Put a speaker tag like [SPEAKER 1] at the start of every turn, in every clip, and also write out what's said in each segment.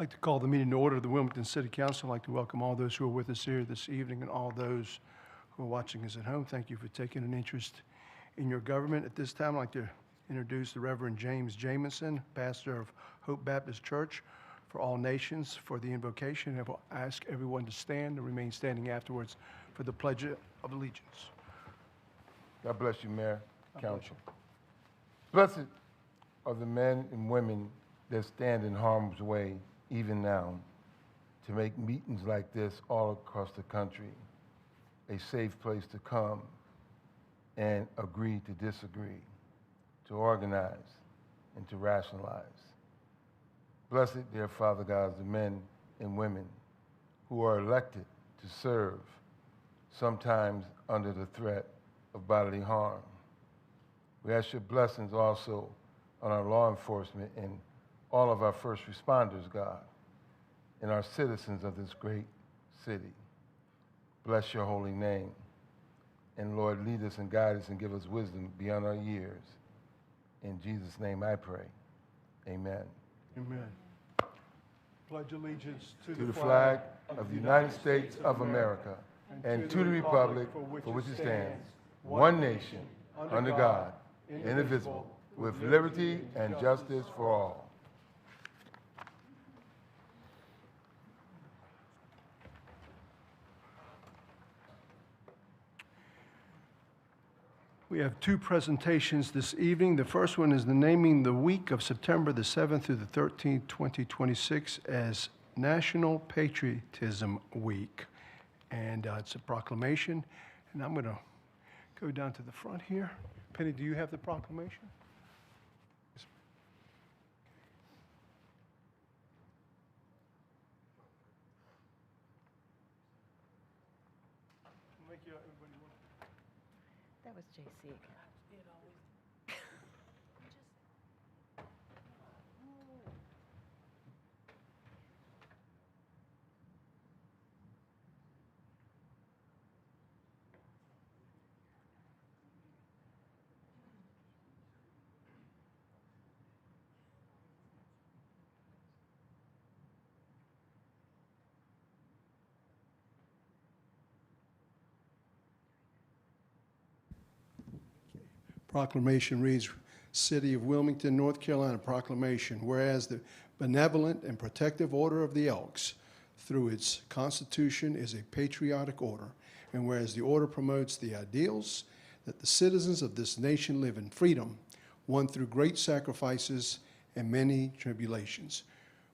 [SPEAKER 1] I'd like to call the meeting to order of the Wilmington City Council. I'd like to welcome all those who are with us here this evening and all those who are watching us at home. Thank you for taking an interest in your government. At this time, I'd like to introduce the Reverend James Jamison, pastor of Hope Baptist Church for all nations, for the invocation. I will ask everyone to stand and remain standing afterwards for the Pledge of Allegiance.
[SPEAKER 2] God bless you, Mayor, Council. Blessed are the men and women that stand in harm's way even now to make meetings like this all across the country a safe place to come and agree to disagree, to organize and to rationalize. Blessed, dear Father God, the men and women who are elected to serve, sometimes under the threat of bodily harm. We ask your blessings also on our law enforcement and all of our first responders, God, and our citizens of this great city. Bless your holy name. And Lord, lead us and guide us and give us wisdom beyond our years. In Jesus' name I pray. Amen.
[SPEAKER 1] Amen. Pledge allegiance
[SPEAKER 2] To the flag of the United States of America and to the republic for which it stands, one nation, under God, indivisible, with liberty and justice for all.
[SPEAKER 1] We have two presentations this evening. The first one is the naming the week of September the 7th through the 13th, 2026 as National Patriotism Week. And it's a proclamation. And I'm going to go down to the front here. Penny, do you have the proclamation?
[SPEAKER 3] That was JC.
[SPEAKER 1] Proclamation reads, City of Wilmington, North Carolina, proclamation. Whereas the benevolent and protective Order of the Elks, through its constitution, is a patriotic order. And whereas the order promotes the ideals that the citizens of this nation live in freedom, won through great sacrifices and many tribulations,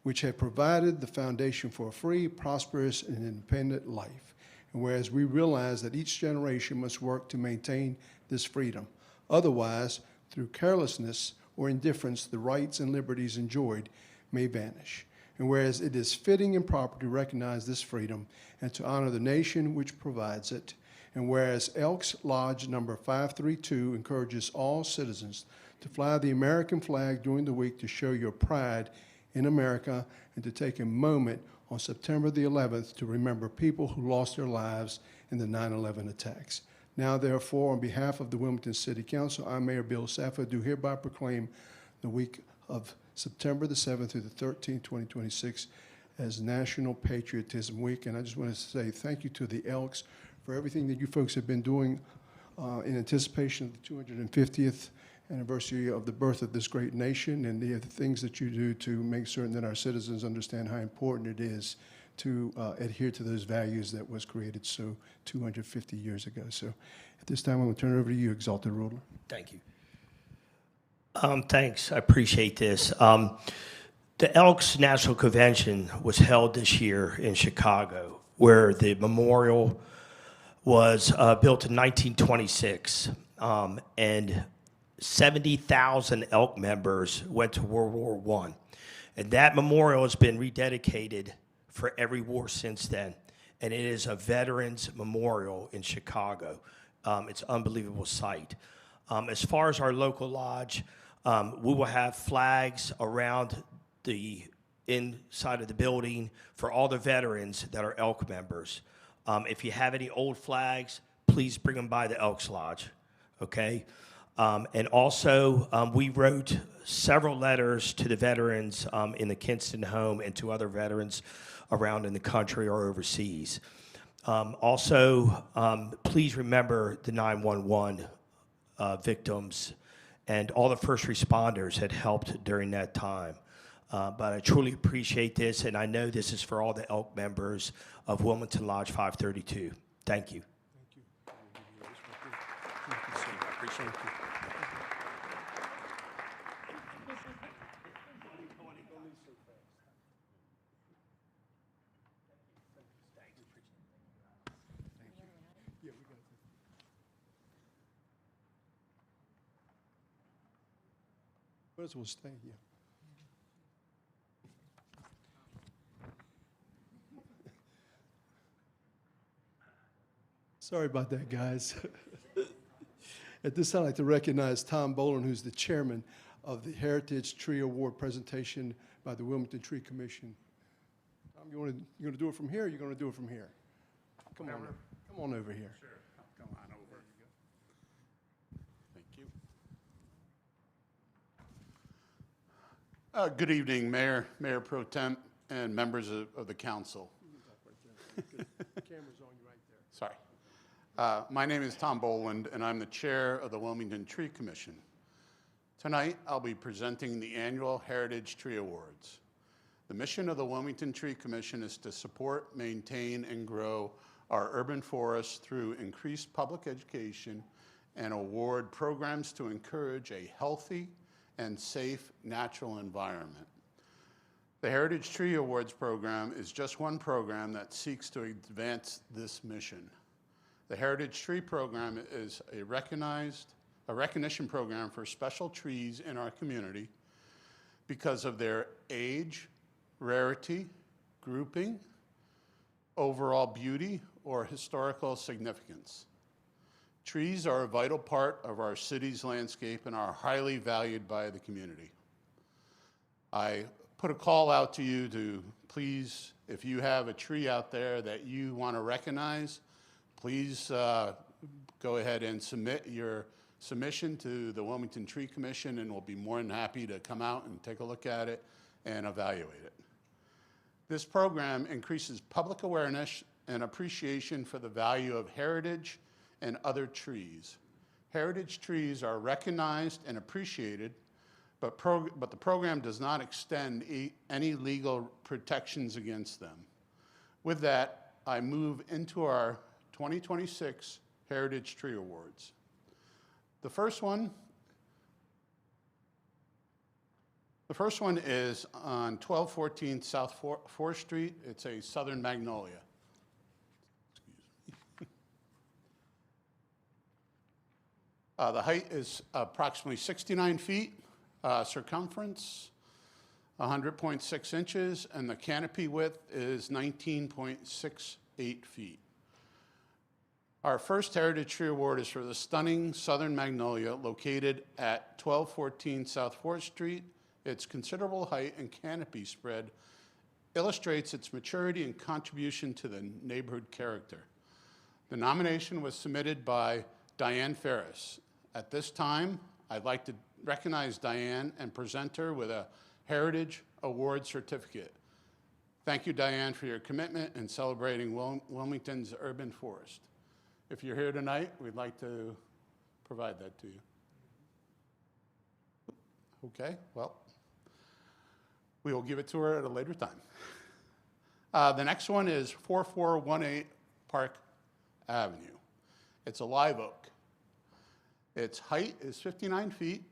[SPEAKER 1] which have provided the foundation for a free, prosperous, and independent life. And whereas we realize that each generation must work to maintain this freedom. Otherwise, through carelessness or indifference, the rights and liberties enjoyed may vanish. And whereas it is fitting and proper to recognize this freedom and to honor the nation which provides it, and whereas Elks Lodge number 532 encourages all citizens to fly the American flag during the week to show your pride in America and to take a moment on September the 11th to remember people who lost their lives in the 9/11 attacks. Now, therefore, on behalf of the Wilmington City Council, I, Mayor Bill Saffa, do hereby proclaim the week of September the 7th through the 13th, 2026 as National Patriotism Week. And I just want to say thank you to the Elks for everything that you folks have been doing in anticipation of the 250th anniversary of the birth of this great nation and the things that you do to make certain that our citizens understand how important it is to adhere to those values that was created so 250 years ago. So at this time, I'm going to turn it over to you, Exalted Ruler.
[SPEAKER 4] Thank you. Thanks. I appreciate this. The Elks National Convention was held this year in Chicago, where the memorial was built in 1926, and 70,000 Elk members went to World War I. And that memorial has been rededicated for every war since then. And it is a veterans memorial in Chicago. It's an unbelievable sight. As far as our local lodge, we will have flags around the inside of the building for all the veterans that are Elk members. If you have any old flags, please bring them by the Elks Lodge, okay? And also, we wrote several letters to the veterans in the Kinston home and to other veterans around in the country or overseas. Also, please remember the 911 victims and all the first responders that helped during that time. But I truly appreciate this, and I know this is for all the ELK members of Wilmington Lodge 532. Thank you.
[SPEAKER 1] Thank you. Thank you, sir. I appreciate it. Yeah, we got it. Might as well stay, yeah. Sorry about that, guys. At this time, I'd like to recognize Tom Boland, who's the chairman of the Heritage Tree Award presentation by the Wilmington Tree Commission. Tom, you want to do it from here, or you going to do it from here? Come on over here.
[SPEAKER 3] Sure. Come on over. Thank you. Good evening, Mayor, Mayor Pro Tem, and members of the council.
[SPEAKER 1] The camera's on you right there.
[SPEAKER 3] Sorry. My name is Tom Boland, and I'm the chair of the Wilmington Tree Commission. Tonight, I'll be presenting the annual Heritage Tree Awards. The mission of the Wilmington Tree Commission is to support, maintain, and grow our urban forests through increased public education and award programs to encourage a healthy and safe natural environment. The Heritage Tree Awards program is just one program that seeks to advance this mission. The Heritage Tree Program is a recognition program for special trees in our community because of their age, rarity, grouping, overall beauty, or historical significance. Trees are a vital part of our city's landscape and are highly valued by the community. I put a call out to you to please, if you have a tree out there that you want to recognize, please go ahead and submit your submission to the Wilmington Tree Commission, and we'll be more than happy to come out and take a look at it and evaluate it. This program increases public awareness and appreciation for the value of heritage and other trees. Heritage trees are recognized and appreciated, but the program does not extend any legal protections against them. With that, I move into our 2026 Heritage Tree Awards. The first one is on 1214 South 4th Street. It's a southern magnolia. Excuse me. The height is approximately 69 feet, circumference 100.6 inches, and the canopy width is 19.68 feet. Our first Heritage Tree Award is for the stunning southern magnolia located at 1214 South 4th Street. Its considerable height and canopy spread illustrates its maturity and contribution to the neighborhood character. The nomination was submitted by Diane Ferris. At this time, I'd like to recognize Diane and present her with a Heritage Award certificate. Thank you, Diane, for your commitment in celebrating Wilmington's urban forest. If you're here tonight, we'd like to provide that to you. Okay, well, we will give it to her at a later time. The next one is 4418 Park Avenue. It's a live oak. Its height is 59 feet,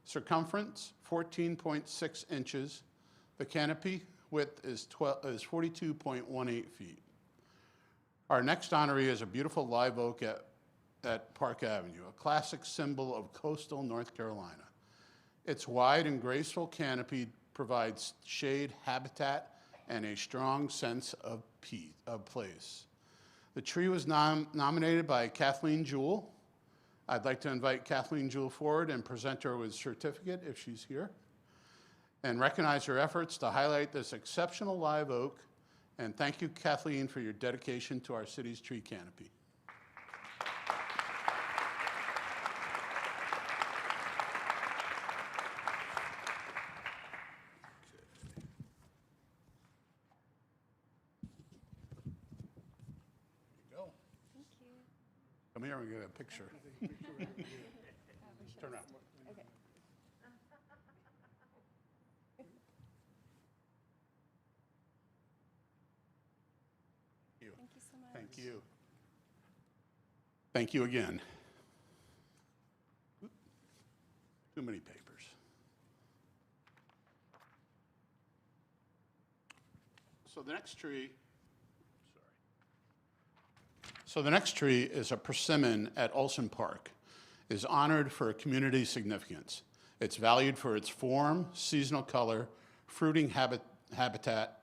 [SPEAKER 3] circumference 14.6 inches. The canopy width is 42.18 feet. Our next honoree is a beautiful live oak at Park Avenue, a classic symbol of coastal North Carolina. Its wide and graceful canopy provides shade, habitat, and a strong sense of place. The tree was nominated by Kathleen Jewell. I'd like to invite Kathleen Jewell forward and present her with a certificate if she's here, and recognize her efforts to highlight this exceptional live oak. And thank you, Kathleen, for your dedication to our city's tree canopy. here and get a picture. Turn around.
[SPEAKER 5] Thank you so much.
[SPEAKER 3] Thank you. Thank you again. Too many papers. So the next tree, So the next tree is a persimmon at Olson Park. It is honored for community significance. It's valued for its form, seasonal color, fruiting habit that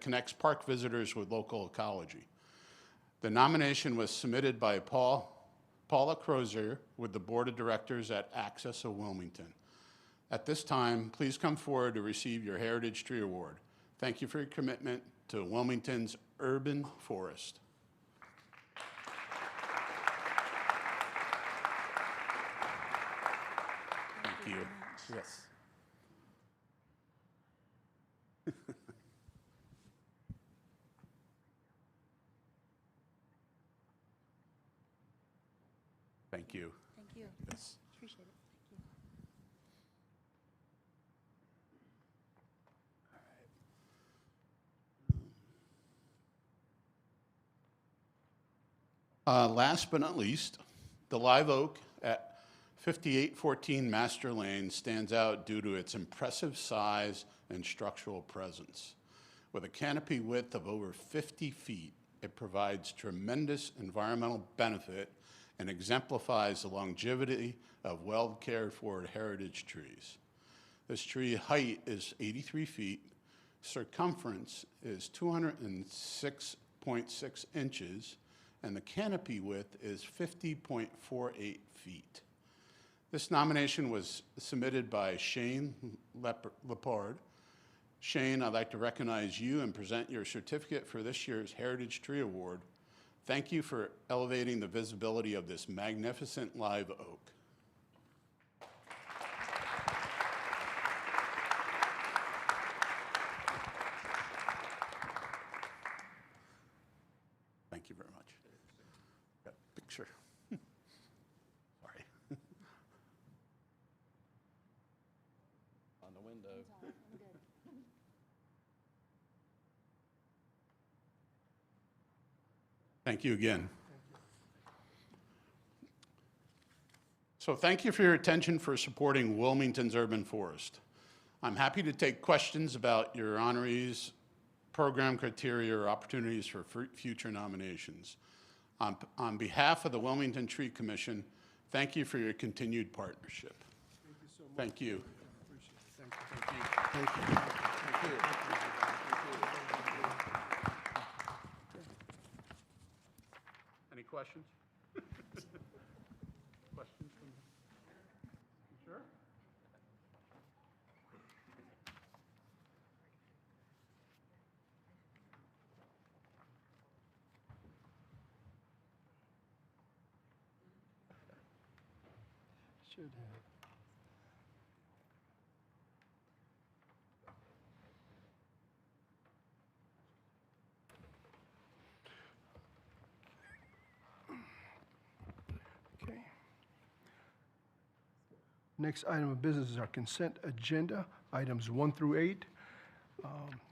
[SPEAKER 3] connects park visitors with local ecology. The nomination was submitted by Paula Crozier with the Board of Directors at Access of Wilmington. At this time, please come forward to receive your Heritage Tree Award. Thank you for your commitment to Wilmington's urban forest. Thank you. Yes. Thank you.
[SPEAKER 5] Thank you.
[SPEAKER 3] Yes.
[SPEAKER 5] Appreciate it. Thank you.
[SPEAKER 3] Last but not least, the live oak at 5814 Master Lane stands out due to its impressive size and structural presence. With a canopy width of over 50 feet, it provides tremendous environmental benefit and exemplifies the longevity of well-cared-for heritage trees. This tree height is 83 feet, circumference is 206.6 inches, and the canopy width is 50.48 feet. This nomination was submitted by Shane Lepard. Shane, I'd like to recognize you and present your certificate for this year's Heritage Tree Award. Thank you for elevating the visibility of this magnificent live oak. Thank you very much. Got a picture. Sorry.
[SPEAKER 6] On the window.
[SPEAKER 3] Thank you again. So thank you for your attention for supporting Wilmington's urban forest. I'm happy to take questions about your honorees, program criteria, or opportunities for future nominations. On behalf of the Wilmington Tree Commission, thank you for your continued partnership.
[SPEAKER 1] Thank you so much.
[SPEAKER 3] Thank you.
[SPEAKER 1] Appreciate it. Thank you.
[SPEAKER 3] Any questions? Questions from, you sure?
[SPEAKER 1] Should have. Okay. Next item of business is our consent agenda, items 1 through 8.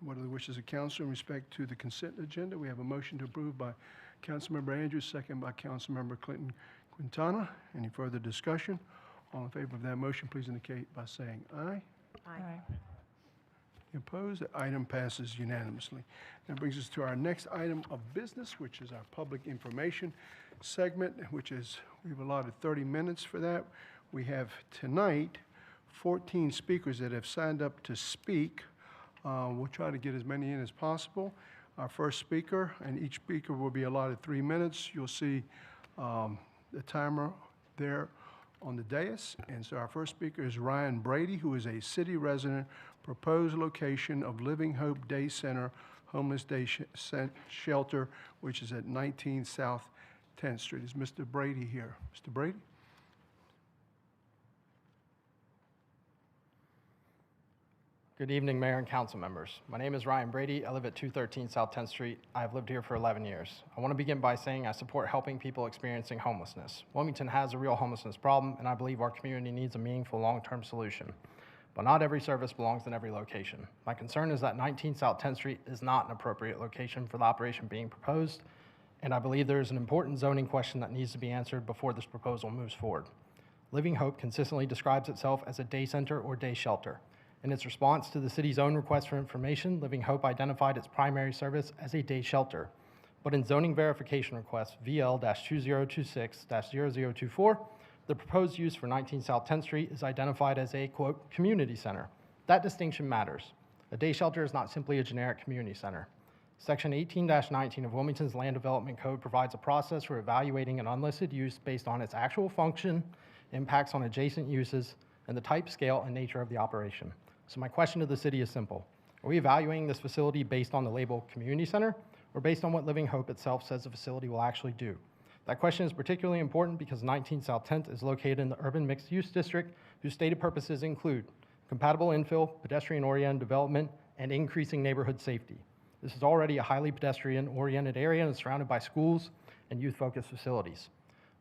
[SPEAKER 1] What are the wishes of council in respect to the consent agenda? We have a motion to approve by Councilmember Andrews, second by Councilmember Clinton Quintana. Any further discussion? All in favor of that motion, please indicate by saying aye.
[SPEAKER 5] Aye.
[SPEAKER 1] Opposed? The item passes unanimously. That brings us to our next item of business, which is our public information segment, which is, we've allotted 30 minutes for that. We have tonight 14 speakers that have signed up to speak. We'll try to get as many in as possible. Our first speaker, and each speaker will be allotted 3 minutes. You'll see the timer there on the dais. And so our first speaker is Ryan Brady, who is a city resident, proposed location of Living Hope Day Center, homeless day shelter, which is at 19 South 10th Street. Is Mr. Brady here? Mr. Brady?
[SPEAKER 6] Good evening, Mayor and council members. My name is Ryan Brady. I live at 213 South 10th Street. I have lived here for 11 years. I want to begin by saying I support helping people experiencing homelessness. Wilmington has a real homelessness problem, and I believe our community needs a meaningful long-term solution. But not every service belongs in every location. My concern is that 19 South 10th Street is not an appropriate location for the operation being proposed, and I believe there is an important zoning question that needs to be answered before this proposal moves forward. Living Hope consistently describes itself as a day center or day shelter. In its response to the city's own request for information, Living Hope identified its primary service as a day shelter. But in zoning verification request VL-2026-0024, the proposed use for 19 South 10th Street is identified as a, quote, community center. That distinction matters. A day shelter is not simply a generic community center. Section 18-19 of Wilmington's Land Development Code provides a process for evaluating an unlisted use based on its actual function, impacts on adjacent uses, and the type, scale, and nature of the operation. So my question to the city is simple. Are we evaluating this facility based on the label community center or based on what Living Hope itself says the facility will actually do? That question is particularly important because 19 South 10th is located in the urban mixed-use district whose stated purposes include compatible infill, pedestrian-oriented development, and increasing neighborhood safety. This is already a highly pedestrian-oriented area and is surrounded by schools and youth-focused facilities.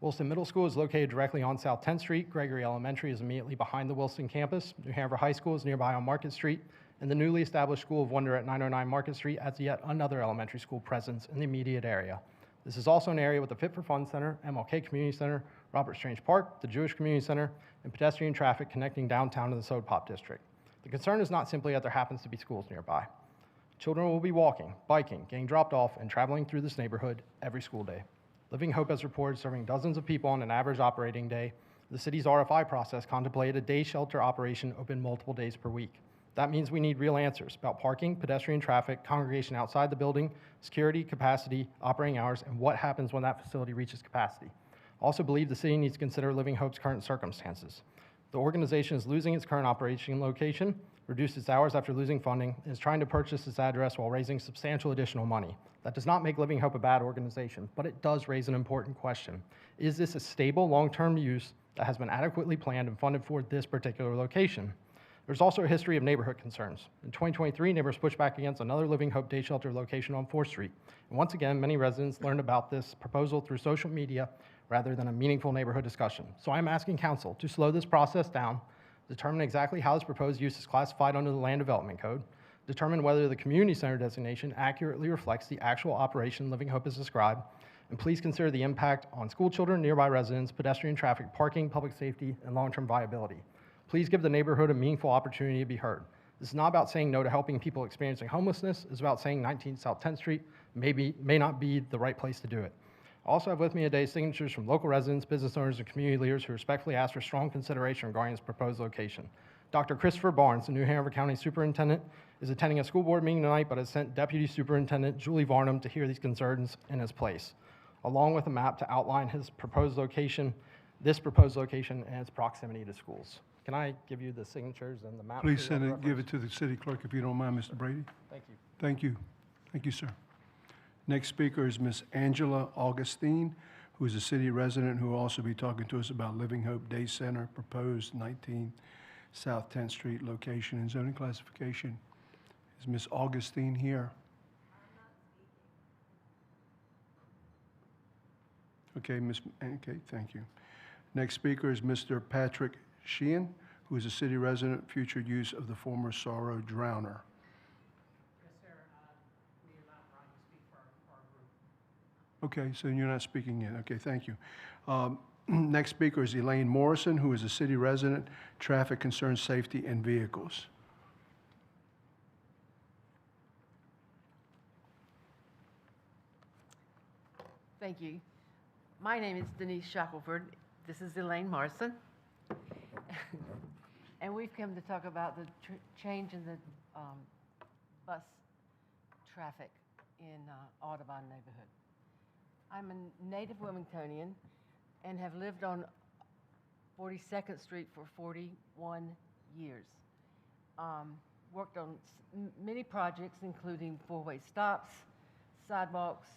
[SPEAKER 6] Wilson Middle School is located directly on South 10th Street. Gregory Elementary is immediately behind the Wilson campus. New Hanover High School is nearby on Market Street. And the newly established School of Wonder at 909 Market Street adds yet another elementary school presence in the immediate area. This is also an area with the Fit for Fun Center, MLK Community Center, Robert Strange Park, the Jewish Community Center, and pedestrian traffic connecting downtown to the Soda Pop District. The concern is not simply that there happens to be schools nearby. Children will be walking, biking, getting dropped off, and traveling through this neighborhood every school day. Living Hope has reported serving dozens of people on an average operating day. The city's RFI process contemplated a day shelter operation open multiple days per week. That means we need real answers about parking, pedestrian traffic, congregation outside the building, security, capacity, operating hours, and what happens when that facility reaches capacity. I also believe the city needs to consider Living Hope's current circumstances. The organization is losing its current operation location, reduced its hours after losing funding, and is trying to purchase its address while raising substantial additional money. That does not make Living Hope a bad organization, but it does raise an important question. Is this a stable, long-term use that has been adequately planned and funded for this particular location? There's also a history of neighborhood concerns. In 2023, neighbors pushed back against another Living Hope Day Shelter location on 4th Street. And once again, many residents learned about this proposal through social media rather than a meaningful neighborhood discussion. So I'm asking council to slow this process down, determine exactly how this proposed use is classified under the Land Development Code, determine whether the community center designation accurately reflects the actual operation Living Hope has described, and please consider the impact on school children, nearby residents, pedestrian traffic, parking, public safety, and long-term viability. Please give the neighborhood a meaningful opportunity to be heard. This is not about saying no to helping people experiencing homelessness. It's about saying 19 South 10th Street may not be the right place to do it. I also have with me today signatures from local residents, business owners, and community leaders who respectfully ask for strong consideration regarding this proposed location. Dr. Christopher Barnes, the New Hanover County Superintendent, is attending a school board meeting tonight, but has sent Deputy Superintendent Julie Varnum to hear these concerns in his place, along with a map to outline his proposed location, this proposed location, and its proximity to schools. Can I give you the signatures and the map?
[SPEAKER 1] Please send it, give it to the city clerk if you don't mind, Mr. Brady.
[SPEAKER 6] Thank you.
[SPEAKER 1] Thank you. Thank you, sir. Next speaker is Ms. Angela Augustine, who is a city resident who will also be talking to us about Living Hope Day Center, proposed 19 South 10th Street location and zoning classification. Is Ms. Augustine here? Okay, okay, thank you. Next speaker is Mr. Patrick Sheehan, who is a city resident, future use of the former Sorrow Drowner.
[SPEAKER 6] Yes, sir. We allow Brian to speak for our group.
[SPEAKER 1] Okay, so you're not speaking yet. Okay, thank you. Next speaker is Elaine Morrison, who is a city resident, traffic concerns, safety, and vehicles.
[SPEAKER 7] Thank you. My name is Denise Shackelford. This is Elaine Morrison. And we've come to talk about the change in the bus traffic in Audubon neighborhood. I'm a native Wilmingtonian and have lived on 42nd Street for 41 years. Worked on many projects, including four-way stops, sidewalks,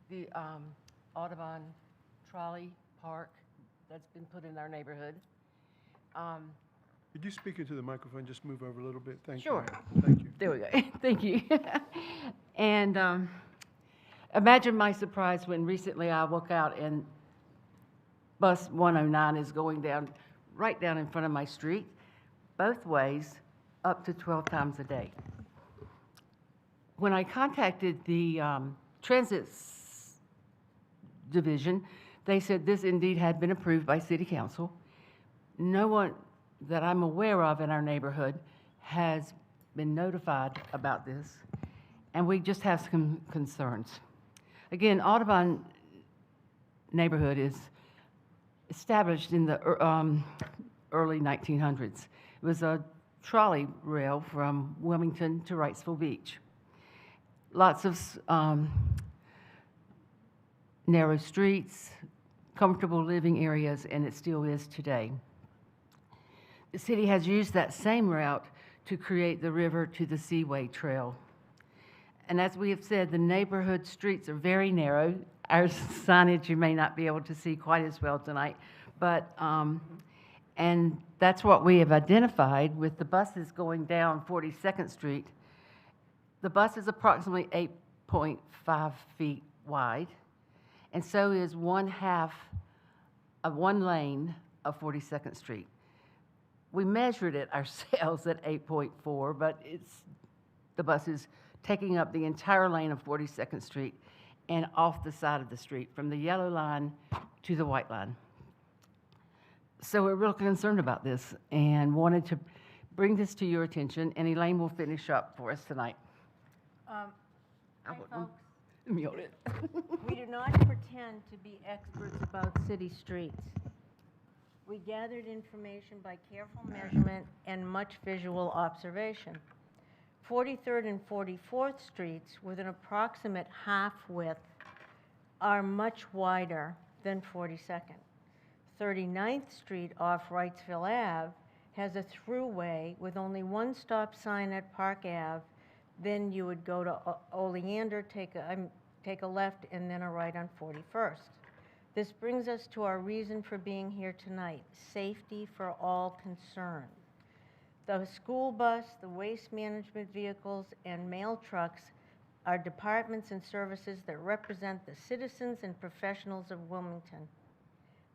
[SPEAKER 7] the Audubon trolley park that's been put in our neighborhood.
[SPEAKER 1] Could you speak into the microphone, just move over a little bit? Thank you.
[SPEAKER 7] Sure.
[SPEAKER 1] ma'am. Thank you.
[SPEAKER 7] There we go. Thank you. And imagine my surprise when recently I woke out and bus 109 is going down, right down in front of my street, both ways, up to 12 times a day. When I contacted the Transit Division, they said this indeed had been approved by City Council. No one that I'm aware of in our neighborhood has been notified about this, and we just have some concerns. Again, Audubon neighborhood is established in the early 1900s. It was a trolley rail from Wilmington to Wrightsville Beach. Lots of narrow streets, comfortable living areas, and it still is today. The city has used that same route to create the River to the Seaway Trail. And as we have said, the neighborhood streets are very narrow. Our signage you may not be able to see quite as well tonight, but, and that's what we have identified with the buses going down 42nd Street. The bus is approximately 8.5 feet wide, and so is one half of one lane of 42nd Street. We measured it ourselves at 8.4, but the bus is taking up the entire lane of 42nd Street and off the side of the street, from the yellow line to the white line. So we're real concerned about this and wanted to bring this to your attention, and Elaine will finish up for us tonight.
[SPEAKER 8] Hi, folks.
[SPEAKER 7] Mute it.
[SPEAKER 8] We do not pretend to be experts about city streets. We gathered information by careful measurement and much visual observation. 43rd and 44th Streets, with an approximate half width, are much wider than 42nd. 39th Street off Wrightsville Ave has a throughway with only one stop sign at Park Ave. Then you would go to Oleander, take a left, and then a right on 41st. This brings us to our reason for being here tonight: safety for all concerned. The school bus, the waste management vehicles, and mail trucks are departments and services that represent the citizens and professionals of Wilmington.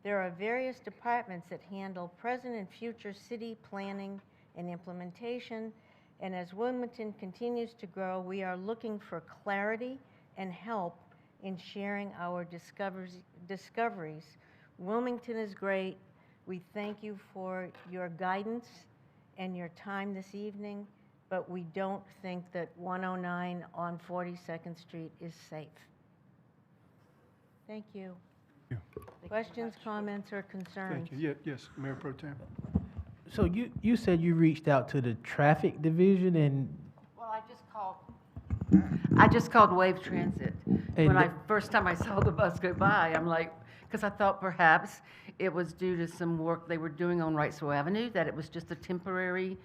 [SPEAKER 8] There are various departments that handle present and future city planning and implementation, and as Wilmington continues to grow, we are looking for clarity and help in sharing our discoveries. Wilmington is great. We thank you for your guidance and your time this evening, but we don't think that 109 on 42nd Street is safe. Thank you.
[SPEAKER 1] Yeah.
[SPEAKER 8] Questions, comments, or concerns?
[SPEAKER 1] Thank you. Yes, Mayor Pro Tem.
[SPEAKER 9] So you said you reached out to the traffic division and
[SPEAKER 7] Well, I just called Wave Transit.
[SPEAKER 9] And
[SPEAKER 7] First time I saw the bus go by, I'm like, because I thought perhaps it was due to some work they were doing on Wrightsville Avenue, that it was just a temporary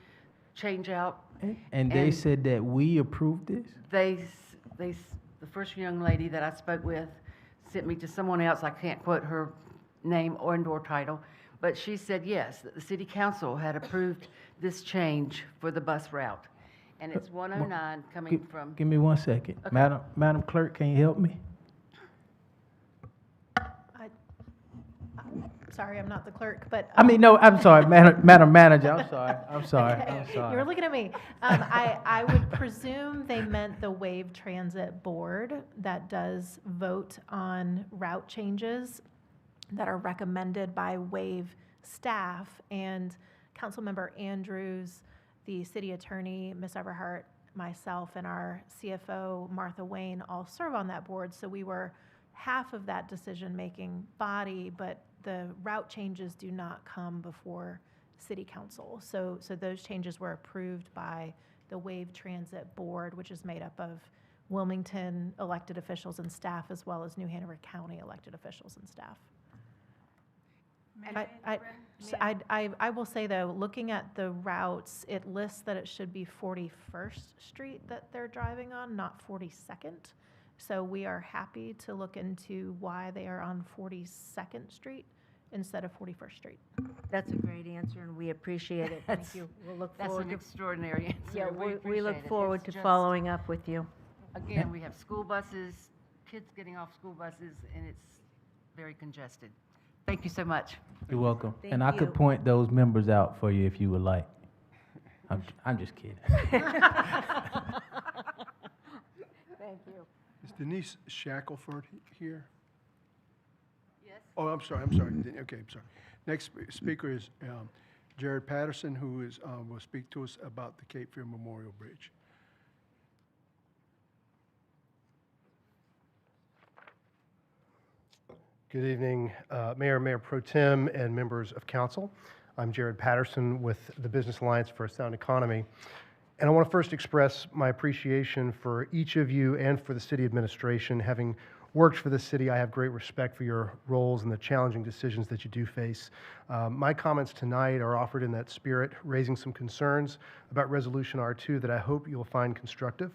[SPEAKER 7] change out.
[SPEAKER 9] and they
[SPEAKER 7] And-
[SPEAKER 9] said that we approved this?
[SPEAKER 7] The first young lady that I spoke with sent me to someone else, I can't quote her name or title, but she said yes, that the city council had approved this change for the bus route. And it's 109 coming from,
[SPEAKER 9] Give me 1 second.
[SPEAKER 7] Okay.
[SPEAKER 9] Madam Clerk, can you help me?
[SPEAKER 5] Sorry, I'm not the clerk, but.
[SPEAKER 9] I mean, no, I'm sorry, Madam Manager, I'm sorry.
[SPEAKER 5] You were looking at me. I would presume they meant the Wave Transit Board that does vote on route changes that are recommended by Wave staff. And Councilmember Andrews, the city attorney, Ms. Everhart, myself, and our CFO, Martha Wayne, all serve on that board. So we were half of that decision-making body, but the route changes do not come before city council. So those changes were approved by the Wave Transit Board, which is made up of Wilmington elected officials and staff, as well as New Hanover County elected officials and staff. I will say, though, looking at the routes, it lists that it should be 41st Street that they're driving on, not 42nd. So we are happy to look into why they are on 42nd Street instead of 41st Street.
[SPEAKER 8] That's a great answer, and we appreciate it. Thank you. We'll look
[SPEAKER 7] That's
[SPEAKER 8] forward
[SPEAKER 7] an
[SPEAKER 8] to,
[SPEAKER 7] extraordinary answer.
[SPEAKER 8] yeah, we
[SPEAKER 7] appreciate
[SPEAKER 8] look
[SPEAKER 7] it.
[SPEAKER 8] forward
[SPEAKER 7] It's
[SPEAKER 8] to
[SPEAKER 7] just-
[SPEAKER 8] following up with you.
[SPEAKER 7] Again, we have school buses, kids getting off school buses, and it's very congested. Thank you so much.
[SPEAKER 9] You're welcome.
[SPEAKER 8] Thank
[SPEAKER 9] And I
[SPEAKER 8] you.
[SPEAKER 9] could point those members out for you if you would like. I'm just kidding.
[SPEAKER 8] Thank you.
[SPEAKER 1] Is Denise Shackelford here?
[SPEAKER 7] Yes.
[SPEAKER 1] Oh, I'm sorry. Okay, I'm sorry. Next speaker is Jared Patterson, who will speak to us about the Cape Fear Memorial Bridge.
[SPEAKER 10] Good evening, Mayor Pro Tem, and members of council. I'm Jared Patterson with the Business Alliance for a Sound Economy. And I want to first express my appreciation for each of you and for the city administration. Having worked for the city, I have great respect for your roles and the challenging decisions that you do face. My comments tonight are offered in that spirit, raising some concerns about Resolution R2 that I hope you'll find constructive.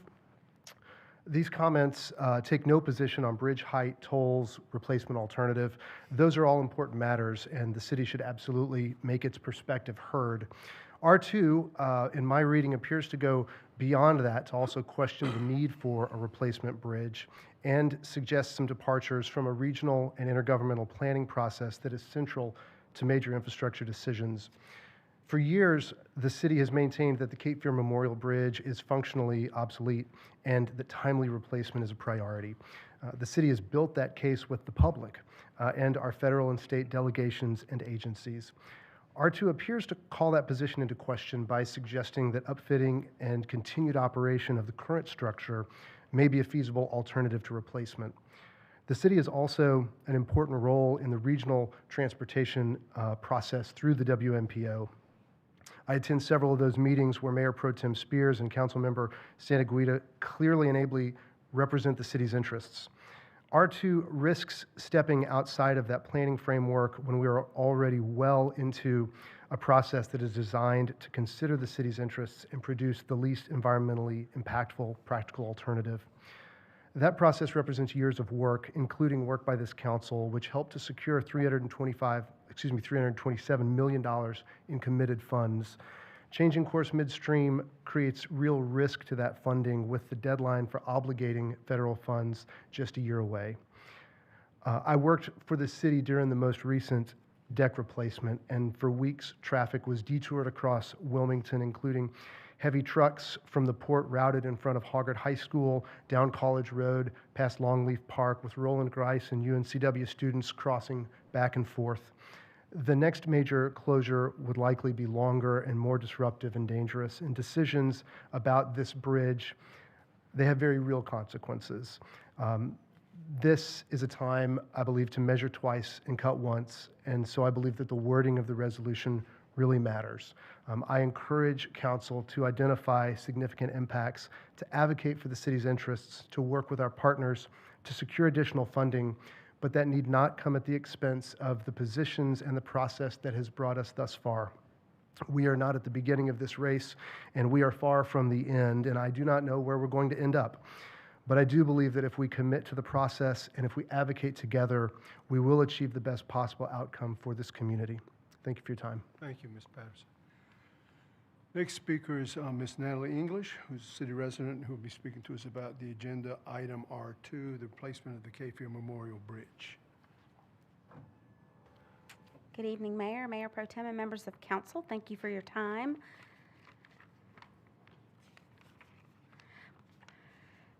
[SPEAKER 10] These comments take no position on bridge height, tolls, replacement alternative. Those are all important matters, and the city should absolutely make its perspective heard. R2, in my reading, appears to go beyond that to also question the need for a replacement bridge and suggests some departures from a regional and intergovernmental planning process that is central to major infrastructure decisions. For years, the city has maintained that the Cape Fear Memorial Bridge is functionally obsolete and that timely replacement is a priority. The city has built that case with the public and our federal and state delegations and agencies. R2 appears to call that position into question by suggesting that upfitting and continued operation of the current structure may be a feasible alternative to replacement. The city has also an important role in the regional transportation process through the WMPO. I attend several of those meetings where Mayor Pro Tem Spears and Councilmember Santaguida clearly and ably represent the city's interests. R2 risks stepping outside of that planning framework when we are already well into a process that is designed to consider the city's interests and produce the least environmentally impactful practical alternative. That process represents years of work, including work by this council, which helped to secure $327 million in committed funds. Changing course midstream creates real risk to that funding, with the deadline for obligating federal funds just a year away. I worked for the city during the most recent deck replacement, and for weeks traffic was detoured across Wilmington, including heavy trucks from the port routed in front of Hoggart High School, down College Road, past Longleaf Park, with Roland Grice and UNCW students crossing back and forth. The next major closure would likely be longer and more disruptive and dangerous, and decisions about this bridge, they have very real consequences. This is a time, I believe, to measure twice and cut once, and so I believe that the wording of the resolution really matters. I encourage council to identify significant impacts, to advocate for the city's interests, to work with our partners to secure additional funding, but that need not come at the expense of the positions and the process that has brought us thus far. We are not at the beginning of this race, and we are far from the end, and I do not know where we're going to end up. But I do believe that if we commit to the process and if we advocate together, we will achieve the best possible outcome for this community. Thank you for your time.
[SPEAKER 1] Thank you, Ms. Patterson. Next speaker is Ms. Natalie English, who's a city resident, who will be speaking to us about the agenda item R2, the replacement of the Cape Fear Memorial Bridge.
[SPEAKER 11] Good evening, Mayor, Mayor Pro Tem, and members of council. Thank you for your time.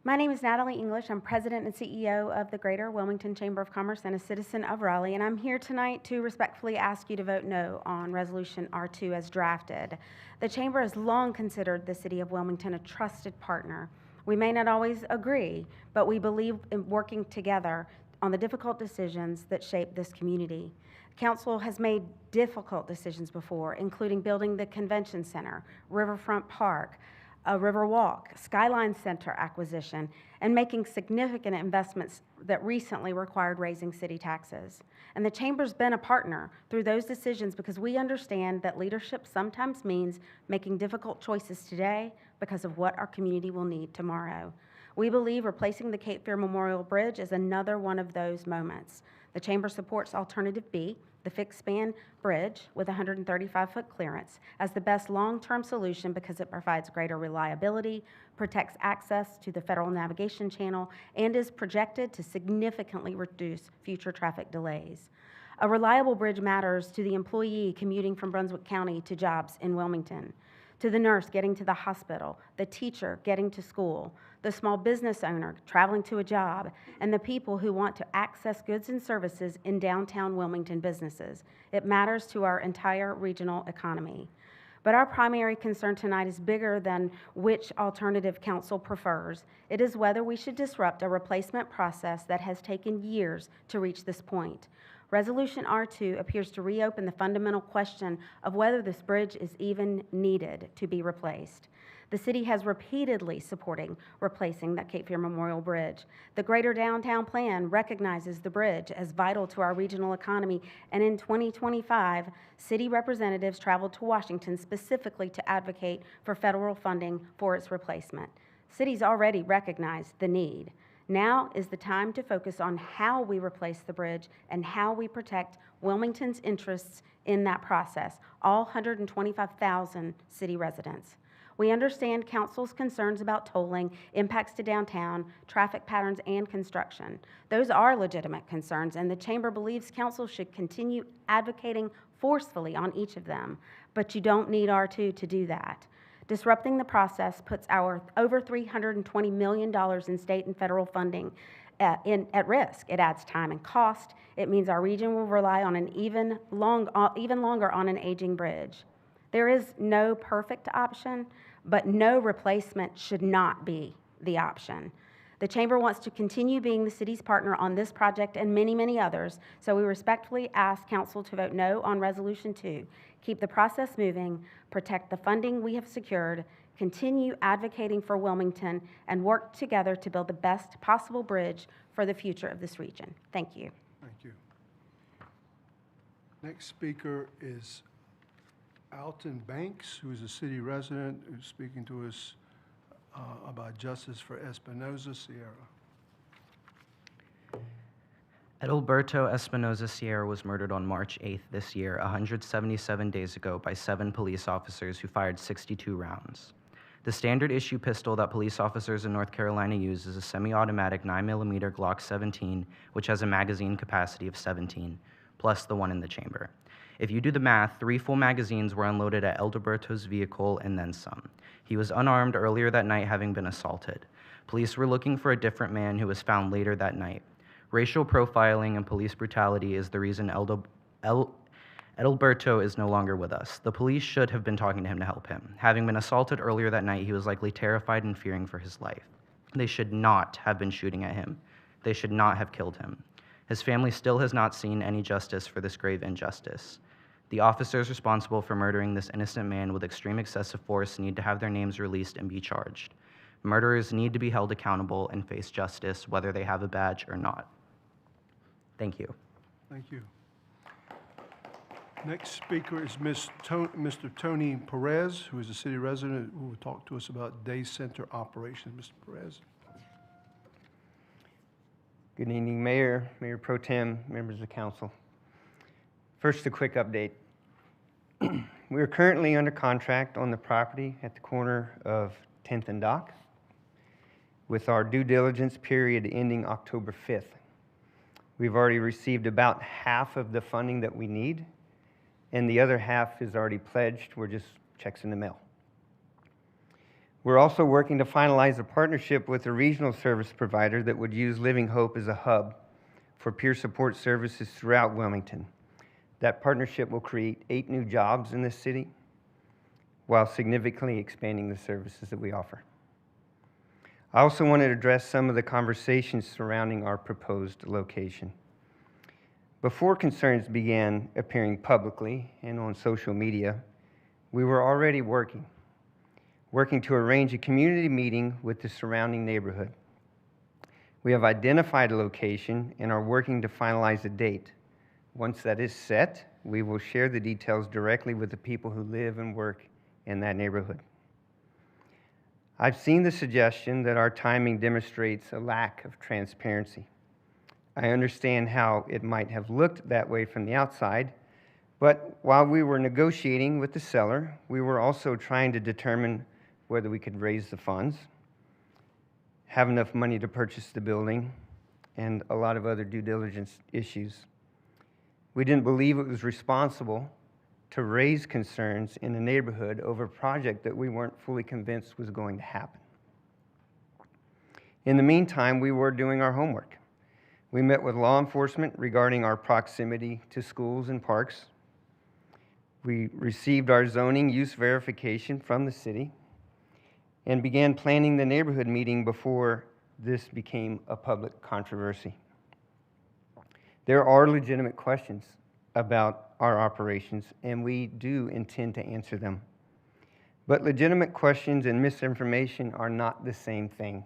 [SPEAKER 11] My name is Natalie English. I'm President and CEO of the Greater Wilmington Chamber of Commerce and a citizen of Raleigh, and I'm here tonight to respectfully ask you to vote no on Resolution R2 as drafted. The Chamber has long considered the City of Wilmington a trusted partner. We may not always agree, but we believe in working together on the difficult decisions that shape this community. Council has made difficult decisions before, including building the Convention Center, Riverfront Park, a River Walk, Skyline Center acquisition, and making significant investments that recently required raising city taxes. And the Chamber's been a partner through those decisions because we understand that leadership sometimes means making difficult choices today because of what our community will need tomorrow. We believe replacing the Cape Fear Memorial Bridge is another one of those moments. The Chamber supports Alternative B, the fixed-span bridge with 135-foot clearance as the best long-term solution because it provides greater reliability, protects access to the Federal Navigation Channel, and is projected to significantly reduce future traffic delays. A reliable bridge matters to the employee commuting from Brunswick County to jobs in Wilmington, to the nurse getting to the hospital, the teacher getting to school, the small business owner traveling to a job, and the people who want to access goods and services in downtown Wilmington businesses. It matters to our entire regional economy. But our primary concern tonight is bigger than which alternative council prefers. It is whether we should disrupt a replacement process that has taken years to reach this point. Resolution R2 appears to reopen the fundamental question of whether this bridge is even needed to be replaced. The city has repeatedly supported replacing the Cape Fear Memorial Bridge. The Greater Downtown Plan recognizes the bridge as vital to our regional economy, and in 2025, city representatives traveled to Washington specifically to advocate for federal funding for its replacement. Cities already recognize the need. Now is the time to focus on how we replace the bridge and how we protect Wilmington's interests in that process, all 125,000 city residents. We understand council's concerns about tolling, impacts to downtown, traffic patterns, and construction. Those are legitimate concerns, and the chamber believes council should continue advocating forcefully on each of them, but you don't need R2 to do that. Disrupting the process puts our over $320 million in state and federal funding at risk. It adds time and cost. It means our region will rely on even longer on an aging bridge. There is no perfect option, but no replacement should not be the option. The chamber wants to continue being the city's partner on this project and many, many others, so we respectfully ask council to vote no on Resolution 2. Keep the process moving, protect the funding we have secured, continue advocating for Wilmington, and work together to build the best possible bridge for the future of this region. Thank you.
[SPEAKER 1] Thank you. Next speaker is Alton Banks, who is a city resident, who's speaking to us about justice for Espinosa Sierra.
[SPEAKER 12] Edilberto Espinosa Sierra was murdered on March 8th this year, 177 days ago, by 7 police officers who fired 62 rounds. The standard issue pistol that police officers in North Carolina use is a semi-automatic 9mm Glock 17, which has a magazine capacity of 17, plus the one in the chamber. If you do the math, 3 full magazines were unloaded at Edilberto's vehicle and then some. He was unarmed earlier that night, having been assaulted. Police were looking for a different man who was found later that night. Racial profiling and police brutality is the reason Edilberto is no longer with us. The police should have been talking to him to help him. Having been assaulted earlier that night, he was likely terrified and fearing for his life. They should not have been shooting at him. They should not have killed him. His family still has not seen any justice for this grave injustice. The officers responsible for murdering this innocent man with extreme excessive force need to have their names released and be charged. Murderers need to be held accountable and face justice, whether they have a badge or not. Thank you.
[SPEAKER 1] Thank you. Next speaker is Mr. Tony Perez, who is a city resident who will talk to us about day center operations. Mr. Perez.
[SPEAKER 13] Good evening, Mayor, Mayor Pro Tem, members of council. First, a quick update. We are currently under contract on the property at the corner of 10th and Dock, with our due diligence period ending October 5th. We've already received about half of the funding that we need, and the other half is already pledged. We're just checks in the mail. We're also working to finalize a partnership with a regional service provider that would use Living Hope as a hub for peer support services throughout Wilmington. That partnership will create 8 new jobs in this city while significantly expanding the services that we offer. I also want to address some of the conversations surrounding our proposed location. Before concerns began appearing publicly and on social media, we were already working to arrange a community meeting with the surrounding neighborhood. We have identified a location and are working to finalize a date. Once that is set, we will share the details directly with the people who live and work in that neighborhood. I've seen the suggestion that our timing demonstrates a lack of transparency. I understand how it might have looked that way from the outside, But while we were negotiating with the seller, we were also trying to determine whether we could raise the funds, have enough money to purchase the building, and a lot of other due diligence issues. We didn't believe it was responsible to raise concerns in the neighborhood over a project that we weren't fully convinced was going to happen. In the meantime, we were doing our homework. We met with law enforcement regarding our proximity to schools and parks. We received our zoning use verification from the city and began planning the neighborhood meeting before this became a public controversy. There are legitimate questions about our operations, and we do intend to answer them. But legitimate questions and misinformation are not the same thing.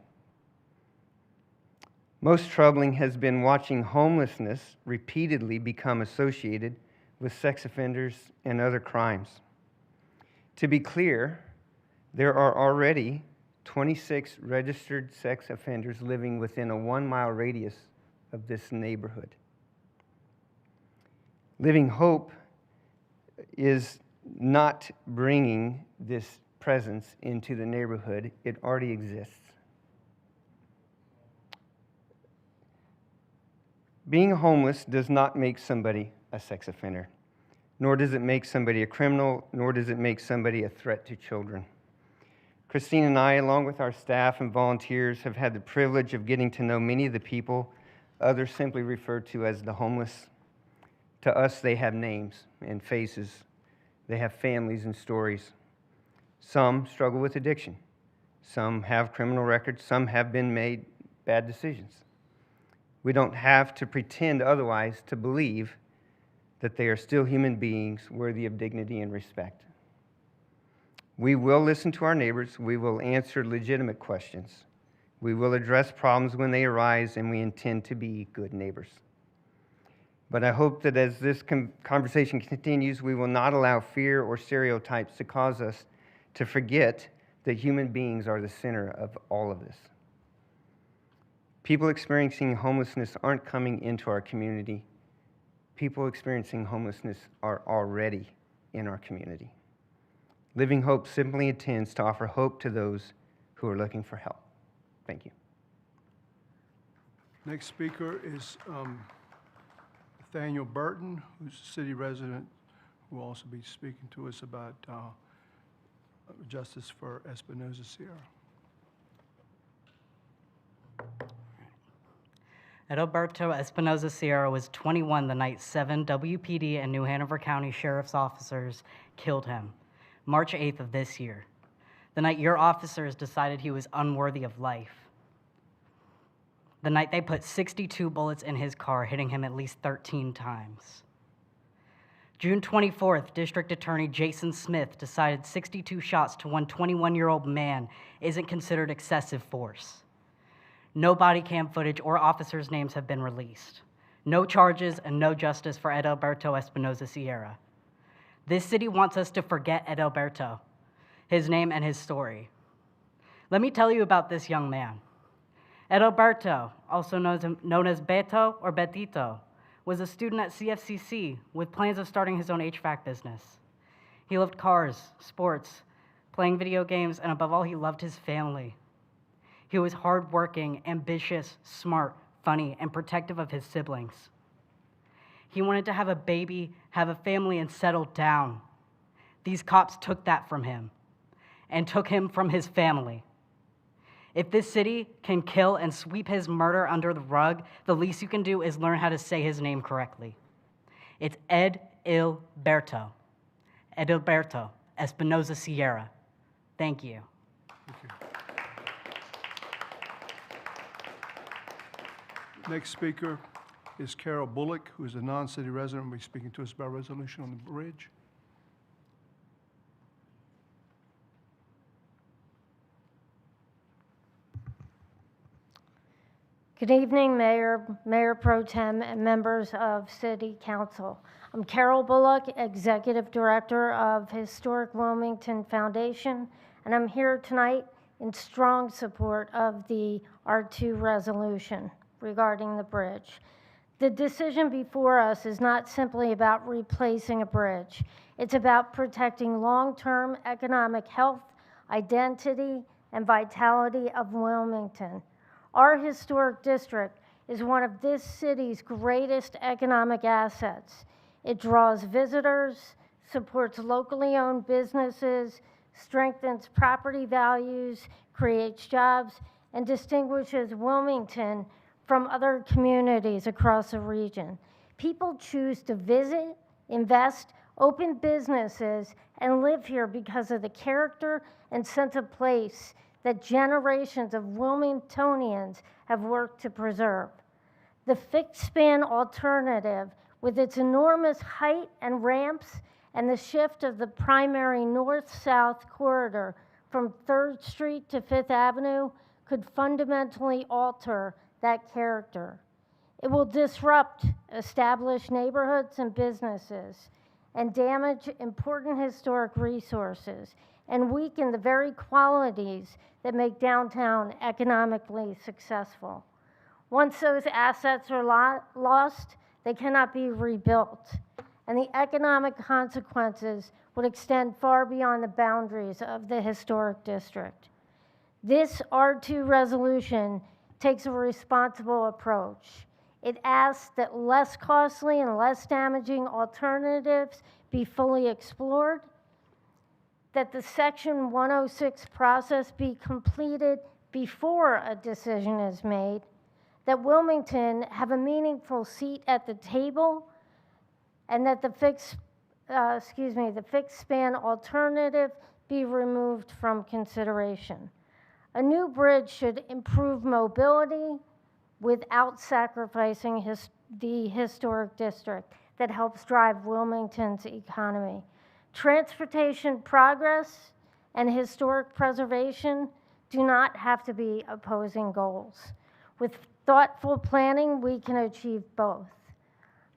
[SPEAKER 13] Most troubling has been watching homelessness repeatedly become associated with sex offenders and other crimes. To be clear, there are already 26 registered sex offenders living within a 1-mile radius of this neighborhood. Living Hope is not bringing this presence into the neighborhood. It already exists. Being homeless does not make somebody a sex offender, nor does it make somebody a criminal, nor does it make somebody a threat to children. Christine and I, along with our staff and volunteers, have had the privilege of getting to know many of the people others simply refer to as the homeless. To us, they have names and faces. They have families and stories. Some struggle with addiction. Some have criminal records. Some have been made bad decisions. We don't have to pretend otherwise to believe that they are still human beings worthy of dignity and respect. We will listen to our neighbors. We will answer legitimate questions. We will address problems when they arise, and we intend to be good neighbors. But I hope that as this conversation continues, we will not allow fear or stereotypes to cause us to forget that human beings are the center of all of this. People experiencing homelessness aren't coming into our community. People experiencing homelessness are already in our community. Living Hope simply intends to offer hope to those who are looking for help. Thank you.
[SPEAKER 1] Next speaker is Nathaniel Burton, who's a city resident, who will also be speaking to us about justice for Espinosa Sierra.
[SPEAKER 14] Adalberto Espinosa Sierra was 21 the night 7 WPD and New Hanover County Sheriff's officers killed him, March 8th of this year, the night your officers decided he was unworthy of life. The night they put 62 bullets in his car, hitting him at least 13 times. June 24th, District Attorney Jason Smith decided 62 shots to one 21-year-old man isn't considered excessive force. No body cam footage or officers' names have been released. No charges and no justice for Adalberto Espinosa Sierra. This city wants us to forget Adalberto, his name and his story. Let me tell you about this young man. Adalberto, also known as Beto or Betito, was a student at CFCC with plans of starting his own HVAC business. He loved cars, sports, playing video games, and above all, he loved his family. He was hardworking, ambitious, smart, funny, and protective of his siblings. He wanted to have a baby, have a family, and settle down. These cops took that from him and took him from his family. If this city can kill and sweep his murder under the rug, the least you can do is learn how to say his name correctly. It's Adalberto Espinosa Sierra. Thank you.
[SPEAKER 1] Thank you. Next speaker is Carol Bullock, who is a non-city resident, and will be speaking to us about resolution on the bridge.
[SPEAKER 15] Good evening, Mayor, Mayor Pro Tem, and members of City Council. I'm Carol Bullock, Executive Director of Historic Wilmington Foundation, and I'm here tonight in strong support of the R2 resolution regarding the bridge. The decision before us is not simply about replacing a bridge. It's about protecting long-term economic health, identity, and vitality of Wilmington. Our historic district is one of this city's greatest economic assets. It draws visitors, supports locally owned businesses, strengthens property values, creates jobs, and distinguishes Wilmington from other communities across the region. People choose to visit, invest, open businesses, and live here because of the character and sense of place that generations of Wilmingtonians have worked to preserve. The fixed-span alternative, with its enormous height and ramps and the shift of the primary north-south corridor from 3rd Street to 5th Avenue, could fundamentally alter that character. It will disrupt established neighborhoods and businesses and damage important historic resources and weaken the very qualities that make downtown economically successful. Once those assets are lost, they cannot be rebuilt, and the economic consequences would extend far beyond the boundaries of the historic district. This R2 resolution takes a responsible approach. It asks that less costly and less damaging alternatives be fully explored, that the Section 106 process be completed before a decision is made, that Wilmington have a meaningful seat at the table, and that the fixed span alternative be removed from consideration. A new bridge should improve mobility without sacrificing the historic district that helps drive Wilmington's economy. Transportation progress and historic preservation do not have to be opposing goals. With thoughtful planning, we can achieve both.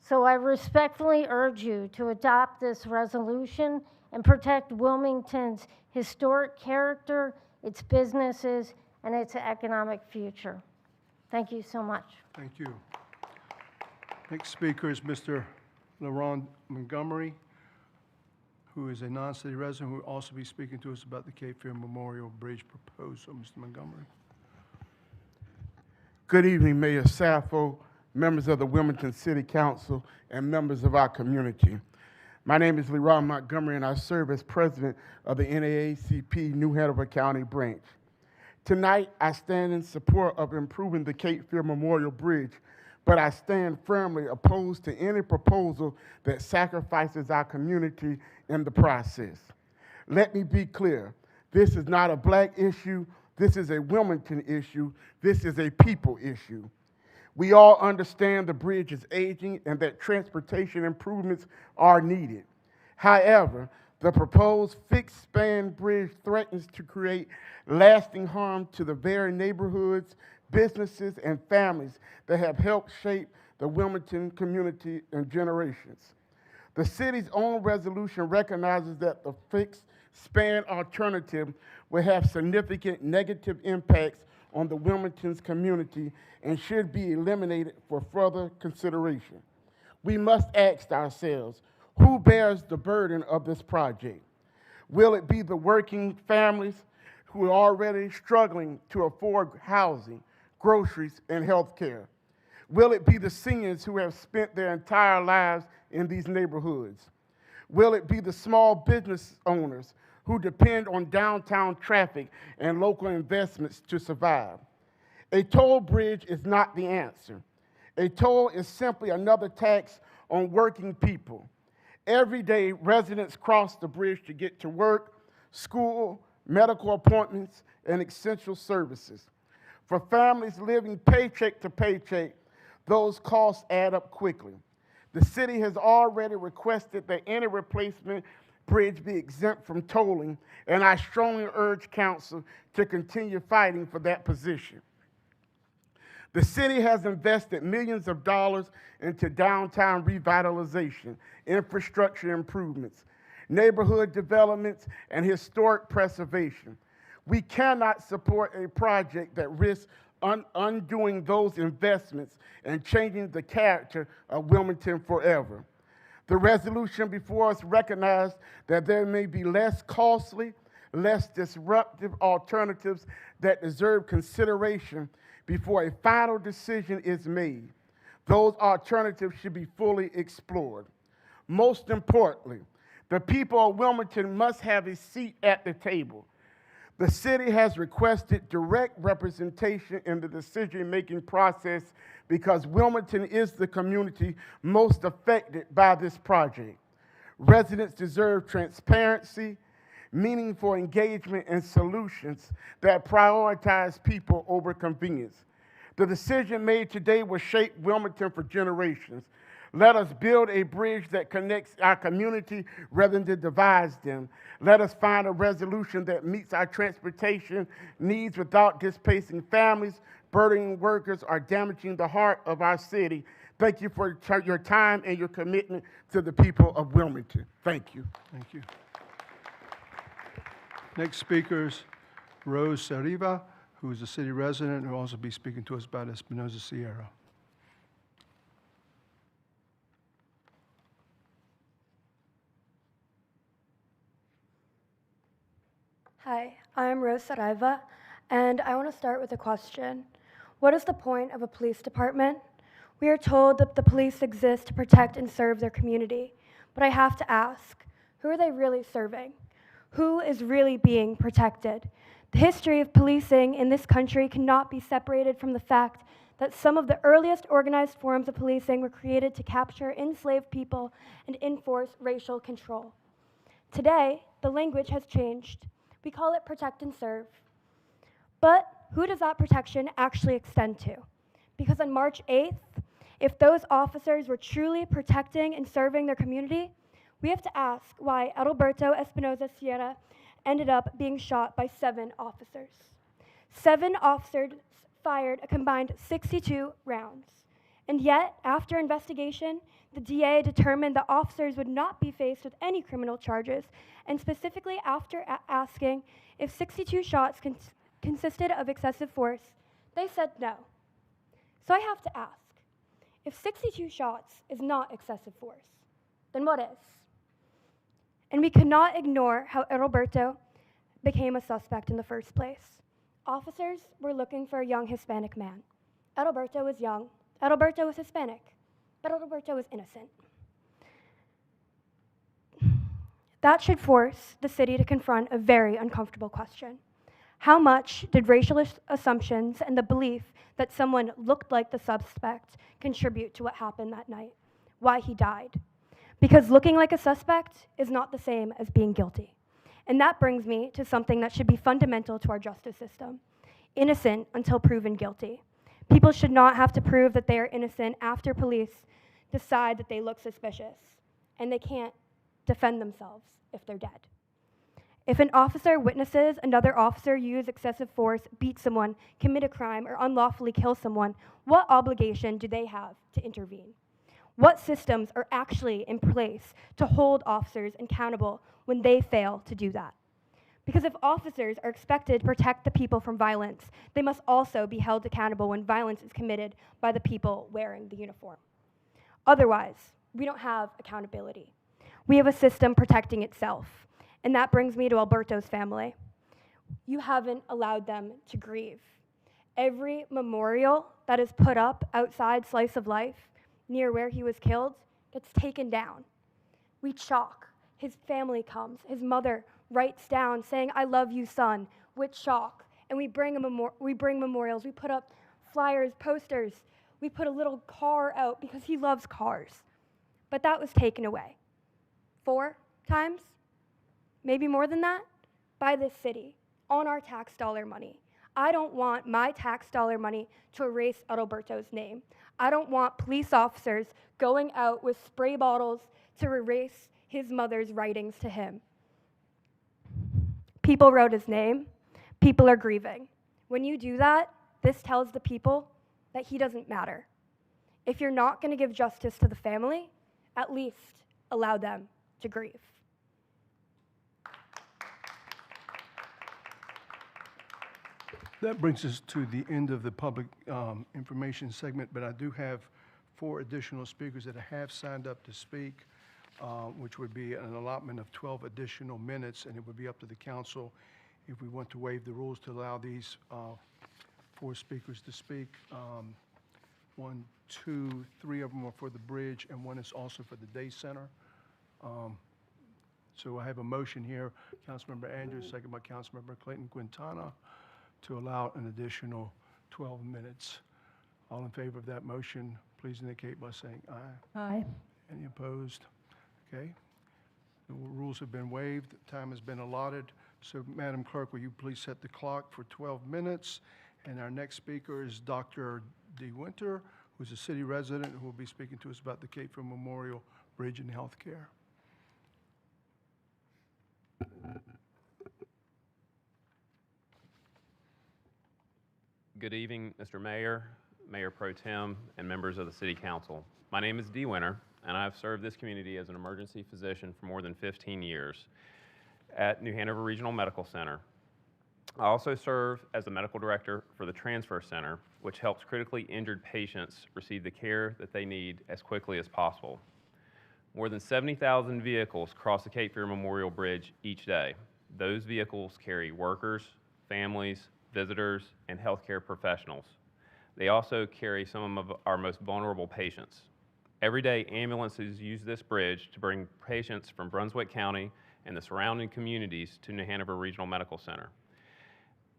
[SPEAKER 15] So I respectfully urge you to adopt this resolution and protect Wilmington's historic character, its businesses, and its economic future. Thank you so much.
[SPEAKER 1] Thank you. Next speaker is Mr. LaRon Montgomery, who is a non-city resident who will also be speaking to us about the Cape Fear Memorial Bridge proposal. Mr. Montgomery.
[SPEAKER 16] Good evening, Mayor Sappho, members of the Wilmington City Council, and members of our community. My name is LaRon Montgomery, and I serve as president of the NAACP New Hanover County branch. Tonight, I stand in support of improving the Cape Fear Memorial Bridge, but I stand firmly opposed to any proposal that sacrifices our community in the process. Let me be clear, this is not a black issue, this is a Wilmington issue, this is a people issue. We all understand the bridge is aging and that transportation improvements are needed. However, the proposed fixed-span bridge threatens to create lasting harm to the very neighborhoods, businesses, and families that have helped shape the Wilmington community in generations. The city's own resolution recognizes that the fixed-span alternative will have significant negative impacts on the Wilmington's community and should be eliminated for further consideration. We must ask ourselves, who bears the burden of this project? Will it be the working families who are already struggling to afford housing, groceries, and health care? Will it be the seniors who have spent their entire lives in these neighborhoods? Will it be the small business owners who depend on downtown traffic and local investments to survive? A toll bridge is not the answer. A toll is simply another tax on working people. Every day, residents cross the bridge to get to work, school, medical appointments, and essential services. For families living paycheck to paycheck, those costs add up quickly. The city has already requested that any replacement bridge be exempt from tolling, and I strongly urge council to continue fighting for that position. The city has invested millions of dollars into downtown revitalization, infrastructure improvements, neighborhood developments, and historic preservation. We cannot support a project that risks undoing those investments and changing the character of Wilmington forever. The resolution before us recognizes that there may be less costly, less disruptive alternatives that deserve consideration before a final decision is made. Those alternatives should be fully explored. Most importantly, the people of Wilmington must have a seat at the table. The city has requested direct representation in the decision-making process because Wilmington is the community most affected by this project. Residents deserve transparency, meaningful engagement, and solutions that prioritize people over convenience. The decision made today will shape Wilmington for generations. Let us build a bridge that connects our community rather than divides them. Let us find a resolution that meets our transportation needs without displacing families, burdening workers, or damaging the heart of our city. Thank you for your time and your commitment to the people of Wilmington. Thank you.
[SPEAKER 1] Thank you. Next speaker is Rose Sariva, who is a city resident who will also be speaking to us about Espinosa Sierra.
[SPEAKER 17] Hi, I'm Rose Saraiva, and I want to start with a question. What is the point of a police department? We are told that the police exist to protect and serve their community, but I have to ask, who are they really serving? Who is really being protected? The history of policing in this country cannot be separated from the fact that some of the earliest organized forms of policing were created to capture enslaved people and enforce racial control. Today, the language has changed. We call it protect and serve. But who does that protection actually extend to? Because on March 8th, if those officers were truly protecting and serving their community, we have to ask why Adalberto Espinosa Sierra ended up being shot by 7 officers. 7 officers fired a combined 62 rounds. And yet, after investigation, the DA determined that officers would not be faced with any criminal charges, and specifically after asking if 62 shots consisted of excessive force, they said no. So I have to ask, if 62 shots is not excessive force, then what is? And we could not ignore how Adalberto became a suspect in the first place. Officers were looking for a young Hispanic man. Adalberto was young, Adalberto was Hispanic, but Adalberto was innocent. That should force the city to confront a very uncomfortable question. How much did racial assumptions and the belief that someone looked like the suspect contribute to what happened that night? Why he died? Because looking like a suspect is not the same as being guilty. And that brings me to something that should be fundamental to our justice system. Innocent until proven guilty. People should not have to prove that they are innocent after police decide that they look suspicious, and they can't defend themselves if they're dead. If an officer witnesses another officer use excessive force, beat someone, commit a crime, or unlawfully kill someone, what obligation do they have to intervene? What systems are actually in place to hold officers accountable when they fail to do that? Because if officers are expected to protect the people from violence, they must also be held accountable when violence is committed by the people wearing the uniform. Otherwise, we don't have accountability. We have a system protecting itself. And that brings me to Alberto's family. You haven't allowed them to grieve. Every memorial that is put up outside Slice of Life, near where he was killed, gets taken down. We chalk. His family comes. His mother writes down saying, "I love you, son," with chalk. And we bring memorials. We put up flyers, posters. We put a little car out because he loves cars. But that was taken away 4 times, maybe more than that, by this city on our tax dollar money. I don't want my tax dollar money to erase Adalberto's name. I don't want police officers going out with spray bottles to erase his mother's writings to him. People wrote his name. People are grieving. When you do that, this tells the people that he doesn't matter. If you're not going to give justice to the family, at least allow them to grieve.
[SPEAKER 1] That brings us to the end of the public information segment, but I do have 4 additional speakers that have signed up to speak, which would be an allotment of 12 additional minutes, and it would be up to the council if we want to waive the rules to allow these 4 speakers to speak. 1, 2, 3 of them are for the bridge, and 1 is also for the day center. So I have a motion here, Councilmember Andrews, second by Councilmember Clayton Quintana, to allow an additional 12 minutes. All in favor of that motion, please indicate by saying aye.
[SPEAKER 5] Aye.
[SPEAKER 1] Any opposed? Okay. The rules have been waived. Time has been allotted. So, Madam Clerk, will you please set the clock for 12 minutes? And our next speaker is Dr. DeWinter, who's a city resident who will be speaking to us about the Cape Fear Memorial Bridge and healthcare.
[SPEAKER 18] Good evening, Mr. Mayor, Mayor Pro Tem, and members of the City Council. My name is Dee Winter, and I've served this community as an emergency physician for more than 15 years at New Hanover Regional Medical Center. I also serve as the medical director for the Transfer Center, which helps critically injured patients receive the care that they need as quickly as possible. More than 70,000 vehicles cross the Cape Fear Memorial Bridge each day. Those vehicles carry workers, families, visitors, and healthcare professionals. They also carry some of our most vulnerable patients. Every day, ambulances use this bridge to bring patients from Brunswick County and the surrounding communities to New Hanover Regional Medical Center.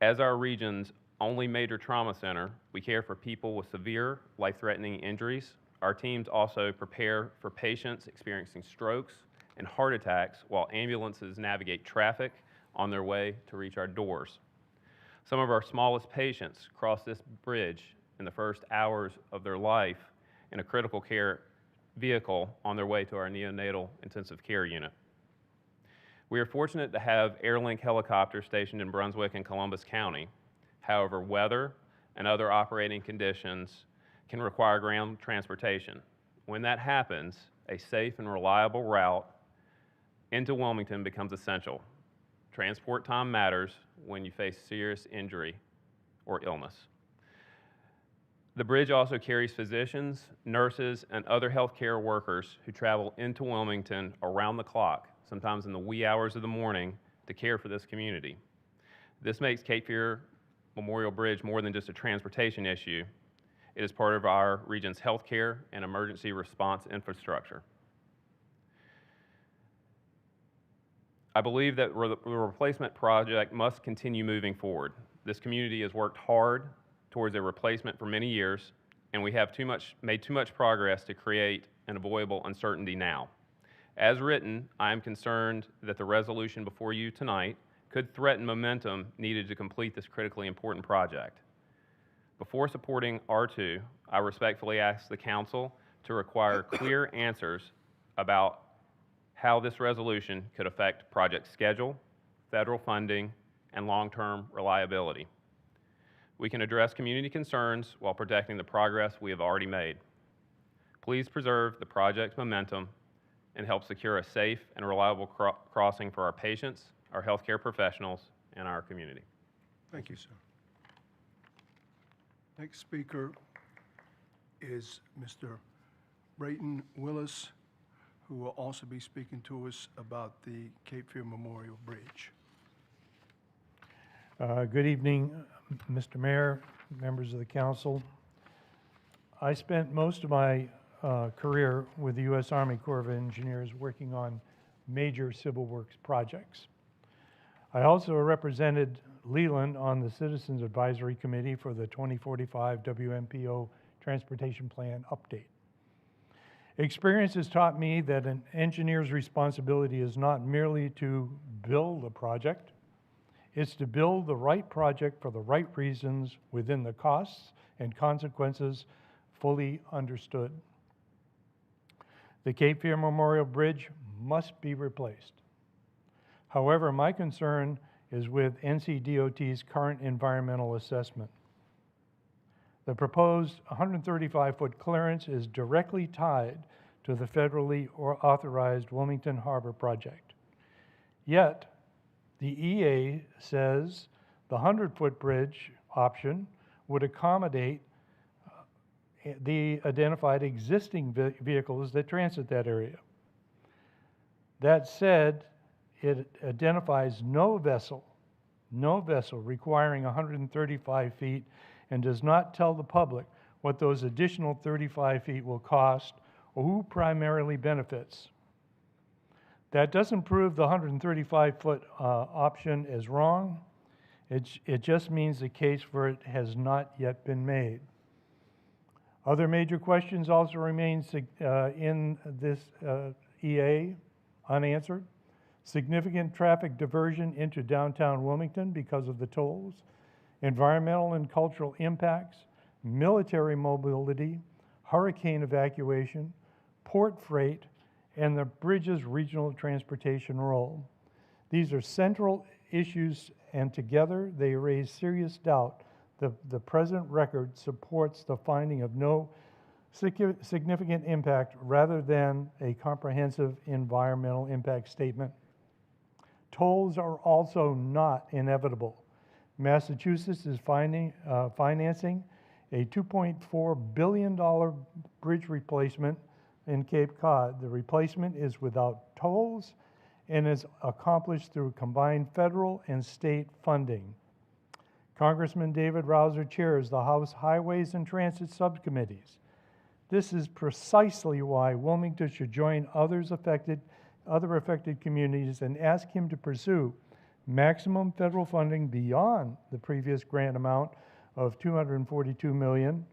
[SPEAKER 18] As our region's only major trauma center, we care for people with severe, life-threatening injuries. Our teams also prepare for patients experiencing strokes and heart attacks while ambulances navigate traffic on their way to reach our doors. Some of our smallest patients cross this bridge in the first hours of their life in a critical care vehicle on their way to our neonatal intensive care unit. We are fortunate to have Airlink helicopters stationed in Brunswick and Columbus County. However, weather and other operating conditions can require ground transportation. When that happens, a safe and reliable route into Wilmington becomes essential. Transport time matters when you face serious injury or illness. The bridge also carries physicians, nurses, and other healthcare workers who travel into Wilmington around the clock, sometimes in the wee hours of the morning, to care for this community. This makes Cape Fear Memorial Bridge more than just a transportation issue. It is part of our region's healthcare and emergency response infrastructure. I believe that the replacement project must continue moving forward. This community has worked hard towards a replacement for many years, and we have made too much progress to create an avoidable uncertainty now. As written, I am concerned that the resolution before you tonight could threaten momentum needed to complete this critically important project. Before supporting R2, I respectfully ask the Council to require clear answers about how this resolution could affect project schedule, federal funding, and long-term reliability. We can address community concerns while protecting the progress we have already made. Please preserve the project's momentum and help secure a safe and reliable crossing for our patients, our healthcare professionals, and our community.
[SPEAKER 1] Thank you, sir. Next speaker is Mr. Brayton Willis, who will also be speaking to us about the Cape Fear Memorial Bridge.
[SPEAKER 19] Good evening, Mr. Mayor, members of the council. I spent most of my career with the U.S. Army Corps of Engineers working on major civil works projects. I also represented Leland on the Citizens Advisory Committee for the 2045 WMPO Transportation Plan update. Experience has taught me that an engineer's responsibility is not merely to build a project, it's to build the right project for the right reasons within the costs and consequences fully understood. The Cape Fear Memorial Bridge must be replaced. However, my concern is with NCDOT's current environmental assessment. The proposed 135-foot clearance is directly tied to the federally authorized Wilmington Harbor project. Yet, the EA says the 100-foot bridge option would accommodate the identified existing vehicles that transit that area. That said, it identifies no vessel requiring 135 feet and does not tell the public what those additional 35 feet will cost or who primarily benefits. That doesn't prove the 135-foot option is wrong. It just means the case for it has not yet been made. Other major questions also remain in this EA unanswered. Significant traffic diversion into downtown Wilmington because of the tolls, environmental and cultural impacts, military mobility, hurricane evacuation, port freight, and the bridge's regional transportation role. These are central issues, and together they raise serious doubt that the present record supports the finding of no significant impact rather than a comprehensive environmental impact statement. Tolls are also not inevitable. Massachusetts is financing a $2.4 billion bridge replacement in Cape Cod. The replacement is without tolls and is accomplished through combined federal and state funding. Congressman David Rouser chairs the House Highways and Transit Subcommittees. This is precisely why Wilmington should join other affected communities and ask him to pursue maximum federal funding beyond the previous grant amount of $242 million,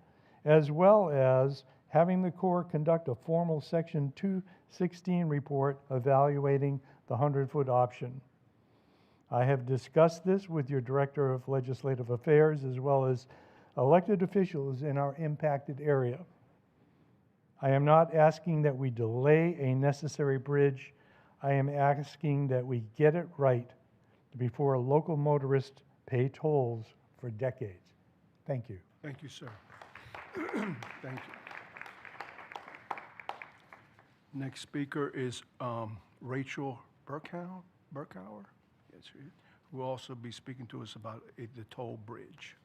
[SPEAKER 19] as well as having the Corps conduct a formal Section 216 report evaluating the 100-foot option. I have discussed this with your Director of Legislative Affairs as well as elected officials in our impacted area. I am not asking that we delay a necessary bridge. I am asking that we get it right before local motorists pay tolls for decades. Thank you.
[SPEAKER 1] Thank you, sir. Thank you. Next speaker is Rachel Burkauer. Yes, who will also be speaking to us about the toll bridge.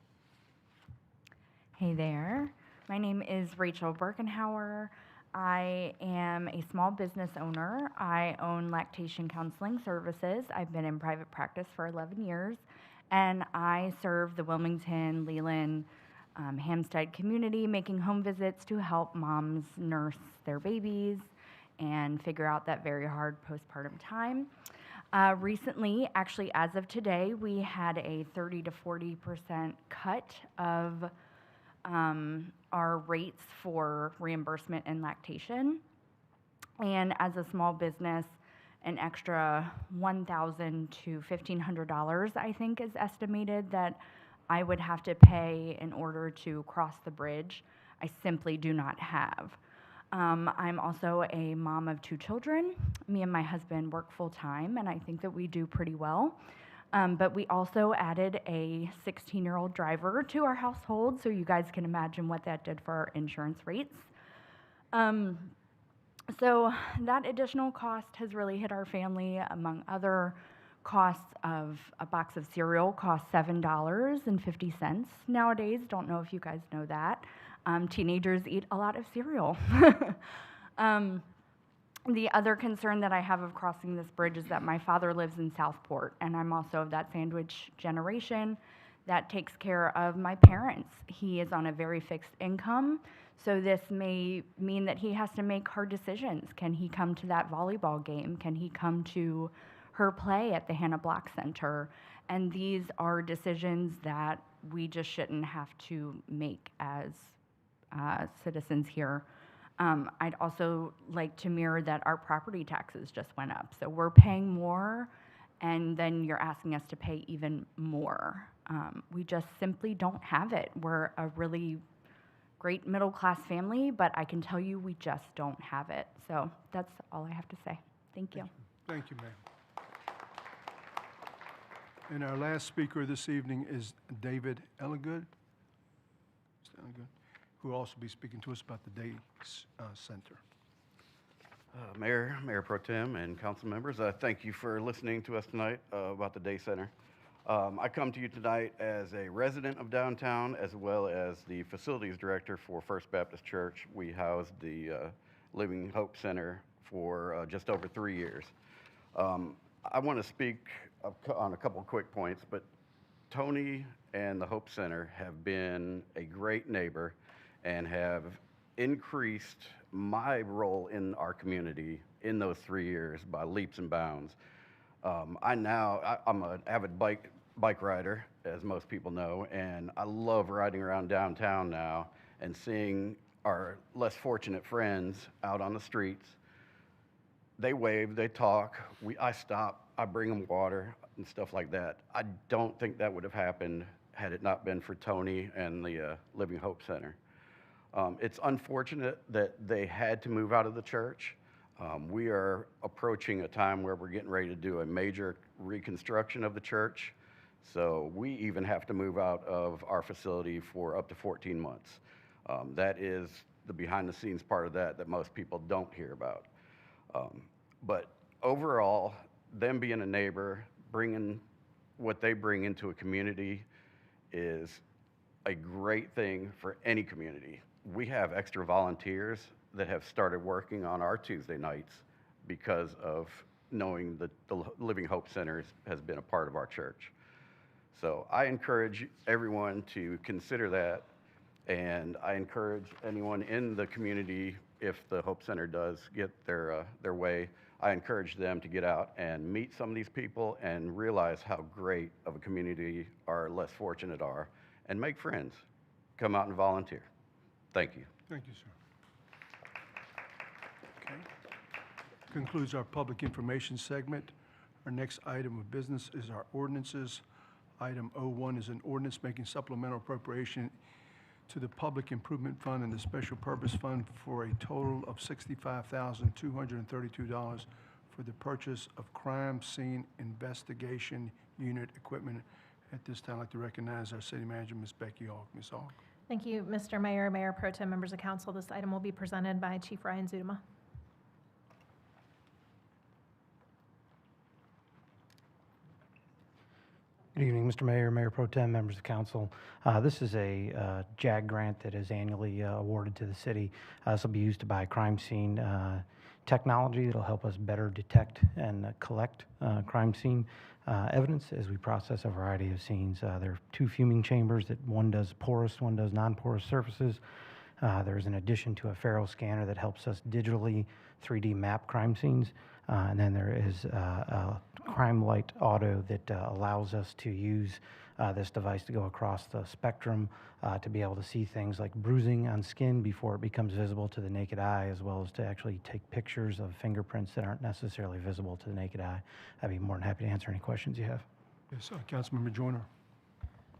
[SPEAKER 20] Hey there. My name is Rachel Birkenhauer. I am a small business owner. I own lactation counseling services. I've been in private practice for 11 years, and I serve the Wilmington, Leland, Hampstead community, making home visits to help moms nurse their babies and figure out that very hard postpartum time. Recently, actually as of today, we had a 30 to 40% cut of our rates for reimbursement and lactation. And as a small business, an extra $1,000 to $1,500, I think, is estimated that I would have to pay in order to cross the bridge. I simply do not have. I'm also a mom of 2 children. Me and my husband work full-time, and I think that we do pretty well. But we also added a 16-year-old driver to our household, so you guys can imagine what that did for our insurance rates. So that additional cost has really hit our family. Among other costs, of a box of cereal costs $7.50 nowadays. Don't know if you guys know that. Teenagers eat a lot of cereal. The other concern that I have of crossing this bridge is that my father lives in Southport, and I'm also of that sandwich generation that takes care of my parents. He is on a very fixed income, so this may mean that he has to make hard decisions. Can he come to that volleyball game? Can he come to her play at the Hannah Block Center? And these are decisions that we just shouldn't have to make as citizens here. I'd also like to mirror that our property taxes just went up. So we're paying more, and then you're asking us to pay even more. We just simply don't have it. We're a really great middle-class family, but I can tell you we just don't have it. So that's all I have to say. Thank you.
[SPEAKER 1] Thank you, ma'am. And our last speaker this evening is David Elligood, who will also be speaking to us about the Day Center.
[SPEAKER 21] Mayor Pro Tem, and council members, thank you for listening to us tonight about the Day Center. I come to you tonight as a resident of downtown as well as the facilities director for First Baptist Church. We housed the Living Hope Center for just over 3 years. I want to speak on a couple of quick points, but Tony and the Hope Center have been a great neighbor and have increased my role in our community in those 3 years by leaps and bounds. I'm an avid bike rider, as most people know, and I love riding around downtown now and seeing our less fortunate friends out on the streets. They wave, they talk, I stop, I bring them water and stuff like that. I don't think that would have happened had it not been for Tony and the Living Hope Center. It's unfortunate that they had to move out of the church. We are approaching a time where we're getting ready to do a major reconstruction of the church. So we even have to move out of our facility for up to 14 months. That is the behind the scenes part of that most people don't hear about. But overall, them being a neighbor, bringing what they bring into a community is a great thing for any community. We have extra volunteers that have started working on our Tuesday nights because of knowing that the Living Hope Center has been a part of our church. So I encourage everyone to consider that, and I encourage anyone in the community, if the Hope Center does get their way, I encourage them to get out and meet some of these people and realize how great of a community our less fortunate are, and make friends. Come out and volunteer. Thank you.
[SPEAKER 1] Thank you, sir. Okay. Concludes our public information segment. Our next item of business is our ordinances. Item 01 is an ordinance making supplemental appropriation to the Public Improvement Fund and the Special Purpose Fund for a total of $65,232 for the purchase of crime scene investigation unit equipment. At this time, I'd like to recognize our city manager, Ms. Becky Hawk. Ms. Hawk.
[SPEAKER 5] Thank you, Mr. Mayor, Mayor Pro Tem, members of council. This item will be presented by Chief Ryan Zudema.
[SPEAKER 22] Good evening, Mr. Mayor, Mayor Pro Tem, members of council. This is a JAG grant that is annually awarded to the city. This will be used to buy crime scene technology that will help us better detect and collect crime scene evidence as we process a variety of scenes. There are 2 fuming chambers that one does porous, one does non-porous surfaces. There's an addition to a Faro scanner that helps us digitally 3D map crime scenes. And then there is a crime light auto that allows us to use this device to go across the spectrum to be able to see things like bruising on skin before it becomes visible to the naked eye, as well as to actually take pictures of fingerprints that aren't necessarily visible to the naked eye. I'd be more than happy to answer any questions you have.
[SPEAKER 1] Yes, Councilmember Joyner.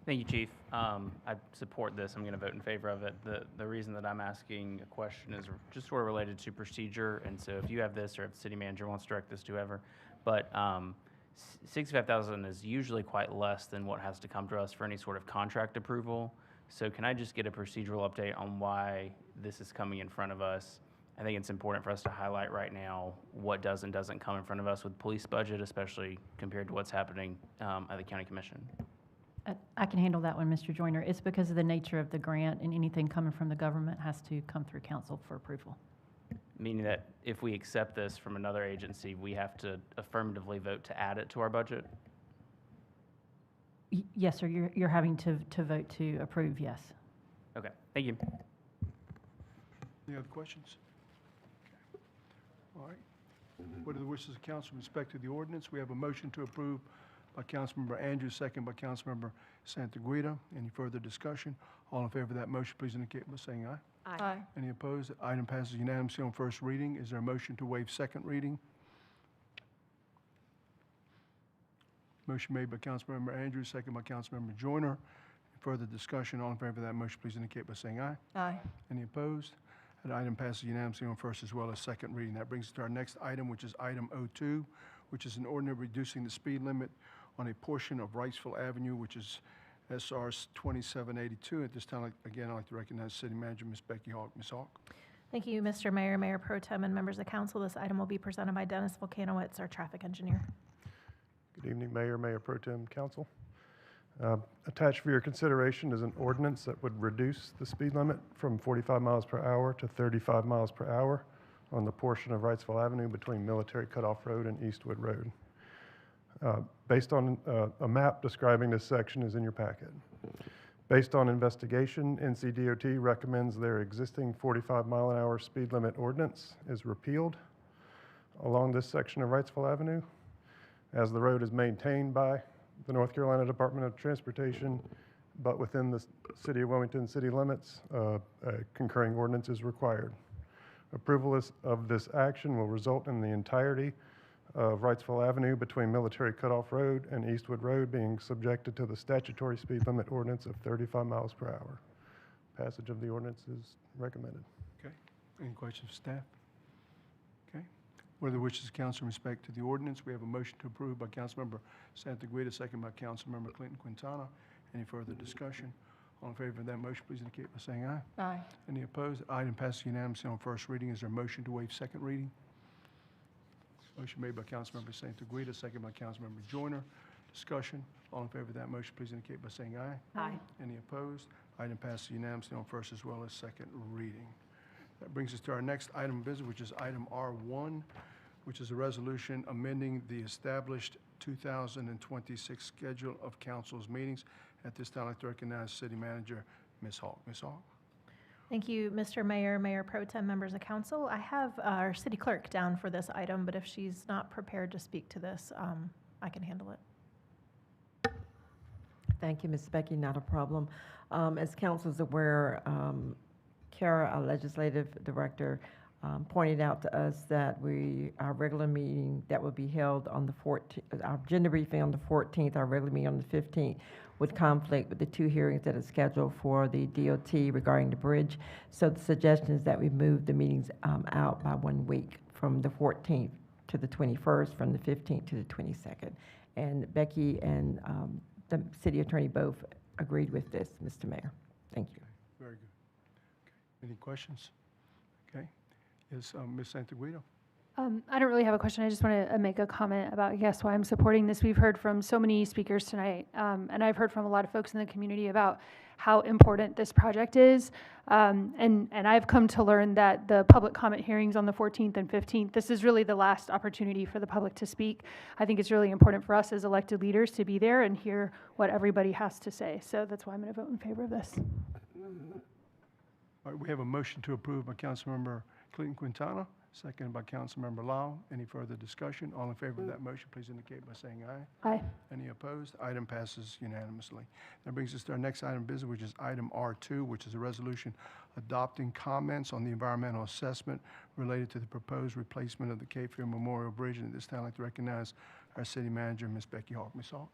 [SPEAKER 23] Thank you, Chief. I support this. I'm going to vote in favor of it. The reason that I'm asking a question is just sort of related to procedure. And so if you have this, or if the city manager wants to direct this to whoever, but $65,000 is usually quite less than what has to come to us for any sort of contract approval. So can I just get a procedural update on why this is coming in front of us? I think it's important for us to highlight right now what does and doesn't come in front of us with police budget, especially compared to what's happening at the county commission.
[SPEAKER 24] I can handle that one, Mr. Joyner. It's because of the nature of the grant, and anything coming from the government has to come through council for approval.
[SPEAKER 23] Meaning that if we accept this from another agency, we have to affirmatively vote to add it to our budget?
[SPEAKER 24] Yes, sir, you're having to vote to approve, yes.
[SPEAKER 23] Okay, thank you.
[SPEAKER 1] Any other questions? Okay. All right. What are the wishes of council with respect to the ordinance? We have a motion to approve by Councilmember Andrews, second by Councilmember Santaguida. Any further discussion? All in favor of that motion, please indicate by saying aye.
[SPEAKER 24] Aye.
[SPEAKER 1] Any opposed? The item passes unanimously on first reading. Is there a motion to waive second reading? Motion made by Councilmember Andrews, second by Councilmember Joyner. Further discussion? All in favor of that motion, please indicate by saying aye.
[SPEAKER 24] Aye.
[SPEAKER 1] Any opposed? That item passes unanimously on first as well as second reading. That brings us to our next item, which is item 02, which is an ordinance reducing the speed limit on a portion of Wrightsville Avenue, which is SR 2782. At this time, again, I'd like to recognize City Manager Ms. Becky Hawk. Ms. Hawk.
[SPEAKER 5] Thank you, Mr. Mayor, Mayor Pro Tem, and members of council. This item will be presented by Dennis Volkanowicz, our traffic engineer.
[SPEAKER 10] Good evening, Mayor, Mayor Pro Tem, Council.
[SPEAKER 2] Attached for your consideration is an ordinance that would reduce the speed limit from 45 miles per hour to 35 miles per hour on the portion of Wrightsville Avenue between Military Cutoff Road and Eastwood Road. Based on a map describing this section is in your packet. Based on investigation, NCDOT recommends their existing 45-mile-an-hour speed limit ordinance is repealed along this section of Wrightsville Avenue, as the road is maintained by the North Carolina Department of Transportation, but within the City of Wilmington city limits, a concurring ordinance is required. Approval of this action will result in the entirety of Wrightsville Avenue between Military Cutoff Road and Eastwood Road being subjected to the statutory speed limit ordinance of 35 miles per hour. Passage of the ordinance is recommended.
[SPEAKER 1] Okay. Any questions of staff? Okay. What are the wishes of council in respect to the ordinance? We have a motion to approve by Councilmember Santaguida, second by Councilmember Clinton Quintana. Any further discussion? All in favor of that motion, please indicate by saying aye.
[SPEAKER 24] Aye.
[SPEAKER 1] Any opposed? Item passes unanimously on first reading. Is there a motion to waive second reading? Motion made by Councilmember Santaguida, second by Councilmember Joyner. Discussion. All in favor of that motion, please indicate by saying aye.
[SPEAKER 24] Aye.
[SPEAKER 1] Any opposed? Item passes unanimously on first as well as second reading. That brings us to our next item of business, which is item R1, which is a resolution amending the established 2026 schedule of council's meetings. At this time, I'd like to recognize City Manager Ms. Hawk. Ms. Hawk?
[SPEAKER 5] Thank you, Mr. Mayor, Mayor Pro Tem, members of council. I have our city clerk down for this item, but if she's not prepared to speak to this, I can handle it.
[SPEAKER 3] Thank you, Ms. Becky, not a problem. As council is aware, Kara, our legislative director, pointed out to us that our regular meeting that will be held on the 14th, our agenda briefing on the 14th, our regular meeting on the 15th, would conflict with the two hearings that are scheduled for the DOT regarding the bridge. So the suggestion is that we move the meetings out by 1 week, from the 14th to the 21st, from the 15th to the 22nd. And Becky and the city attorney both agreed with this, Mr. Mayor. Thank you.
[SPEAKER 1] Very good. Okay. Any questions? Okay. Yes, Ms. Santaguida?
[SPEAKER 4] I don't really have a question. I just want to make a comment about, I guess, why I'm supporting this. We've heard from so many speakers tonight, and I've heard from a lot of folks in the community about how important this project is. And I've come to learn that the public comment hearings on the 14th and 15th, this is really the last opportunity for the public to speak. I think it's really important for us as elected leaders to be there and hear what everybody has to say. So that's why I'm going to vote in favor of this.
[SPEAKER 1] All right, we have a motion to approve by Councilmember Clinton Quintana, seconded by Councilmember Lau. Any further discussion? All in favor of that motion, please indicate by saying aye.
[SPEAKER 4] Aye.
[SPEAKER 1] Any opposed? Item passes unanimously. That brings us to our next item of business, which is item R2, which is a resolution adopting comments on the environmental assessment related to the proposed replacement of the Cape Fear Memorial Bridge. And at this time, I'd like to recognize our city manager, Ms. Becky Hawk. Ms. Hawk?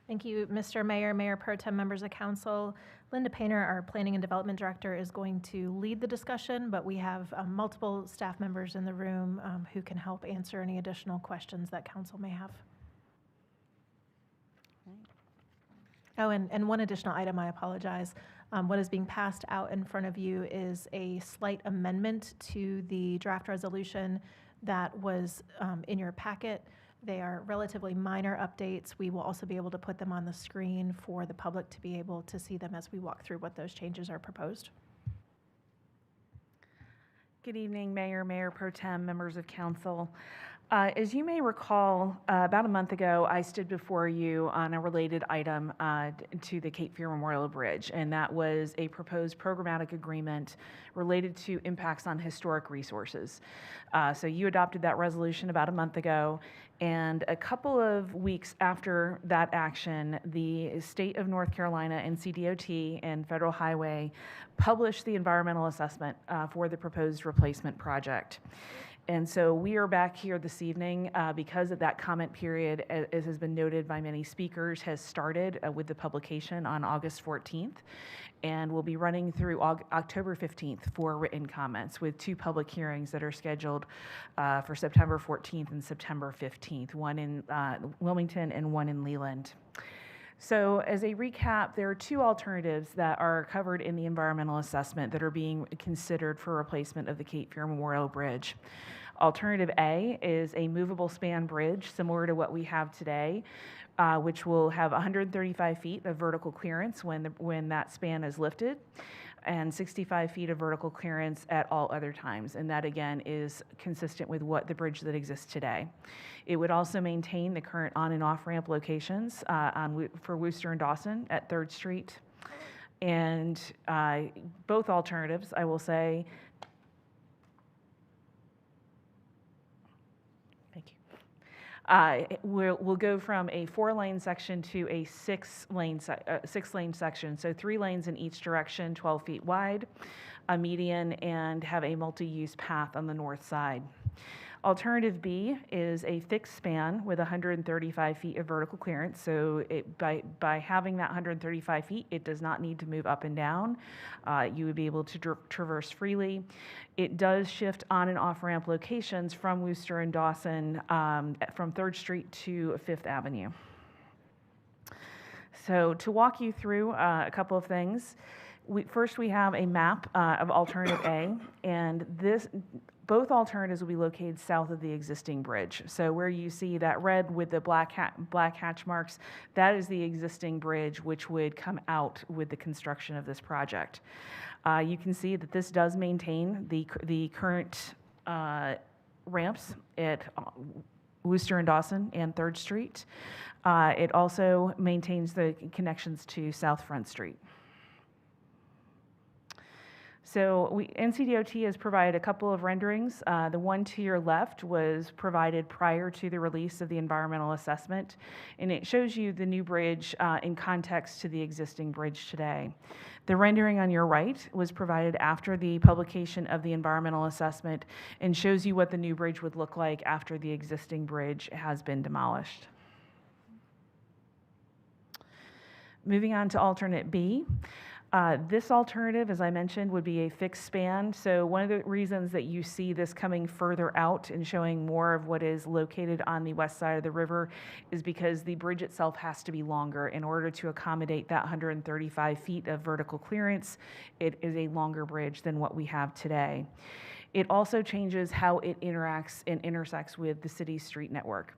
[SPEAKER 5] Thank you, Mr. Mayor, Mayor Pro Tem, members of council. Linda Painter, our Planning and Development Director, is going to lead the discussion, but we have multiple staff members in the room who can help answer any additional questions that council may have. Oh, and one additional item, I apologize. What is being passed out in front of you is a slight amendment to the draft resolution that was in your packet. They are relatively minor updates. We will also be able to put them on the screen for the public to be able to see them as we walk through what those changes are proposed.
[SPEAKER 6] Good evening, Mayor, Mayor Pro Tem, members of council. As you may recall, about a month ago, I stood before you on a related item to the Cape Fear Memorial Bridge, and that was a proposed programmatic agreement related to impacts on historic resources. So you adopted that resolution about a month ago, and a couple of weeks after that action, the state of North Carolina, NCDOT, and Federal Highway published the environmental assessment for the proposed replacement project. And so we are back here this evening because of that comment period, as has been noted by many speakers, has started with the publication on August 14th, and will be running through October 15th for written comments, with 2 public hearings that are scheduled for September 14th and September 15th, one in Wilmington and one in Leland. So as a recap, there are 2 alternatives that are covered in the environmental assessment that are being considered for replacement of the Cape Fear Memorial Bridge. Alternative A is a movable span bridge similar to what we have today, which will have 135 feet of vertical clearance when that span is lifted, and 65 feet of vertical clearance at all other times. And that, again, is consistent with what the bridge that exists today. It would also maintain the current on and off ramp locations for Wooster and Dawson at 3rd Street. And both alternatives, I will say, we'll go from a 4-lane section to a 6-lane section. So 3 lanes in each direction, 12 feet wide, a median, and have a multi-use path on the north side. Alternative B is a fixed span with 135 feet of vertical clearance. So by having that 135 feet, it does not need to move up and down. You would be able to traverse freely. It does shift on and off ramp locations from Wooster and Dawson from 3rd Street to 5th Avenue. So to walk you through a couple of things, first we have a map of alternative A, and both alternatives will be located south of the existing bridge. So where you see that red with the black hatch marks, that is the existing bridge which would come out with the construction of this project. You can see that this does maintain the current ramps at Wooster and Dawson and 3rd Street. It also maintains the connections to South Front Street. So NCDOT has provided a couple of renderings. The one to your left was provided prior to the release of the environmental assessment, and it shows you the new bridge in context to the existing bridge today. The rendering on your right was provided after the publication of the environmental assessment and shows you what the new bridge would look like after the existing bridge has been demolished. Moving on to alternate B. This alternative, as I mentioned, would be a fixed span. So one of the reasons that you see this coming further out and showing more of what is located on the west side of the river is because the bridge itself has to be longer in order to accommodate that 135 feet of vertical clearance. It is a longer bridge than what we have today. It also changes how it interacts and intersects with the city's street network.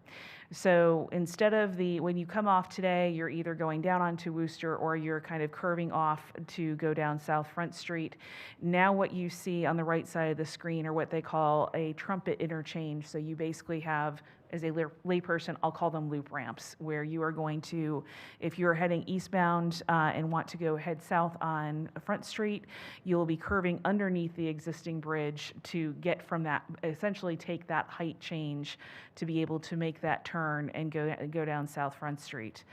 [SPEAKER 6] So instead of when you come off today, you're either going down onto Wooster or you're kind of curving off to go down South Front Street. Now what you see on the right side of the screen are what they call a trumpet interchange. So you basically have, as a layperson, I'll call them loop ramps, where you are going to, if you're heading eastbound and want to head south on Front Street, you'll be curving underneath the existing bridge to get from that, essentially take that height change to be able to make that turn and go down South Front Street.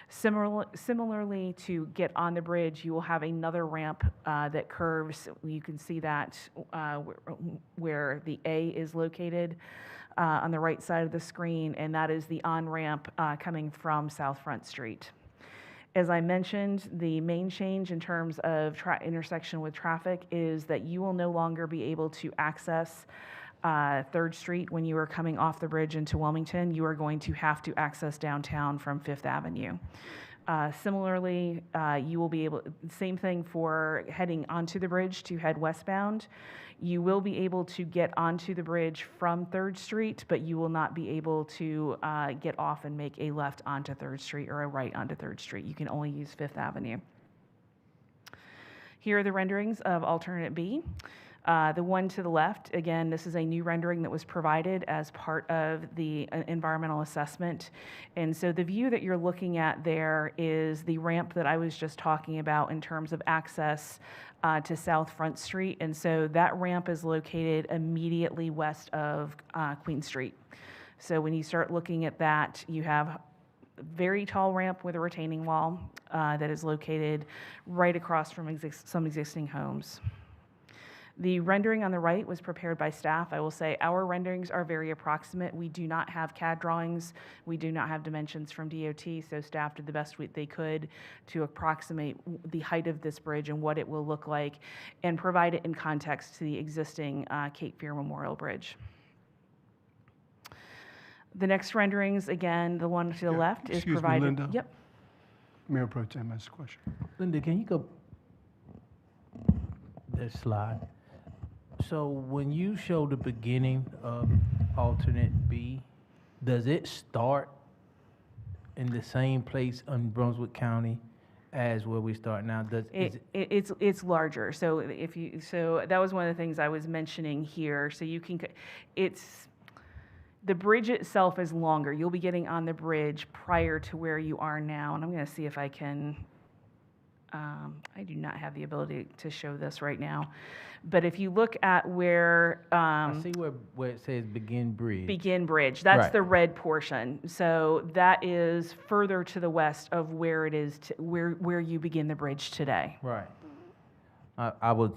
[SPEAKER 6] Similarly, to get on the bridge, you will have another ramp that curves. You can see that where the A is located. On the right side of the screen, and that is the on-ramp coming from South Front Street. As I mentioned, the main change in terms of intersection with traffic is that you will no longer be able to access 3rd Street when you are coming off the bridge into Wilmington. You are going to have to access downtown from 5th Avenue. Similarly, you will be able, same thing for heading onto the bridge to head westbound. You will be able to get onto the bridge from 3rd Street, but you will not be able to get off and make a left onto 3rd Street or a right onto 3rd Street. You can only use 5th Avenue. Here are the renderings of alternate B. The one to the left, again, this is a new rendering that was provided as part of the environmental assessment. And so the view that you're looking at there is the ramp that I was just talking about in terms of access to South Front Street. And so that ramp is located immediately west of Queen Street. So when you start looking at that, you have a very tall ramp with a retaining wall that is located right across from some existing homes. The rendering on the right was prepared by staff. I will say our renderings are very approximate. We do not have CAD drawings. We do not have dimensions from DOT, so staff did the best they could to approximate the height of this bridge and what it will look like and provide it in context to the existing Cape Fear Memorial Bridge. The next renderings, again, the one to the left is provided.
[SPEAKER 1] Excuse me, Linda.
[SPEAKER 6] Yep.
[SPEAKER 1] Mayor Pro Tem has a question.
[SPEAKER 7] Linda, can you go this slide? So when you show the beginning of alternate B, does it start in the same place in Brunswick County as where we start now?
[SPEAKER 6] It's larger. So so that was one of the things I was mentioning here. So you can, the bridge itself is longer. You'll be getting on the bridge prior to where you are now. And I'm going to see if I can, I do not have the ability to show this right now. But if you look at where...
[SPEAKER 7] I see where it says Begin Bridge.
[SPEAKER 6] Begin Bridge. That's
[SPEAKER 7] Right.
[SPEAKER 6] the red portion. So that is further to the west of where it is, where you begin the bridge today.
[SPEAKER 7] Right. I was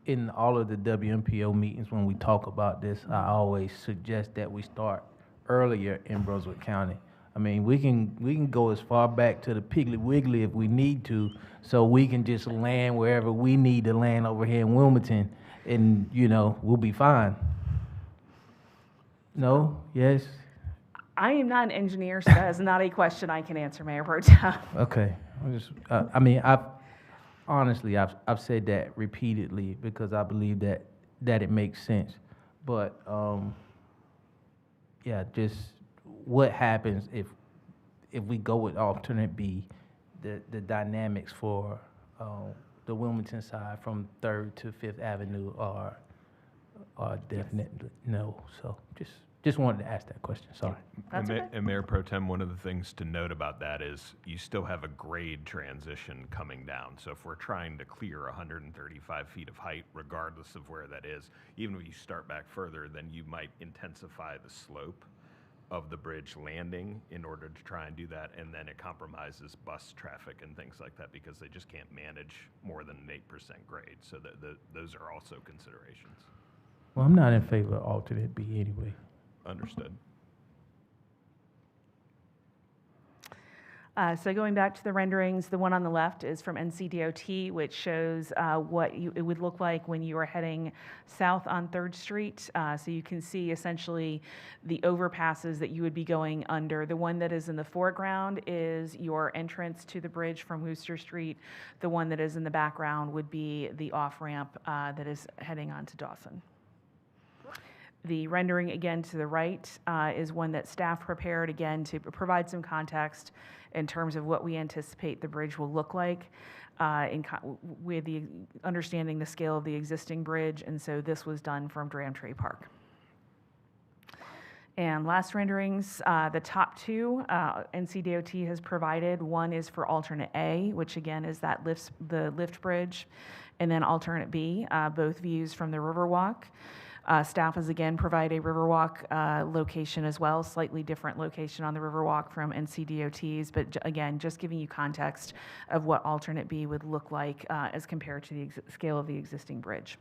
[SPEAKER 7] in all of the WMPO meetings when we talk about this. I always suggest that we start earlier in Brunswick County. I mean, we can go as far back to the Piggly Wiggly if we need to, so we can just land wherever we need to land over here in Wilmington, and we'll be fine. No? Yes?
[SPEAKER 6] I am not an engineer, so that is not a question I can answer, Mayor Pro Tem.
[SPEAKER 7] Okay. I've said that repeatedly because I believe that it makes sense. But just what happens if we go with alternate B, the dynamics for the Wilmington side from 3rd to 5th Avenue are definitely no. So just wanted to ask that question. Sorry.
[SPEAKER 18] And Mayor Pro Tem, one of the things to note about that is you still have a grade transition coming down. So if we're trying to clear 135 feet of height, regardless of where that is, even if you start back further, then you might intensify the slope of the bridge landing in order to try and do that, and then it compromises bus traffic and things like that because they just can't manage more than an 8% grade. So those are also considerations.
[SPEAKER 7] Well, I'm not in favor of alternate B anyway.
[SPEAKER 18] Understood.
[SPEAKER 6] So going back to the renderings, the one on the left is from NCDOT, which shows what it would look like when you are heading south on 3rd Street. So you can see essentially the overpasses that you would be going under. The one that is in the foreground is your entrance to the bridge from Wooster Street. The one that is in the background would be the off-ramp that is heading on to Dawson. The rendering, again, to the right is one that staff prepared, again, to provide some context in terms of what we anticipate the bridge will look like with the understanding the scale of the existing bridge. And so this was done from Dramtree Park. And last renderings, the top two NCDOT has provided. One is for alternate A, which again is the lift bridge, and then alternate B, both views from the Riverwalk. Staff has again provided a Riverwalk location as well, slightly different location on the Riverwalk from NCDOT's, but again, just giving you context of what alternate B would look like as compared to the scale of the existing bridge.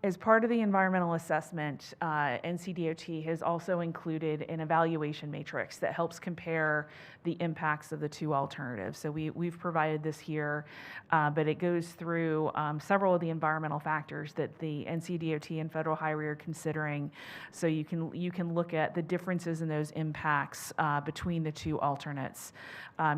[SPEAKER 6] As part of the environmental assessment, NCDOT has also included an evaluation matrix that helps compare the impacts of the two alternatives. So we've provided this here, but it goes through several of the environmental factors that the NCDOT and Federal Highway are considering. So you can look at the differences in those impacts between the two alternates.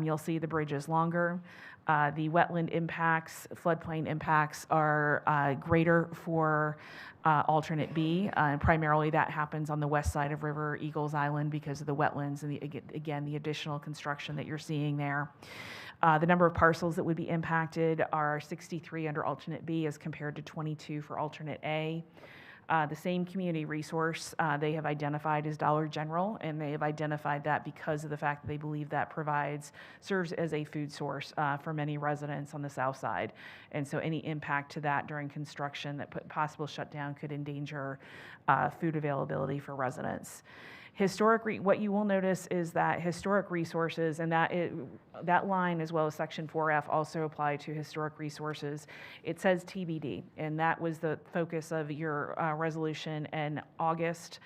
[SPEAKER 6] You'll see the bridge is longer. The wetland impacts, floodplain impacts are greater for alternate B, and primarily that happens on the west side of River Eagles Island because of the wetlands and again the additional construction that you're seeing there. The number of parcels that would be impacted are 63 under alternate B as compared to 22 for alternate A. The same community resource they have identified as Dollar General, and they have identified that because of the fact that they believe that serves as a food source for many residents on the south side. And so any impact to that during construction, that possible shutdown could endanger food availability for residents. What you will notice is that historic resources, and that line as well as Section 4F also apply to historic resources. It says TBD, and that was the focus of your resolution in August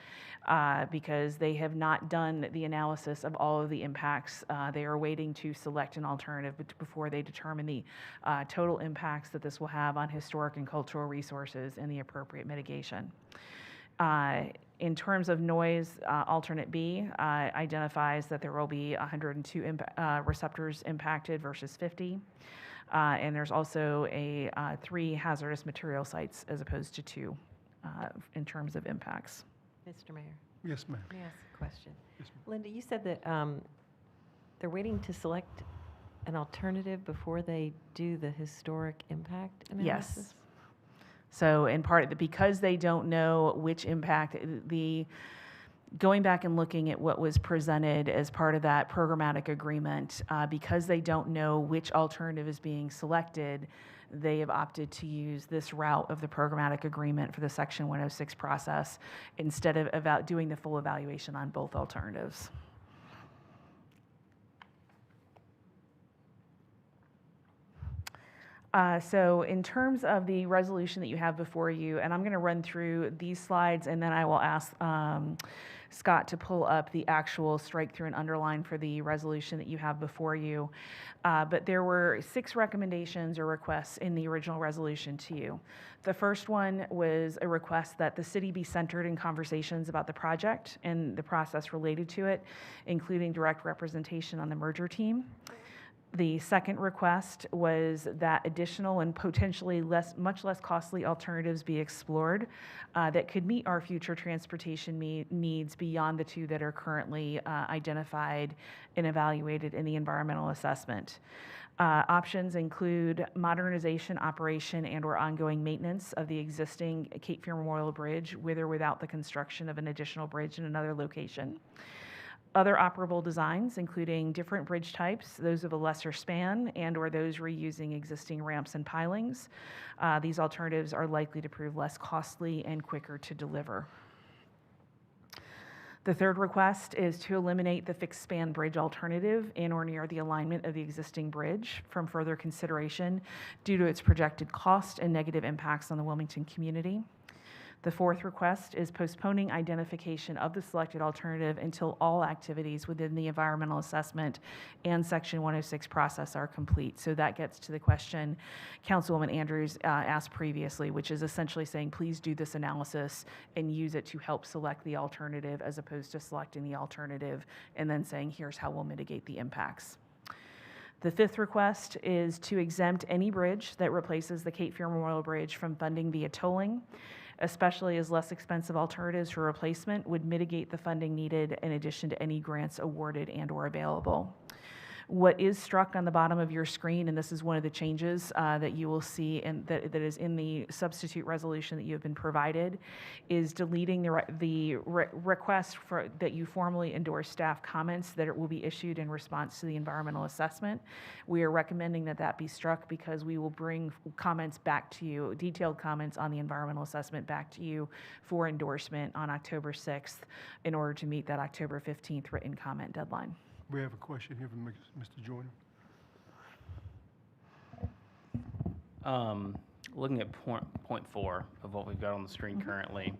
[SPEAKER 6] because they have not done the analysis of all of the impacts. They are waiting to select an alternative before they determine the total impacts that this will have on historic and cultural resources and the appropriate mitigation. In terms of noise, alternate B identifies that there will be 102 receptors impacted versus 50. And there's also 3 hazardous material sites as opposed to 2 in terms of impacts.
[SPEAKER 3] Mr. Mayor.
[SPEAKER 1] Yes, ma'am.
[SPEAKER 3] May I ask a
[SPEAKER 8] question. Linda, you said that they're waiting to select an alternative before they do the historic impact analysis?
[SPEAKER 6] Yes. So in part, because they don't know which impact, going back and looking at what was presented as part of that programmatic agreement, because they don't know which alternative is being selected, they have opted to use this route of the programmatic agreement for the Section 106 process instead of doing the full evaluation on both alternatives. So in terms of the resolution that you have before you, and I'm going to run through these slides, and then I will ask Scott to pull up the actual strike through and underline for the resolution that you have before you. But there were 6 recommendations or requests in the original resolution to you. The first one was a request that the city be centered in conversations about the project and the process related to it, including direct representation on the merger team. The second request was that additional and potentially much less costly alternatives be explored that could meet our future transportation needs beyond the 2 that are currently identified and evaluated in the environmental assessment. Options include modernization, operation, and/or ongoing maintenance of the existing Cape Fear Memorial Bridge with or without the construction of an additional bridge in another location. Other operable designs, including different bridge types, those of a lesser span and/or those reusing existing ramps and pilings. These alternatives are likely to prove less costly and quicker to deliver. The third request is to eliminate the fixed span bridge alternative in or near the alignment of the existing bridge from further consideration due to its projected cost and negative impacts on the Wilmington community. The fourth request is postponing identification of the selected alternative until all activities within the environmental assessment and Section 106 process are complete. So that gets to the question Councilwoman Andrews asked previously, which is essentially saying, please do this analysis and use it to help select the alternative as opposed to selecting the alternative and then saying, here's how we'll mitigate the impacts. The fifth request is to exempt any bridge that replaces the Cape Fear Memorial Bridge from funding via tolling, especially as less expensive alternatives for replacement would mitigate the funding needed in addition to any grants awarded and/or available. What is struck on the bottom of your screen, and this is one of the changes that you will see that is in the substitute resolution that you have been provided, is deleting the request that you formally endorse staff comments that it will be issued in response to the environmental assessment. We are recommending that that be struck because we will bring comments back to you, detailed comments on the environmental assessment back to you for endorsement on October 6th in order to meet that October 15th written comment deadline.
[SPEAKER 1] We have a question here from Mr. Joyner.
[SPEAKER 23] Looking at point 4 of what we've got on the screen currently,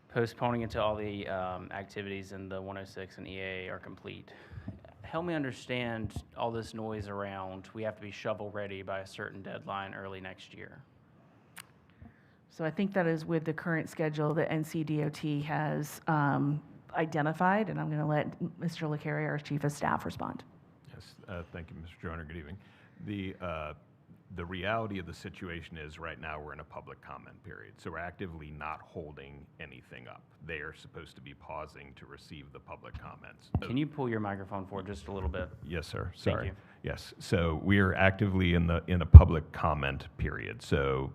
[SPEAKER 23] postponing until all the activities in the 106 and EAA are complete. Help me understand all this noise around we have to be shovel ready by a certain deadline early next year.
[SPEAKER 6] So I think that is with the current schedule that NCDOT has identified, and I'm going to let Mr. LeCarrier, our Chief of Staff, respond.
[SPEAKER 9] Yes, thank you, Mr. Joyner. Good evening. The reality of the situation is right now we're in a public comment period, so we're actively not holding anything up. They are supposed to be pausing to receive the public comments.
[SPEAKER 23] Can you pull your microphone forward just a little bit?
[SPEAKER 9] Yes, sir. Sorry.
[SPEAKER 23] Thank you.
[SPEAKER 9] Yes. So we are actively in a public comment period. So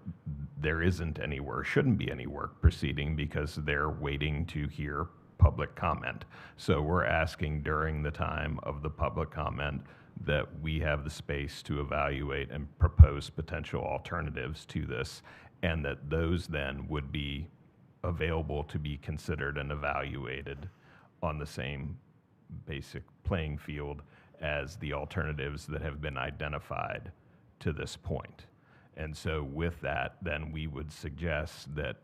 [SPEAKER 9] there isn't any work, shouldn't be any work proceeding because they're waiting to hear public comment. So we're asking during the time of the public comment that we have the space to evaluate and propose potential alternatives to this, and that those then would be available to be considered and evaluated on the same basic playing field as the alternatives that have been identified to this point. And so with that, then we would suggest that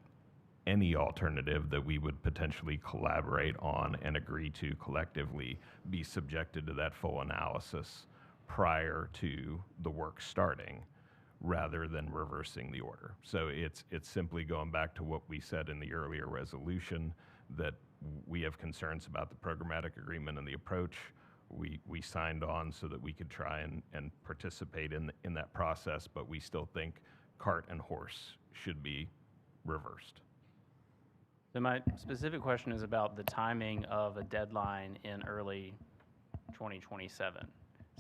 [SPEAKER 9] any alternative that we would potentially collaborate on and agree to collectively be subjected to that full analysis prior to the work starting, rather than reversing the order. So it's simply going back to what we said in the earlier resolution, that we have concerns about the programmatic agreement and the approach. We signed on so that we could try and participate in that process, but we still think cart and horse should be reversed.
[SPEAKER 23] So my specific question is about the timing of a deadline in early 2027.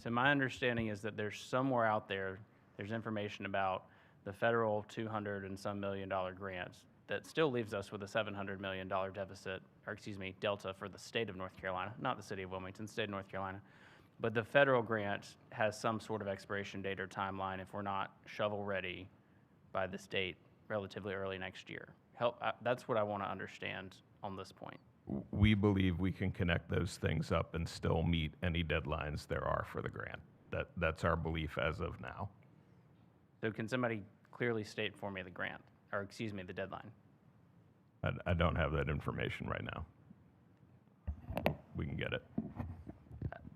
[SPEAKER 23] So my understanding is that there's somewhere out there, there's information about the federal 200 and some million dollar grants that still leaves us with a $700 million deficit, or excuse me, delta for the state of North Carolina, not the city of Wilmington, state of North Carolina. But the federal grant has some sort of expiration date or timeline if we're not shovel ready by this date relatively early next year. That's what I want to understand on this point.
[SPEAKER 9] We believe we can connect those things up and still meet any deadlines there are for the grant. That's our belief as of now.
[SPEAKER 23] So can somebody clearly state for me the grant, or excuse me, the deadline?
[SPEAKER 9] I don't have that information right now. We can get it.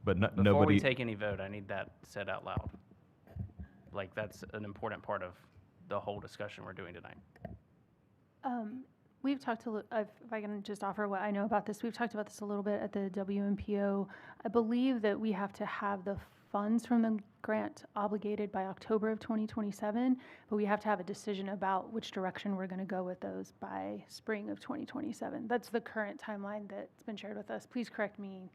[SPEAKER 9] But
[SPEAKER 23] Before
[SPEAKER 9] nobody.
[SPEAKER 23] we take any vote, I need that said out loud. Like, that's an important part of the whole discussion we're doing tonight.
[SPEAKER 4] We've talked if I can just offer what I know about this, we've talked about this a little bit at the WMPO. I believe that we have to have the funds from the grant obligated by October of 2027, but we have to have a decision about which direction we're going to go with those by spring of 2027. That's the current timeline that's been shared with us. Please correct me,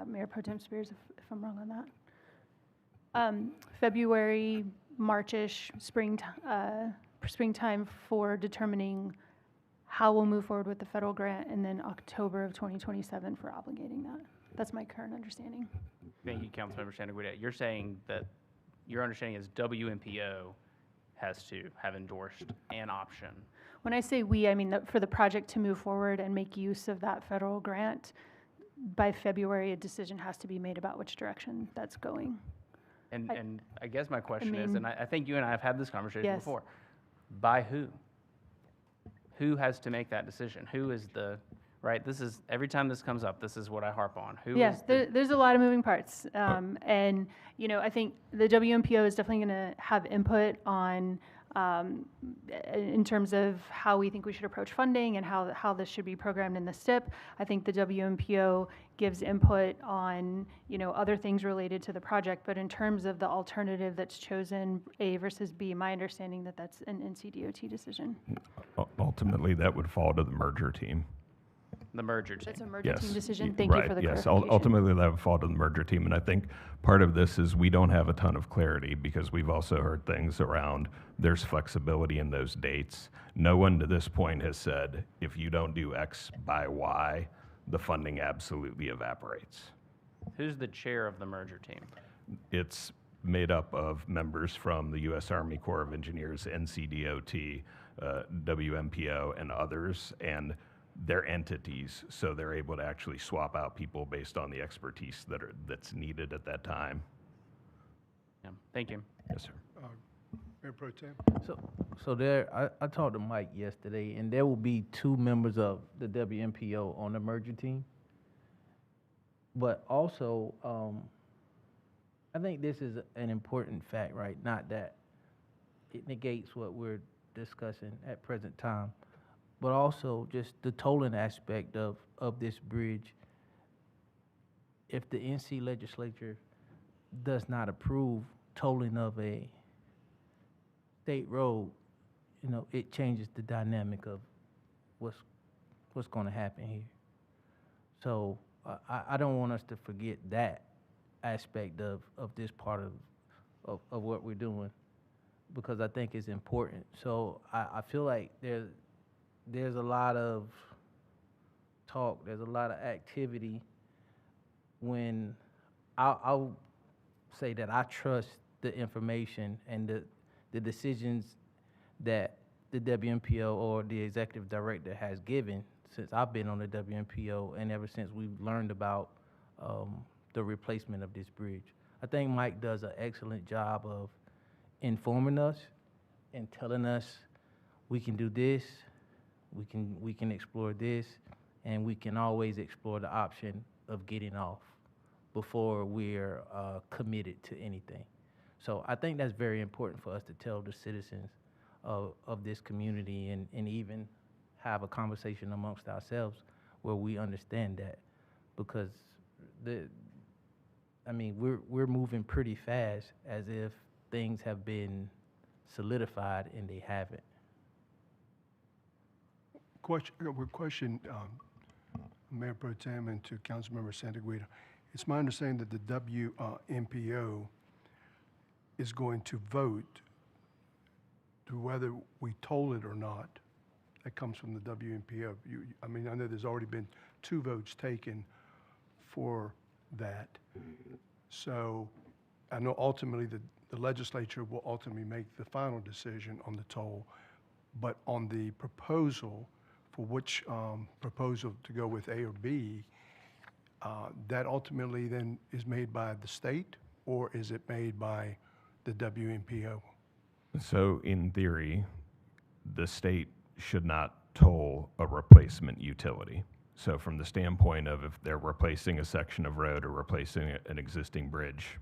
[SPEAKER 4] Mayor Pro Tem Spears, if I'm wrong on that. February, March-ish, springtime for determining how we'll move forward with the federal grant, and then October of 2027 for obligating that. That's my current understanding.
[SPEAKER 23] Thank you, Councilmember Shandaguda. You're saying that your understanding is WMPO has to have endorsed an option.
[SPEAKER 4] When I say we, I mean that for the project to move forward and make use of that federal grant, by February, a decision has to be made about which direction that's going.
[SPEAKER 23] And I guess my question is,
[SPEAKER 4] mean-
[SPEAKER 23] and I think you and I have had this conversation
[SPEAKER 4] Yes.
[SPEAKER 23] before, by who? Who has to make that decision? Who is the, right, this is, every time this comes up, this is what I harp on. Who is
[SPEAKER 4] Yes,
[SPEAKER 23] the,
[SPEAKER 4] there's a lot of moving parts. And, you know, I think the WMPO is definitely going to have input on, in terms of how we think we should approach funding and how this should be programmed in the STIP. I think the WMPO gives input on, you know, other things related to the project. But in terms of the alternative that's chosen, A versus B, my understanding that that's an NCDOT decision.
[SPEAKER 9] Ultimately, that would fall to the merger team.
[SPEAKER 23] the merger team?
[SPEAKER 4] That's a merger
[SPEAKER 9] Yes.
[SPEAKER 4] team decision. Thank you for the
[SPEAKER 9] Yes,
[SPEAKER 4] clarification.
[SPEAKER 9] ultimately that would fall to the merger team, and I think part of this is we don't have a ton of clarity because we've also heard things around there's flexibility in those dates. No one to this point has said, if you don't do X by Y, the funding absolutely evaporates.
[SPEAKER 23] Who's the chair of the merger team?
[SPEAKER 9] It's made up of members from the U.S. Army Corps of Engineers, NCDOT, WMPO, and others, and they're entities, so they're able to actually swap out people based on the expertise that's needed at that time.
[SPEAKER 23] Yeah, thank you.
[SPEAKER 9] Yes, sir.
[SPEAKER 1] Mayor Pro Tem?
[SPEAKER 7] So there, I talked to Mike yesterday, and there will be 2 members of the WMPO on the merger team. But also, I think this is an important fact, right? Not that it negates what we're discussing at present time, but also just the tolling aspect of this bridge. If the NC legislature does not approve tolling of a state road, you know, it changes the dynamic of what's going to happen here. So I don't want us to forget that aspect of this part of what we're doing, because I think it's important. So I feel like there's a lot of talk, there's a lot of activity when I'll say that I trust the information and the decisions that the WMPO or the executive director has given since I've been on the WMPO and ever since we've learned about the replacement of this bridge. I think Mike does an excellent job of informing us and telling us we can do this, we can explore this, and we can always explore the option of getting off before we're committed to anything. So I think that's very important for us to tell the citizens of this community and even have a conversation amongst ourselves where we understand that, because we're moving pretty fast as if things have been solidified and they haven't.
[SPEAKER 1] Question, Mayor Pro Tem and to Councilmember Santaguida. It's my understanding that the WMPO is going to vote to whether we toll it or not. That comes from the WMPO. I mean, I know there's already been 2 votes taken for that. So I know ultimately the legislature will ultimately make the final decision on the toll. But on the proposal, for which proposal to go with A or B, that ultimately then is made by the state, or is it made by the WMPO?
[SPEAKER 9] So in theory, the state should not toll a replacement utility. So from the standpoint of if they're replacing a section of road or replacing an existing bridge,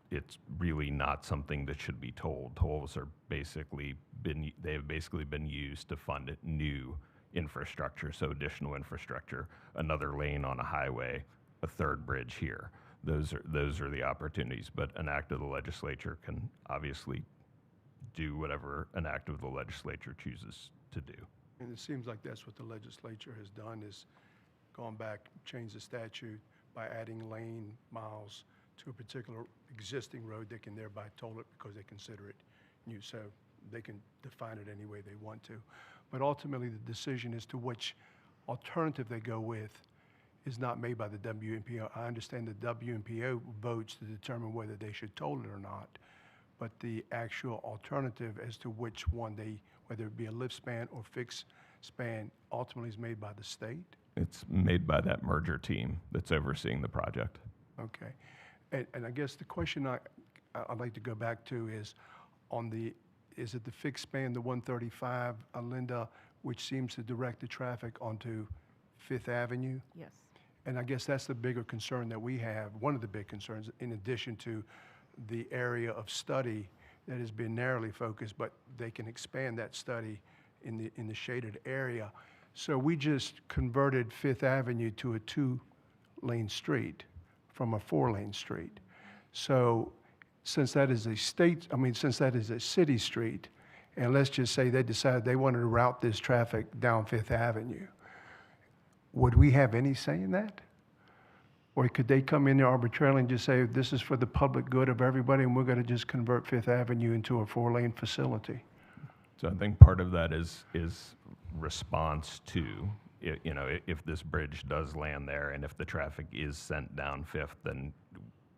[SPEAKER 9] it's really not something that should be tolled. Tolls are basically they've basically been used to fund new infrastructure, so additional infrastructure, another lane on a highway, a 3rd bridge here. Those are the opportunities, but an act of the legislature can obviously do whatever an act of the legislature chooses to do.
[SPEAKER 1] And it seems like that's what the legislature has done, is gone back, changed the statute by adding lane miles to a particular existing road. They can thereby toll it because they consider it new. So they can define it any way they want to. But ultimately, the decision as to which alternative they go with is not made by the WMPO. I understand the WMPO votes to determine whether they should toll it or not. But the actual alternative as to which one whether it be a lift span or fixed span, ultimately is made by the state?
[SPEAKER 9] It's made by that merger team that's overseeing the project.
[SPEAKER 1] Okay. And I guess the question I'd like to go back to is is it the fixed span, the 135, Linda, which seems to direct the traffic onto 5th Avenue?
[SPEAKER 8] Yes.
[SPEAKER 1] And I guess that's the bigger concern that we have, one of the big concerns, in addition to the area of study that has been narrowly focused, but they can expand that study in the shaded area. So we just converted 5th Avenue to a 2-lane street from a 4-lane street. So since that is a city street, and let's just say they decided they wanted to route this traffic down 5th Avenue, would we have any say in that? Or could they come in there arbitrarily and just say, this is for the public good of everybody, and we're going to just convert 5th Avenue into a 4-lane facility?
[SPEAKER 9] So I think part of that is response to, if this bridge does land there and if the traffic is sent down 5th, then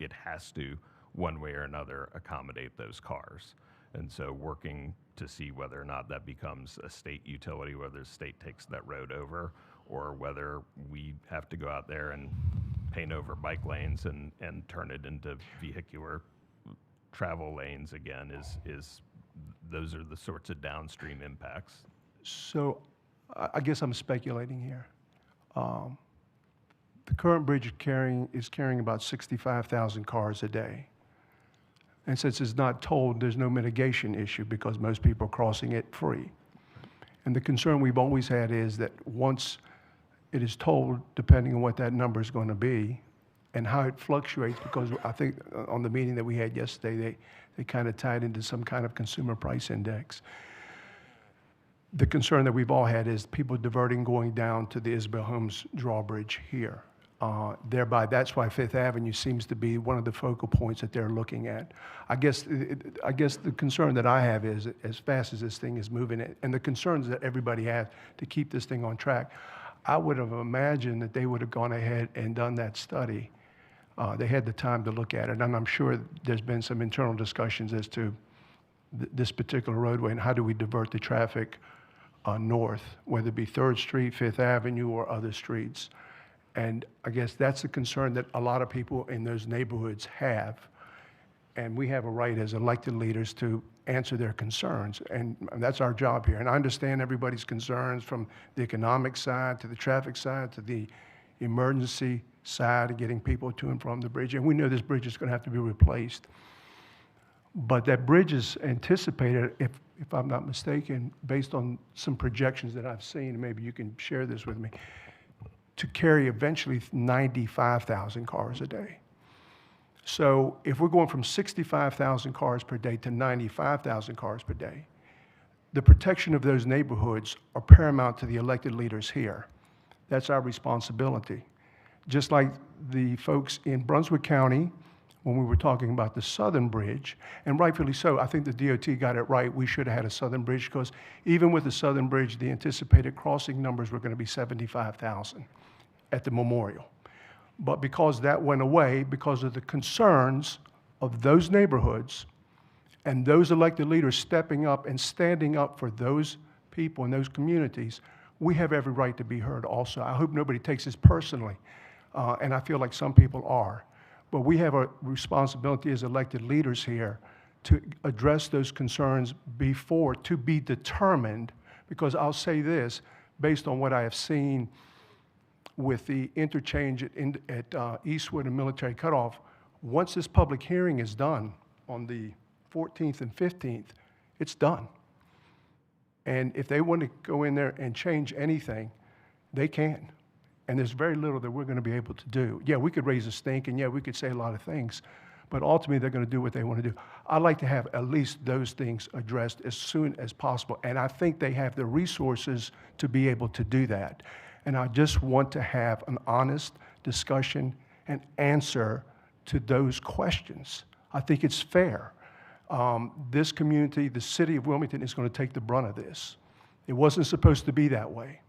[SPEAKER 9] it has to, one way or another, accommodate those cars. And so working to see whether or not that becomes a state utility, whether the state takes that road over, or whether we have to go out there and paint over bike lanes and turn it into vehicular travel lanes again, is those are the sorts of downstream impacts.
[SPEAKER 1] So I guess I'm speculating here. The current bridge is carrying about 65,000 cars a day. And since it's not tolled, there's no mitigation issue because most people are crossing it free. And the concern we've always had is that once it is tolled, depending on what that number is going to be and how it fluctuates, because I think on the meeting that we had yesterday, they kind of tied into some kind of consumer price index. The concern that we've all had is people diverting, going down to the Isabel Holmes drawbridge here. Thereby, that's why 5th Avenue seems to be one of the focal points that they're looking at. I guess the concern that I have is, as fast as this thing is moving, and the concerns that everybody has to keep this thing on track, I would have imagined that they would have gone ahead and done that study. They had the time to look at it, and I'm sure there's been some internal discussions as to this particular roadway and how do we divert the traffic north, whether it be 3rd Street, 5th Avenue, or other streets. And I guess that's the concern that a lot of people in those neighborhoods have. And we have a right as elected leaders to answer their concerns. And that's our job here. And I understand everybody's concerns, from the economic side to the traffic side to the emergency side of getting people to and from the bridge. And we know this bridge is going to have to be replaced. But that bridge is anticipated, if I'm not mistaken, based on some projections that I've seen, and maybe you can share this with me, to carry eventually 95,000 cars a day. So if we're going from 65,000 cars per day to 95,000 cars per day, the protection of those neighborhoods are paramount to the elected leaders here. That's our responsibility. Just like the folks in Brunswick County, when we were talking about the Southern Bridge, and rightfully so, I think the DOT got it right. We should have had a Southern Bridge because even with the Southern Bridge, the anticipated crossing numbers were going to be 75,000 at the memorial. But because that went away, because of the concerns of those neighborhoods and those elected leaders stepping up and standing up for those people in those communities, we have every right to be heard also. I hope nobody takes this personally, and I feel like some people are. But we have a responsibility as elected leaders here to address those concerns before, to be determined, because I'll say this, based on what I have seen with the interchange at Eastwood and Military Cutoff, once this public hearing is done on the 14th and 15th, it's done. And if they want to go in there and change anything, they can. And there's very little that we're going to be able to do. Yeah, we could raise a stink, and yeah, we could say a lot of things, but ultimately they're going to do what they want to do. I'd like to have at least those things addressed as soon as possible, and I think they have the resources to be able to do that. And I just want to have an honest discussion and answer to those questions. I think it's fair. This community, the city of Wilmington, is going to take the brunt of this. It wasn't supposed to be that way.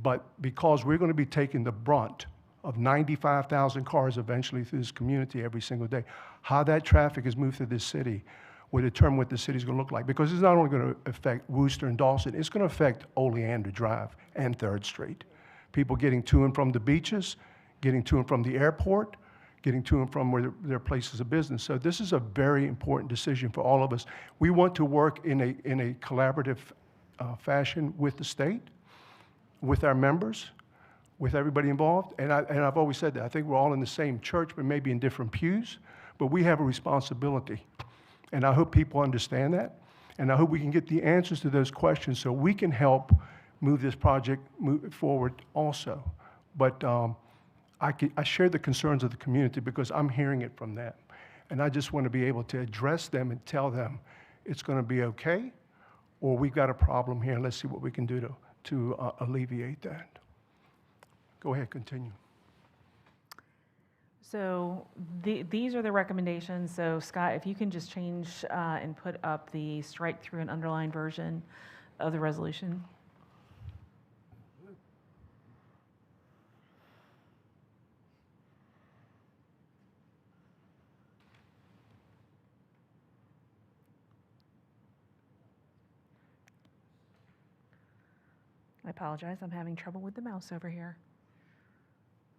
[SPEAKER 1] But because we're going to be taking the brunt of 95,000 cars eventually through this community every single day, how that traffic is moved through this city will determine what the city's going to look like. Because it's not only going to affect Wooster and Dawson, it's going to affect Oleander Drive and 3rd Street. People getting to and from the beaches, getting to and from the airport, getting to and from where their places of business. So this is a very important decision for all of us. We want to work in a collaborative fashion with the state, with our members, with everybody involved. And I've always said that. I think we're all in the same church, but maybe in different pews. But we have a responsibility. And I hope people understand that. And I hope we can get the answers to those questions so we can help move this project forward also. But I share the concerns of the community because I'm hearing it from them. And I just want to be able to address them and tell them it's going to be okay, or we've got a problem here, and let's see what we can do to alleviate that. Go ahead, continue.
[SPEAKER 6] So these are the recommendations. So Scott, if you can just change and put up the strike through and underline version of the resolution. I apologize, I'm having trouble with the mouse over here.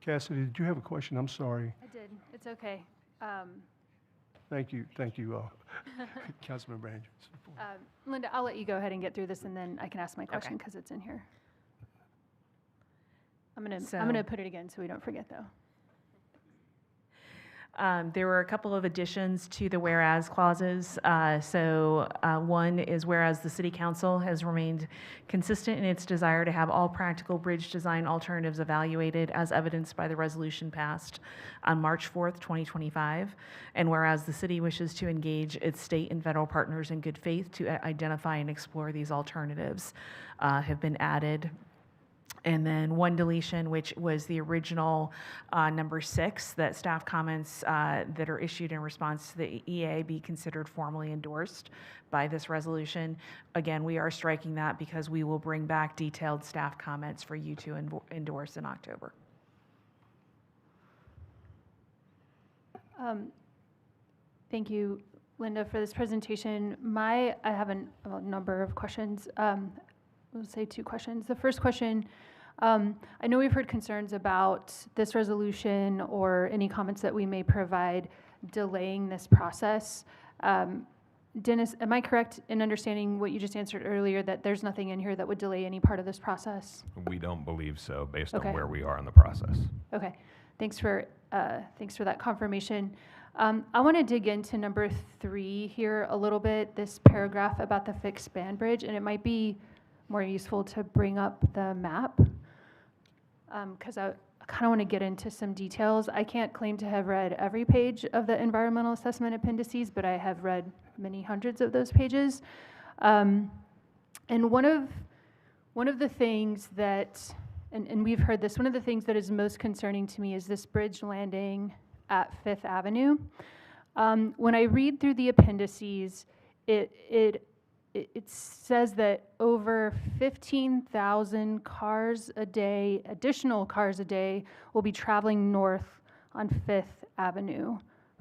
[SPEAKER 1] Cassidy, did you have a question? I'm sorry.
[SPEAKER 4] I did. It's okay.
[SPEAKER 1] Thank you, Councilmember Andrews.
[SPEAKER 4] Linda, I'll let you go ahead and get through this, and then I can ask my question because it's in here. I'm gonna put it again so we don't forget, though.
[SPEAKER 6] There were a couple of additions to the whereas clauses. One is whereas the City Council has remained consistent in its desire to have all practical bridge design alternatives evaluated as evidenced by the resolution passed on March 4th, 2025. And whereas the city wishes to engage its state and federal partners in good faith to identify and explore these alternatives have been added. And then one deletion, which was the original number 6, that staff comments that are issued in response to the EA be considered formally endorsed by this resolution. Again, we are striking that because we will bring back detailed staff comments for you to endorse in October.
[SPEAKER 4] Thank you, Linda, for this presentation. I have a number of questions. We'll say 2 questions. The first question, I know we've heard concerns about this resolution or any comments that we may provide delaying this process. Dennis, am I correct in understanding what you just answered earlier, that there's nothing in here that would delay any part of this process?
[SPEAKER 9] We don't believe so, based
[SPEAKER 4] Okay.
[SPEAKER 9] on where we are in the process.
[SPEAKER 4] Okay, thanks for that confirmation. I want to dig into number 3 here a little bit, this paragraph about the fixed span bridge, and it might be more useful to bring up the map, because I kind of want to get into some details. I can't claim to have read every page of the environmental assessment appendices, but I have read many hundreds of those pages. And one of the things that, and we've heard this, one of the things that is most concerning to me is this bridge landing at Fifth Avenue. When I read through the appendices, it says that over 15,000 cars a day, additional cars a day, will be traveling north on Fifth Avenue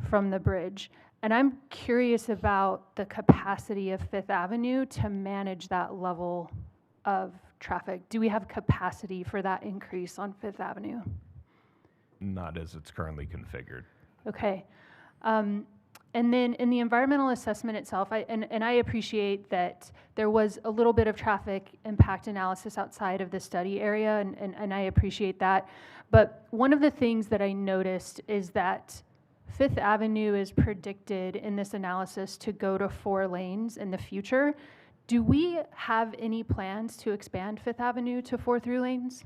[SPEAKER 4] from the bridge. And I'm curious about the capacity of Fifth Avenue to manage that level of traffic. Do we have capacity for that increase on Fifth Avenue?
[SPEAKER 9] Not as it's currently configured.
[SPEAKER 4] Okay. And then in the environmental assessment itself, I appreciate that there was a little bit of traffic impact analysis outside of the study area, and I appreciate that. But one of the things that I noticed is that Fifth Avenue is predicted in this analysis to go to 4 lanes in the future. Do we have any plans to expand Fifth Avenue to 4 through lanes?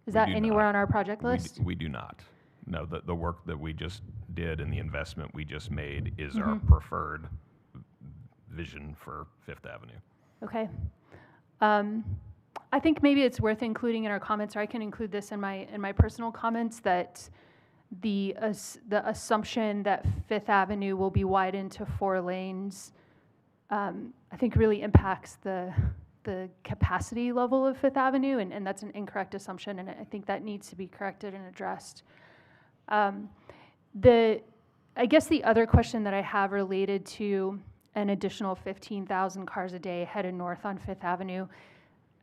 [SPEAKER 4] Is that anywhere on our project list?
[SPEAKER 9] We do not. No, the work that we just did and the investment we just made is our
[SPEAKER 4] Mhm.
[SPEAKER 9] preferred vision for Fifth Avenue.
[SPEAKER 4] Okay. I think maybe it's worth including in our comments, or I can include this in my personal comments, that the assumption that Fifth Avenue will be widened to 4 lanes, I think really impacts the capacity level of Fifth Avenue, and that's an incorrect assumption, and I think that needs to be corrected and addressed. I guess the other question that I have related to an additional 15,000 cars a day headed north on Fifth Avenue,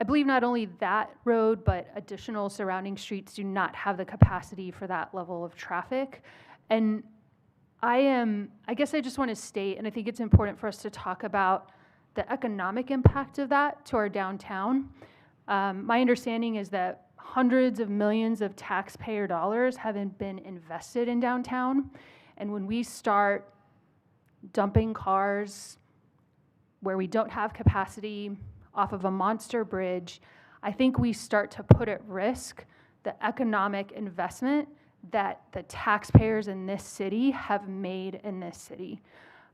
[SPEAKER 4] I believe not only that road, but additional surrounding streets do not have the capacity for that level of traffic. And I guess I just want to state, and I think it's important for us to talk about the economic impact of that to our downtown. My understanding is that hundreds of millions of taxpayer dollars haven't been invested in downtown. And when we start dumping cars where we don't have capacity off of a monster bridge, I think we start to put at risk the economic investment that the taxpayers in this city have made in this city.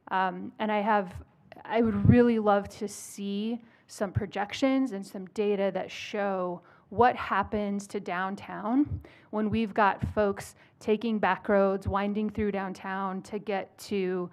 [SPEAKER 4] And I would really love to see some projections and some data that show what happens to downtown when we've got folks taking back roads, winding through downtown to get to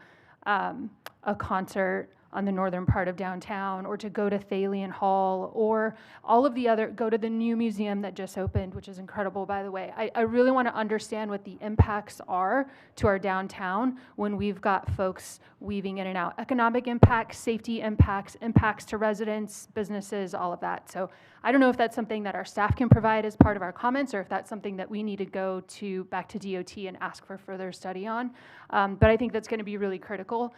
[SPEAKER 4] a concert on the northern part of downtown, or to go to Thalian Hall, or all of the other, go to the new museum that just opened, which is incredible, by the way. I really want to understand what the impacts are to our downtown when we've got folks weaving in and out. Economic impacts, safety impacts, impacts to residents, businesses, all of that. So I don't know if that's something that our staff can provide as part of our comments, or if that's something that we need to go back to DOT and ask for further study on. But I think that's going to be really critical.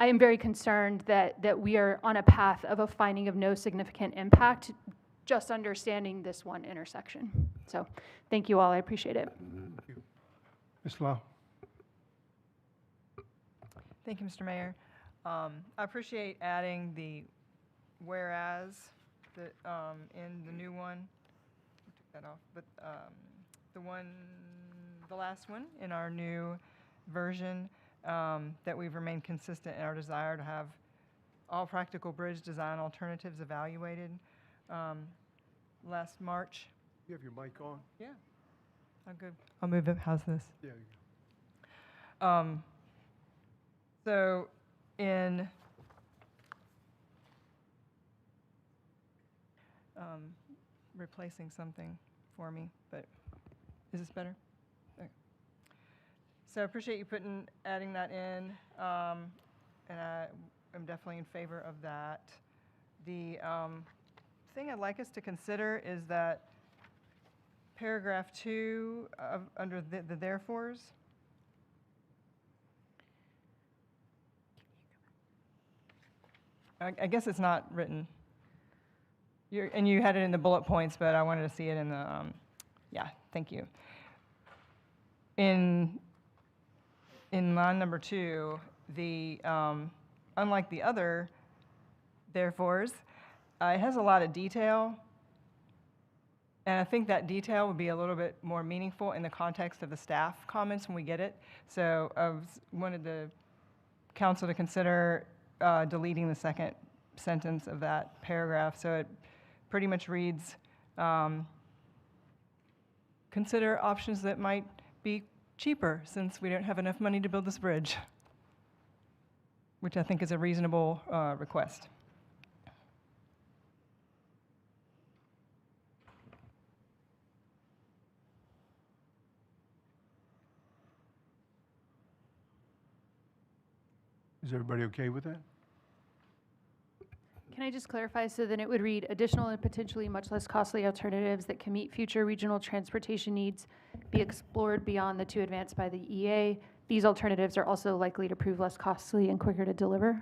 [SPEAKER 4] I am very concerned that we are on a path of a finding of no significant impact, just understanding this one intersection. So thank you all. I appreciate it.
[SPEAKER 1] Ms. Lau.
[SPEAKER 11] Thank you, Mr. Mayor. I appreciate adding the whereas in the new one. I took that off, but the last one in our new version. That we've remained consistent in our desire to have all practical bridge design alternatives evaluated. Last March.
[SPEAKER 1] You have your mic on?
[SPEAKER 11] Yeah. I'm good. I'll move it. How's this?
[SPEAKER 1] There you go.
[SPEAKER 11] So in replacing something for me, but is this better? So I appreciate you adding that in, and I am definitely in favor of that. The thing I'd like us to consider is that paragraph 2 under the therefores. I guess it's not written. And you had it in the bullet points, but I wanted to see it in the, yeah, thank you. In line number 2, unlike the other therefores, it has a lot of detail, and I think that detail would be a little bit more meaningful in the context of the staff comments when we get it. So I wanted the council to consider deleting the second sentence of that paragraph. So it pretty much reads, consider options that might be cheaper since we don't have enough money to build this bridge, which I think is a reasonable request.
[SPEAKER 1] Is everybody okay with that?
[SPEAKER 4] Can I just clarify, so then it would read, additional and potentially much less costly alternatives that can meet future regional transportation needs be explored beyond the two advanced by the EA. These alternatives are also likely to prove less costly and quicker to deliver?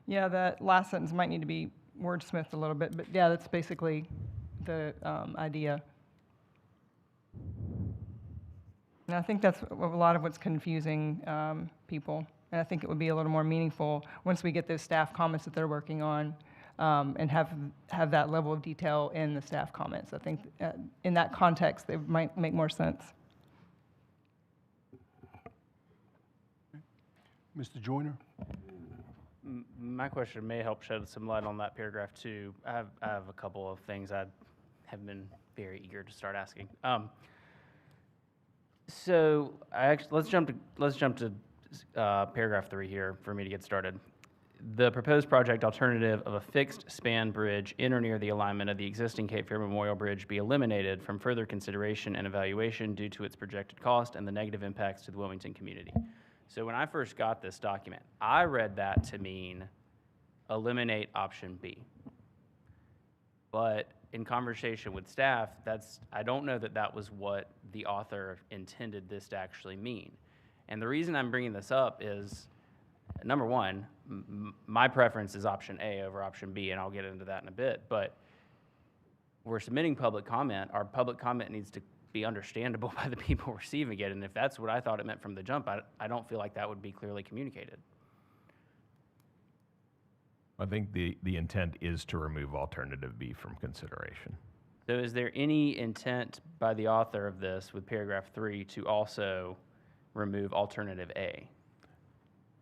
[SPEAKER 11] Yeah, that last sentence might need to be wordsmithed a little bit, but yeah, that's basically the idea. And I think that's a lot of what's confusing people. And I think it would be a little more meaningful once we get those staff comments that they're working on, and have that level of detail in the staff comments. I think in that context, they might make more sense.
[SPEAKER 1] Mr. Joyner?
[SPEAKER 23] My question may help shed some light on that paragraph too. I have a couple of things I have been very eager to start asking. So let's jump to paragraph 3 here for me to get started. The proposed project alternative of a fixed span bridge in or near the alignment of the existing Cape Fear Memorial Bridge be eliminated from further consideration and evaluation due to its projected cost and the negative impacts to the Wilmington community. So when I first got this document, I read that to mean eliminate option B. But in conversation with staff, I don't know that that was what the author intended this to actually mean. And the reason I'm bringing this up is, number one, my preference is option A over option B, and I'll get into that in a bit. But we're submitting public comment. Our public comment needs to be understandable by the people receiving it. And if that's what I thought it meant from the jump, I don't feel like that would be clearly communicated.
[SPEAKER 9] I think the intent is to remove alternative B from consideration.
[SPEAKER 23] So is there any intent by the author of this with paragraph 3 to also remove alternative A?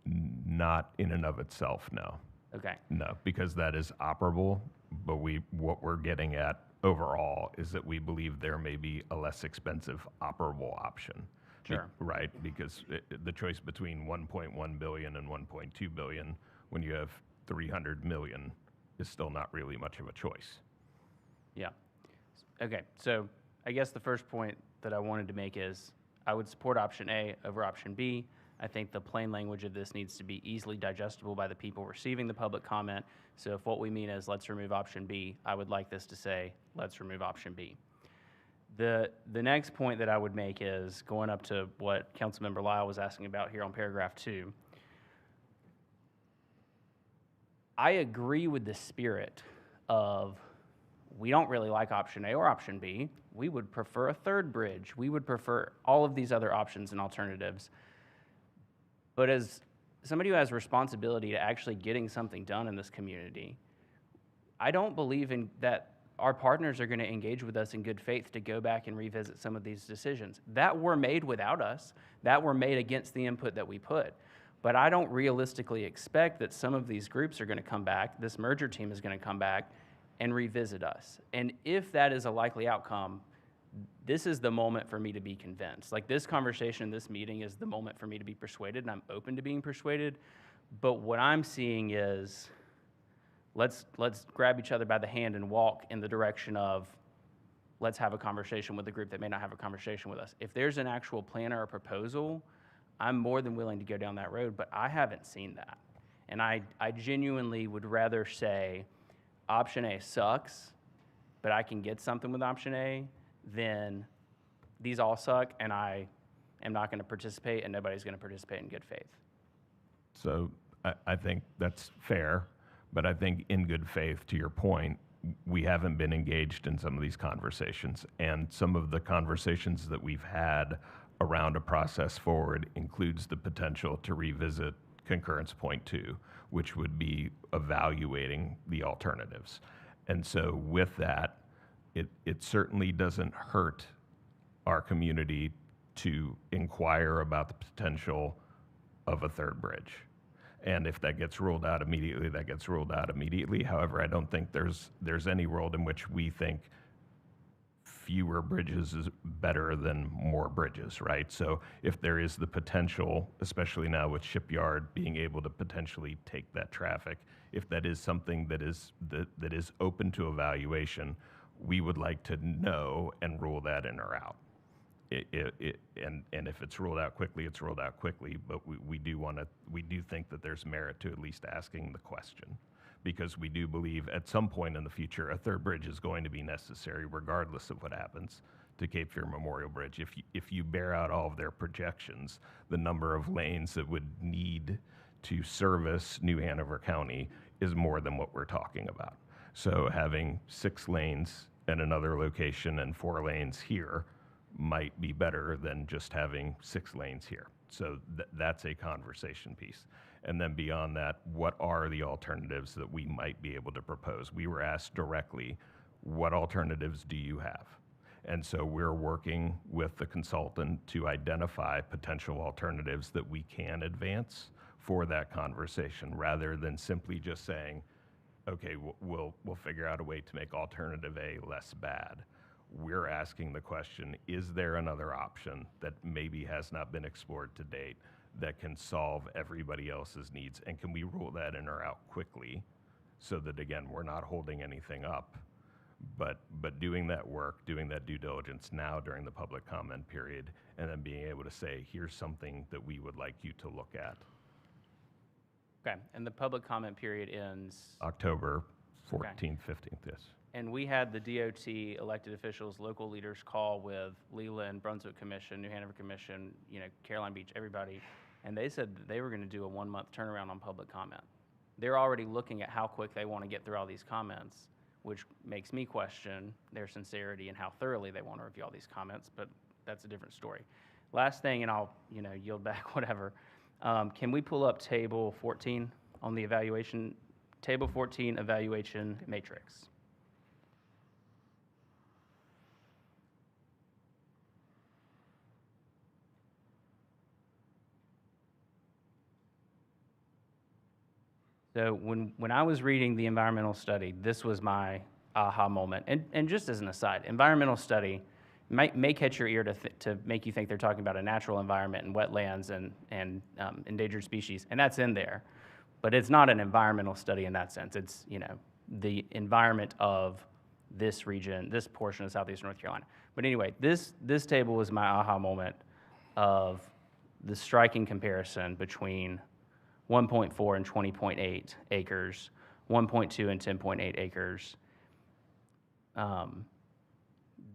[SPEAKER 9] Not in and of itself, no.
[SPEAKER 23] Okay.
[SPEAKER 9] No, because that is operable, but what we're getting at overall is that we believe there may be a less expensive operable option.
[SPEAKER 23] Sure.
[SPEAKER 9] Right, because the choice between 1.1 billion and 1.2 billion, when you have 300 million, is still not really much of a choice.
[SPEAKER 23] Yeah. Okay, so I guess the first point that I wanted to make is I would support option A over option B. I think the plain language of this needs to be easily digestible by the people receiving the public comment. So if what we mean is let's remove option B, I would like this to say let's remove option B. The next point that I would make is going up to what Councilmember Lyle was asking about here on paragraph 2. I agree with the spirit of we don't really like option A or option B. We would prefer a third bridge. We would prefer all of these other options and alternatives. But as somebody who has responsibility to actually getting something done in this community, I don't believe in that our partners are going to engage with us in good faith to go back and revisit some of these decisions that were made without us, that were made against the input that we put. But I don't realistically expect that some of these groups are going to come back, this merger team is going to come back and revisit us. And if that is a likely outcome, this is the moment for me to be convinced. Like this conversation, this meeting is the moment for me to be persuaded, and I'm open to being persuaded. But what I'm seeing is let's grab each other by the hand and walk in the direction of let's have a conversation with a group that may not have a conversation with us. If there's an actual plan or a proposal, I'm more than willing to go down that road, but I haven't seen that. And I genuinely would rather say option A sucks, but I can get something with option A, then these all suck and I am not going to participate and nobody's going to participate in good faith.
[SPEAKER 9] So I think that's fair, but I think in good faith, to your point, we haven't been engaged in some of these conversations, and some of the conversations that we've had around a process forward includes the potential to revisit concurrence point 2, which would be evaluating the alternatives. And so with that, it certainly doesn't hurt our community to inquire about the potential of a third bridge. And if that gets ruled out immediately, that gets ruled out immediately. However, I don't think there's any world in which we think fewer bridges is better than more bridges, right? So if there is the potential, especially now with Shipyard being able to potentially take that traffic, if that is something that is open to evaluation, we would like to know and rule that in or out. And if it's ruled out quickly, it's ruled out quickly. But we do think that there's merit to at least asking the question, because we do believe at some point in the future a third bridge is going to be necessary, regardless of what happens to Cape Fear Memorial Bridge. If you bear out all of their projections, the number of lanes that would need to service New Hanover County is more than what we're talking about. So having 6 lanes at another location and 4 lanes here might be better than just having 6 lanes here. So that's a conversation piece. And then beyond that, what are the alternatives that we might be able to propose? We were asked directly, what alternatives do you have? And so we're working with the consultant to identify potential alternatives that we can advance for that conversation, rather than simply just saying, okay, we'll figure out a way to make alternative A less bad. We're asking the question, is there another option that maybe has not been explored to date that can solve everybody else's needs? And can we rule that in or out quickly so that, again, we're not holding anything up, but doing that work, doing that due diligence now during the public comment period, and then being able to say, here's something that we would like you to look at.
[SPEAKER 23] Okay, and the public comment period ends?
[SPEAKER 9] October 14th,
[SPEAKER 23] Okay.
[SPEAKER 9] 15th, yes.
[SPEAKER 23] And we had the DOT elected officials, local leaders call with Leland, Brunswick Commission, New Hanover Commission, Caroline Beach, everybody, and they said that they were going to do a 1-month turnaround on public comment. They're already looking at how quick they want to get through all these comments, which makes me question their sincerity and how thoroughly they want to review all these comments, but that's a different story. Last thing, and I'll yield back, whatever. Can we pull up table 14 on the evaluation, table 14 evaluation matrix? So when I was reading the environmental study, this was my aha moment. And just as an aside, environmental study may catch your ear to make you think they're talking about a natural environment and wetlands and endangered species, and that's in there. But it's not an environmental study in that sense. It's, the environment of this region, this portion of southeastern North Carolina. But anyway, this table was my aha moment of the striking comparison between 1.4 and 20.8 acres, 1.2 and 10.8 acres.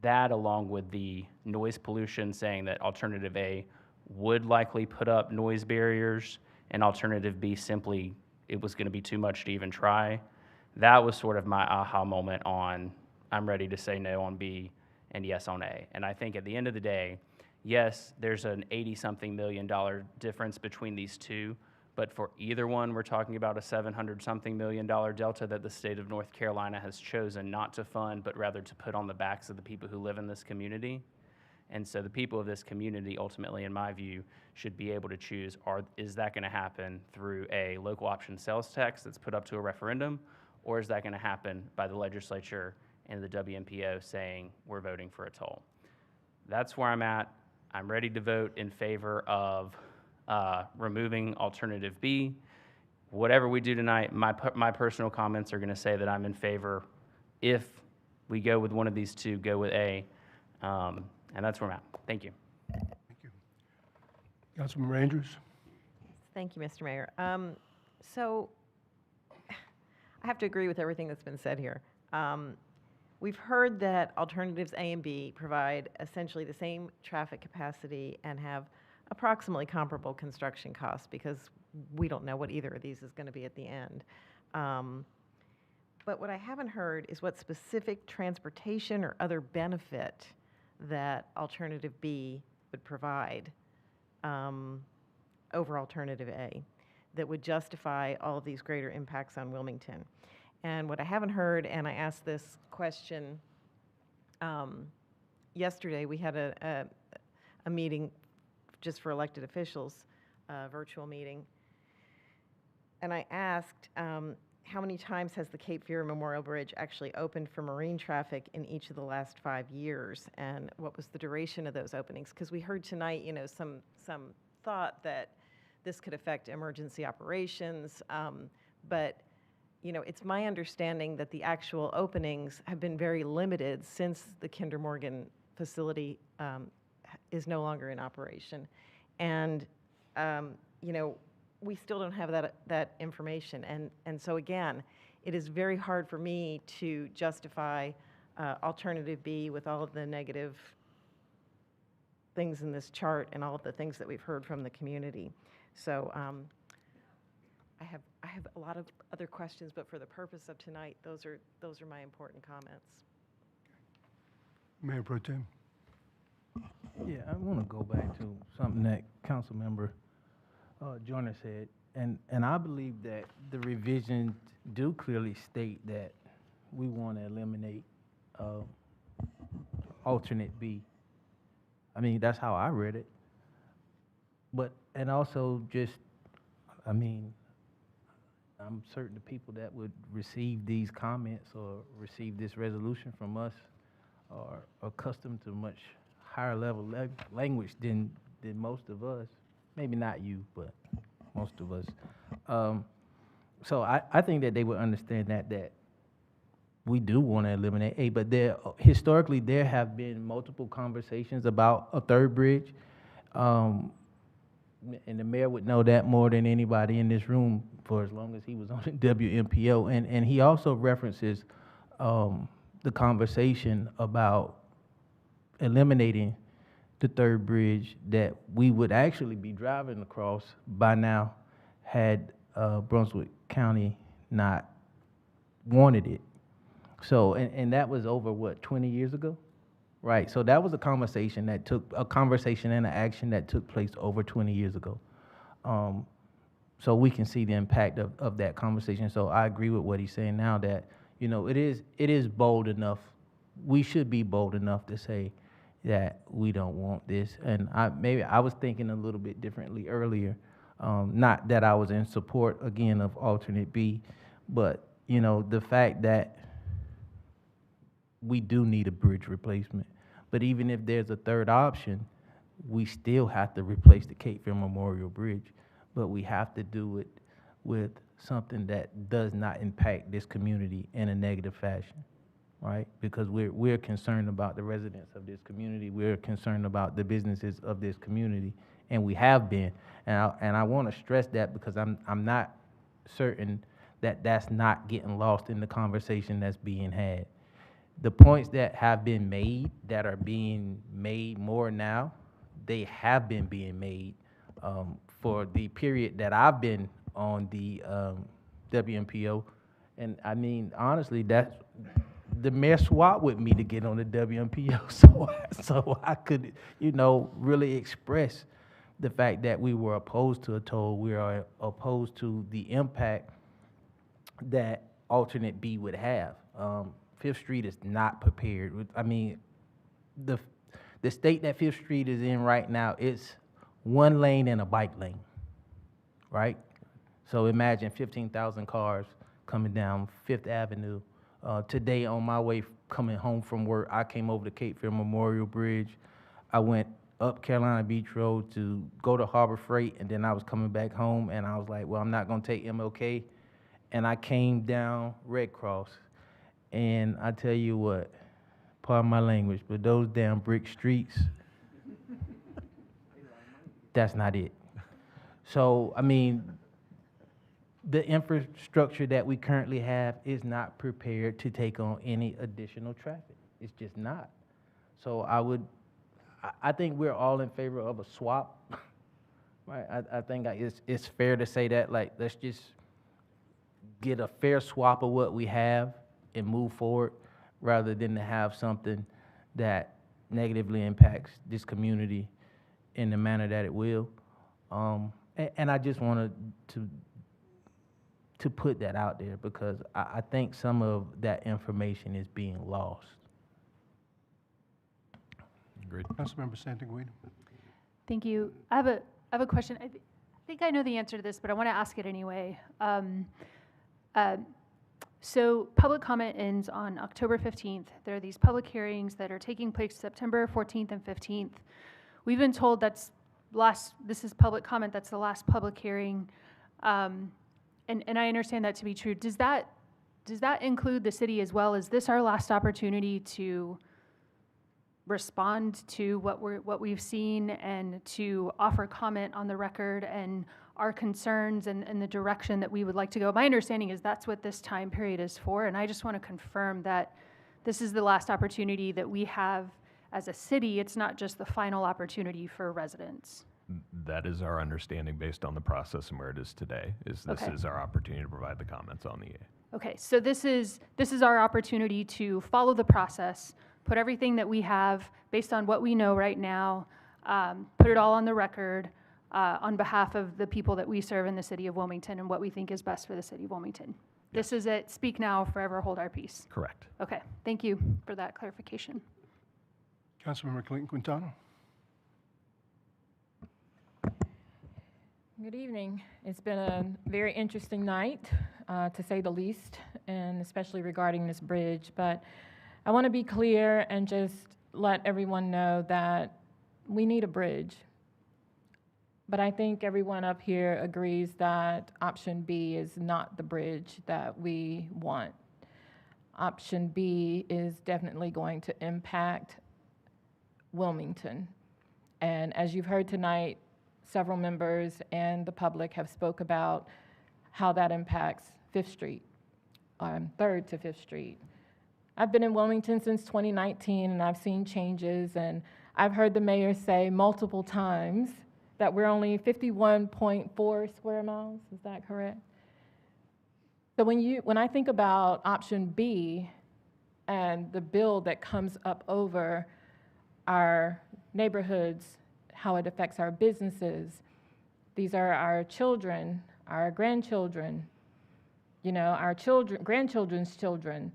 [SPEAKER 23] That, along with the noise pollution, saying that alternative A would likely put up noise barriers, and alternative B simply, it was going to be too much to even try. That was sort of my aha moment on, I'm ready to say no on B and yes on A. And I think at the end of the day, yes, there's an $80-something million difference between these two, but for either one, we're talking about a $700-something million delta that the state of North Carolina has chosen not to fund, but rather to put on the backs of the people who live in this community. And so the people of this community, ultimately, in my view, should be able to choose, is that going to happen through a local option sales tax that's put up to a referendum, or is that going to happen by the legislature and the WMPO saying we're voting for a toll? That's where I'm at. I'm ready to vote in favor of removing alternative B. Whatever we do tonight, my personal comments are going to say that I'm in favor. If we go with one of these two, go with A. And that's where I'm at. Thank you.
[SPEAKER 1] Thank you. Councilman Andrews?
[SPEAKER 8] Thank you, Mr. Mayor. So I have to agree with everything that's been said here. We've heard that alternatives A and B provide essentially the same traffic capacity and have approximately comparable construction costs, because we don't know what either of these is going to be at the end. But what I haven't heard is what specific transportation or other benefit that alternative B would provide over alternative A that would justify all of these greater impacts on Wilmington. And what I haven't heard, and I asked this question yesterday, we had a a meeting just for elected officials, virtual meeting. and I asked, how many times has the Cape Fear Memorial Bridge actually opened for marine traffic in each of the last 5 years? And what was the duration of those openings? Because we heard tonight, some thought that this could affect emergency operations, but it's my understanding that the actual openings have been very limited since the Kinder Morgan facility is no longer in operation. And, we still don't have that information. And so again, it is very hard for me to justify alternative B with all of the negative things in this chart and all of the things that we've heard from the community. So I have a lot of other questions, but for the purpose of tonight, those are my important comments.
[SPEAKER 1] Mayor Pro Tem.
[SPEAKER 7] Yeah, I want to go back to something that Councilmember Joyner said, and I believe that the revisions do clearly state that we want to eliminate alternate B. I mean, that's how I read it. But, and also just, I mean, I'm certain the people that would receive these comments or receive this resolution from us are accustomed to much higher level language than most of us. Maybe not you, but most of us. So I think that they would understand that we do want to eliminate A, but historically there have been multiple conversations about a third bridge. And the mayor would know that more than anybody in this room for as long as he was on the WMPO. And he also references the conversation about eliminating the third bridge that we would actually be driving across by now had Brunswick County not wanted it. So, and that was over, what, 20 years ago? Right, so that was a conversation and an action that took place over 20 years ago. So we can see the impact of that conversation. So I agree with what he's saying now that, it is bold enough. We should be bold enough to say that we don't want this. And maybe I was thinking a little bit differently earlier. Not that I was in support, again, of alternate B, but, the fact that we do need a bridge replacement. But even if there's a third option, we still have to replace the Cape Fear Memorial Bridge. But we have to do it with something that does not impact this community in a negative fashion, right? Because we're concerned about the residents of this community. We're concerned about the businesses of this community, and we have been. And I want to stress that because I'm not certain that that's not getting lost in the conversation that's being had. The points that have been made, that are being made more now, they have been being made for the period that I've been on the WMPO. And I mean, honestly, that's the mayor swapped with me to get on the WMPO, so I could, really express the fact that we were opposed to a toll. We are opposed to the impact that alternate B would have. Fifth Street is not prepared. I mean, the state that Fifth Street is in right now, it's one lane and a bike lane, right? So imagine 15,000 cars coming down Fifth Avenue. Today on my way coming home from work, I came over the Cape Fear Memorial Bridge. I went up Carolina Beach Road to go to Harbor Freight, and then I was coming back home, and I was like, well, I'm not gonna take MLK. And I came down Red Cross. And I tell you what, pardon my language, but those damn brick streets, that's not it. So, I mean, the infrastructure that we currently have is not prepared to take on any additional traffic. It's just not. So I think we're all in favor of a swap, right? I think it's fair to say that, like, let's just get a fair swap of what we have and move forward rather than to have something that negatively impacts this community in the manner that it will. And I just wanted to put that out there because I think some of that information is being lost.
[SPEAKER 9] Great.
[SPEAKER 1] Councilmember Santaguida.
[SPEAKER 4] Thank you. I have a question. I think I know the answer to this, but I want to ask it anyway. So public comment ends on October 15th. There are these public hearings that are taking place September 14th and 15th. We've been told this is public comment, that's the last public hearing. And I understand that to be true. Does that include the city as well? Is this our last opportunity to respond to what we've seen and to offer comment on the record and our concerns and the direction that we would like to go? My understanding is that's what this time period is for, and I just want to confirm that this is the last opportunity that we have as a city. It's not just the final opportunity for residents.
[SPEAKER 9] That is our understanding based on the process and where it is today, is this
[SPEAKER 4] Okay.
[SPEAKER 9] is our opportunity to provide the comments on the EA.
[SPEAKER 4] Okay, so this is our opportunity to follow the process, put everything that we have based on what we know right now, put it all on the record on behalf of the people that we serve in the city of Wilmington and what we think is best for the city of Wilmington. This is it. Speak now, forever hold our peace.
[SPEAKER 9] Correct.
[SPEAKER 4] Okay, thank you for that clarification.
[SPEAKER 1] Councilmember Clinton Quintana.
[SPEAKER 12] Good evening. It's been a very interesting night, to say the least, and especially regarding this bridge. But I want to be clear and just let everyone know that we need a bridge. But I think everyone up here agrees that option B is not the bridge that we want. Option B is definitely going to impact Wilmington. And as you've heard tonight, several members and the public have spoke about how that impacts 5th Street, 3rd to 5th Street. I've been in Wilmington since 2019, and I've seen changes, and I've heard the mayor say multiple times that we're only 51.4 square miles. Is that correct? So when I think about option B and the bill that comes up over our neighborhoods, how it affects our businesses, these are our children, our grandchildren, our grandchildren's children.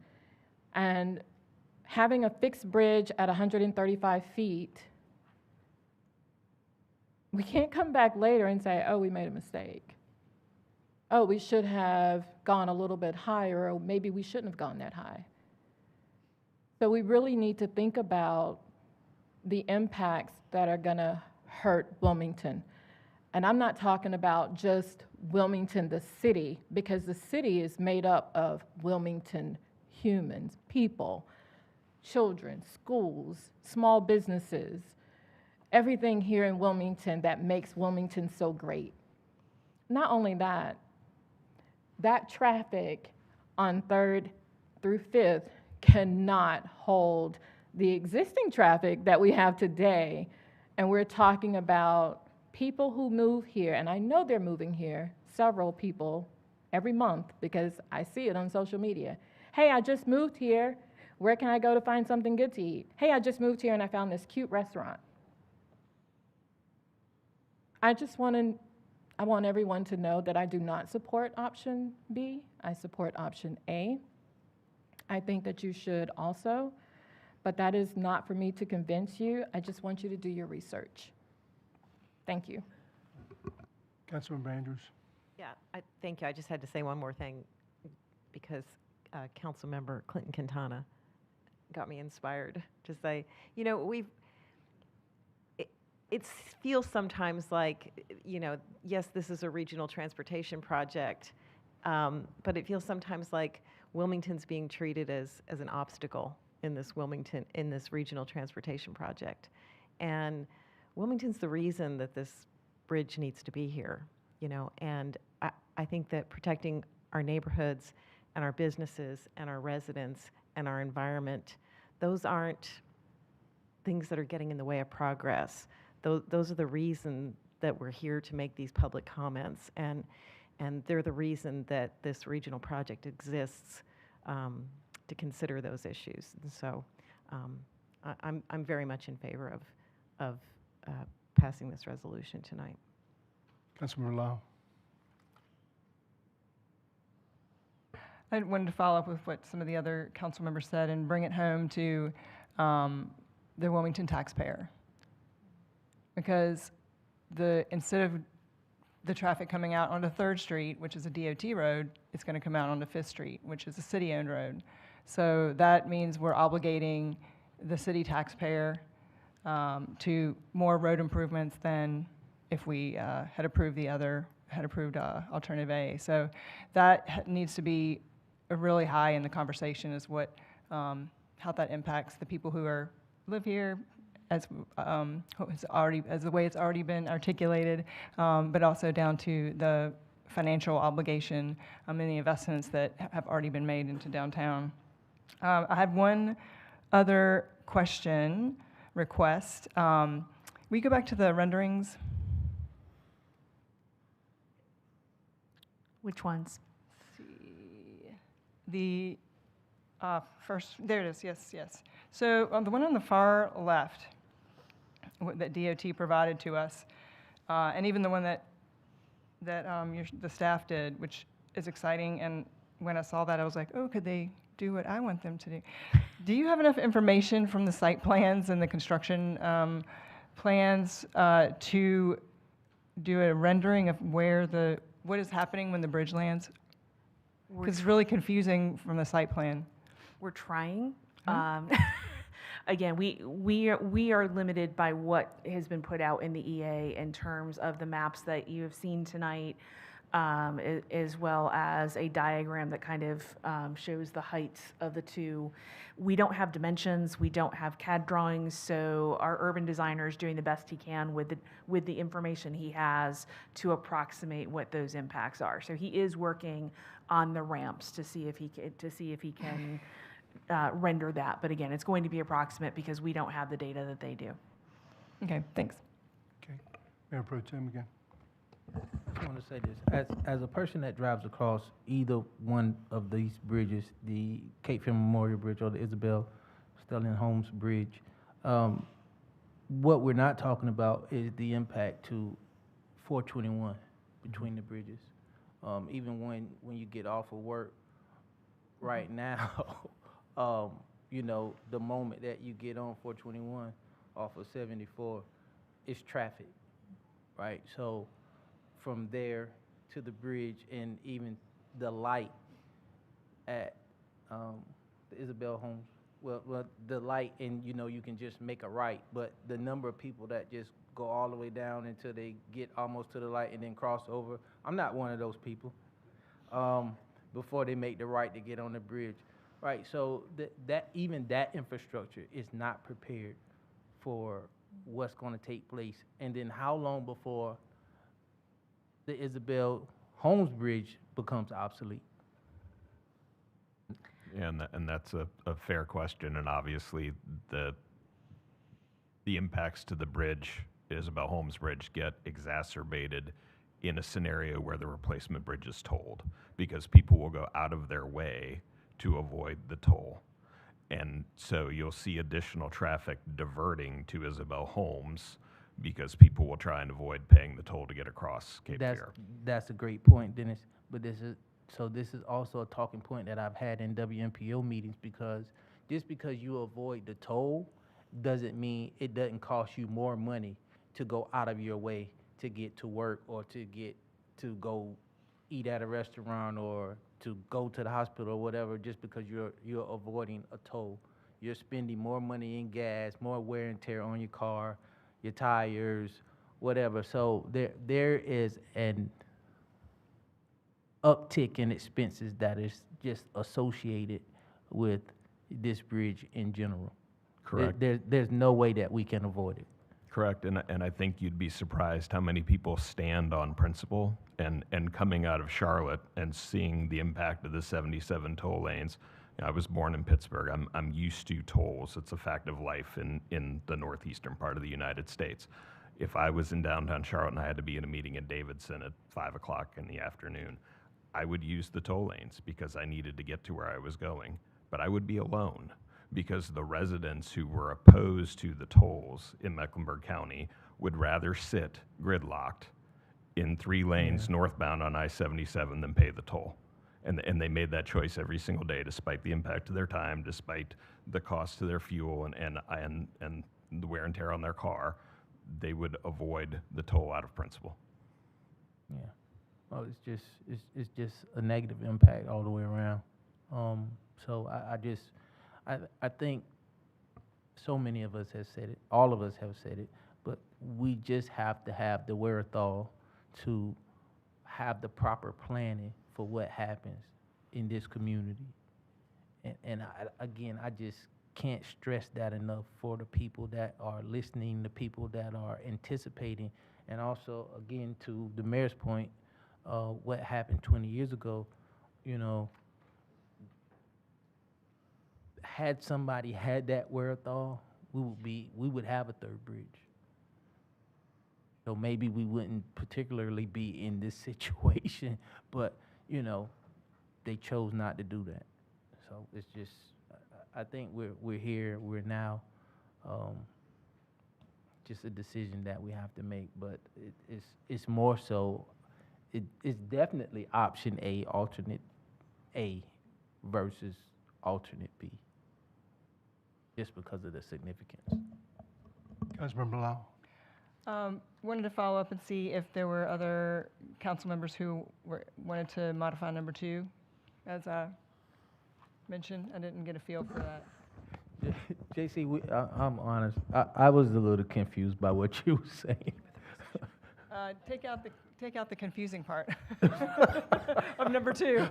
[SPEAKER 12] And having a fixed bridge at 135 feet, we can't come back later and say, oh, we made a mistake. Oh, we should have gone a little bit higher, or maybe we shouldn't have gone that high. So we really need to think about the impacts that are going to hurt Wilmington. And I'm not talking about just Wilmington, the city, because the city is made up of Wilmington humans, people, children, schools, small businesses, everything here in Wilmington that makes Wilmington so great. Not only that, that traffic on 3rd through 5th cannot hold the existing traffic that we have today. And we're talking about people who move here, and I know they're moving here, several people every month because I see it on social media. Hey, I just moved here. Where can I go to find something good to eat? Hey, I just moved here and I found this cute restaurant. I want everyone to know that I do not support option B. I support option A. I think that you should also, but that is not for me to convince you. I just want you to do your research. Thank you.
[SPEAKER 1] Councilmember Andrews.
[SPEAKER 8] Yeah, thank you. I just had to say one more thing because Councilmember Clinton Quintana got me inspired to say, it feels sometimes like, yes, this is a regional transportation project, but it feels sometimes like Wilmington's being treated as an obstacle in this regional transportation project. And Wilmington's the reason that this bridge needs to be here, and I think that protecting our neighborhoods and our businesses and our residents and our environment, those aren't things that are getting in the way of progress. Those are the reason that we're here to make these public comments, and they're the reason that this regional project exists, to consider those issues. And so I'm very much in favor of passing this resolution tonight.
[SPEAKER 1] Councilmember Lau.
[SPEAKER 11] I wanted to follow up with what some of the other council members said and bring it home to the Wilmington taxpayer. Because instead of the traffic coming out onto 3rd Street, which is a DOT road, is going to come out onto 5th Street, which is a city-owned road. So that means we're obligating the city taxpayer to more road improvements than if we had approved alternative A. So that needs to be really high in the conversation, is what how that impacts the people who live here, as the way it's already been articulated, but also down to the financial obligation and the investments that have already been made into downtown. I have one other request. Will you go back to the renderings?
[SPEAKER 6] Which ones?
[SPEAKER 11] The first, there it is, yes. So the one on the far left that DOT provided to us, and even the one that the staff did, which is exciting, and when I saw that, I was like, oh, could they do what I want them to do? Do you have enough information from the site plans and the construction plans to do a rendering of what is happening when the bridge lands? Because it's really confusing from the site plan.
[SPEAKER 6] We're trying. Again, we are limited by what has been put out in the EA in terms of the maps that you have seen tonight, as well as a diagram that kind of shows the heights of the two. We don't have dimensions, we don't have CAD drawings, so our urban designer is doing the best he can with the information he has to approximate what those impacts are. So he is working on the ramps to see if he can render that. But again, it's going to be approximate because we don't have the data that they do.
[SPEAKER 11] Okay, thanks.
[SPEAKER 1] Okay. Mayor Pro Tem again.
[SPEAKER 7] I just want to say this. As a person that drives across either one of these bridges, the Cape Fear Memorial Bridge or the Isabel Stelling Holmes Bridge, what we're not talking about is the impact to 421 between the bridges. Even when you get off of work right now, you know, the moment that you get on 421 off of 74, it's traffic, right? So from there to the bridge and even the light at the Isabel Homes, well, the light, and you know, you can just make a right, but the number of people that just go all the way down until they get almost to the light and then cross over, I'm not one of those people, before they make the right to get on the bridge. Right, so even that infrastructure is not prepared for what's going to take place. And then how long before the Isabel Holmes Bridge becomes obsolete?
[SPEAKER 9] And that's a fair question, and obviously the impacts to the bridge, Isabel Holmes Bridge, get exacerbated in a scenario where the replacement bridge is tolled, because people will go out of their way to avoid the toll. And so you'll see additional traffic diverting to Isabel Holmes because people will try and avoid paying the toll to get across Cape Fear.
[SPEAKER 7] That's a great point, Dennis. But this is also a talking point that I've had in WMPO meetings, because just because you avoid the toll doesn't mean it doesn't cost you more money to go out of your way to get to work or to go eat at a restaurant or to go to the hospital or whatever, just because you're avoiding a toll. You're spending more money in gas, more wear and tear on your car, your tires, whatever. So there is an uptick in expenses that is just associated with this bridge in general.
[SPEAKER 9] Correct.
[SPEAKER 7] There's no way that we can avoid it.
[SPEAKER 9] Correct, and I think you'd be surprised how many people stand on principle, and coming out of Charlotte and seeing the impact of the 77 toll lanes. You know, I was born in Pittsburgh. I'm used to tolls. It's a fact of life in the northeastern part of the United States. If I was in downtown Charlotte and I had to be in a meeting in Davidson at 5 o'clock in the afternoon, I would use the toll lanes because I needed to get to where I was going. But I would be alone, because the residents who were opposed to the tolls in Mecklenburg County would rather sit gridlocked in 3 lanes northbound on I-77 than pay the toll. And they made that choice every single day, despite the impact of their time, despite the cost of their fuel and the wear and tear on their car. They would avoid the toll out of principle.
[SPEAKER 7] Yeah. Well, it's just a negative impact all the way around. So I think so many of us have said it, all of us have said it, but we just have to have the wherewithal to have the proper planning for what happens in this community. And again, I just can't stress that enough for the people that are listening, the people that are anticipating, and also, again, to the mayor's point, what happened 20 years ago, you know, had somebody had that wherewithal, we would have a third bridge. So maybe we wouldn't particularly be in this situation, but, you know, they chose not to do that. So it's just, I think we're here, we're now, just a decision that we have to make, but it's more so, it's definitely option A, alternate A versus alternate B, just because of the significance.
[SPEAKER 1] Councilmember Lau.
[SPEAKER 11] Wanted to follow up and see if there were other council members who wanted to modify number 2, as I mentioned. I didn't get a feel for that.
[SPEAKER 7] JC, I'm honest, I was a little confused by what you were saying.
[SPEAKER 11] Take out the confusing part of number 2.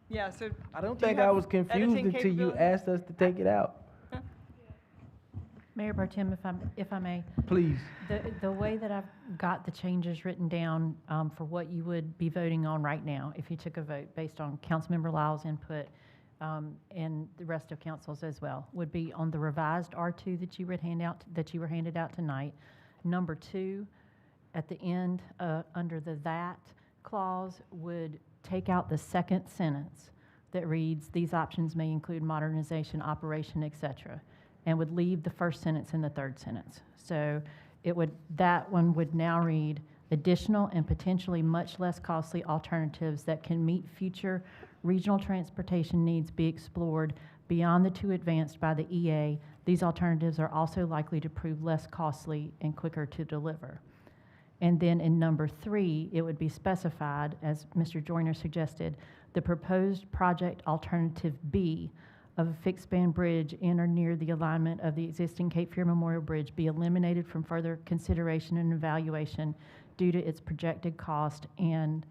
[SPEAKER 11] Yeah, so
[SPEAKER 7] I don't think I was confused until you asked us to take it out.
[SPEAKER 24] Mayor Pro Tem, if I may.
[SPEAKER 7] Please.
[SPEAKER 24] The way that I've got the changes written down for what you would be voting on right now, if you took a vote based on Councilmember Lyle's input and the rest of council's as well, would be on the revised R2 that you were handed out tonight. Number 2, at the end, under the that clause, would take out the second sentence that reads, "These options may include modernization, operation, etc." and would leave the first sentence in the third sentence. So that one would now read, "Additional and potentially much less costly alternatives that can meet future regional transportation needs be explored beyond the 2 advanced by the EA. These alternatives are also likely to prove less costly and quicker to deliver." And then in number 3, it would be specified, as Mr. Joyner suggested, the proposed project alternative B of a fixed span bridge in or near the alignment of the existing Cape Fear Memorial Bridge be eliminated from further consideration and evaluation due to its projected cost and,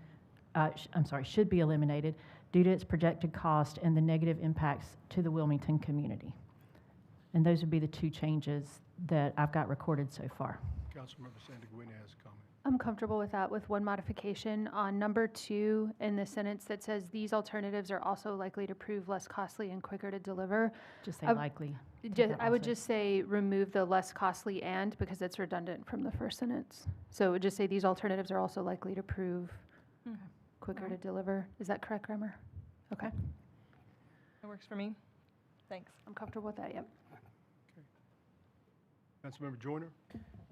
[SPEAKER 24] should be eliminated due to its projected cost and the negative impacts to the Wilmington community. And those would be the 2 changes that I've got recorded so far.
[SPEAKER 1] Councilmember Santagwini has a comment.
[SPEAKER 4] I'm comfortable with that, with one modification on number 2 in the sentence that says these alternatives are also likely to prove less costly and quicker to deliver.
[SPEAKER 24] Just say likely.
[SPEAKER 4] I would just say remove the less costly and, because it's redundant from the first sentence. So it would just say these alternatives are also likely to prove quicker to deliver. Is that correct, grammar? Okay.
[SPEAKER 11] That works for me. Thanks.
[SPEAKER 4] I'm comfortable with that, yep.
[SPEAKER 1] Councilmember Joyner.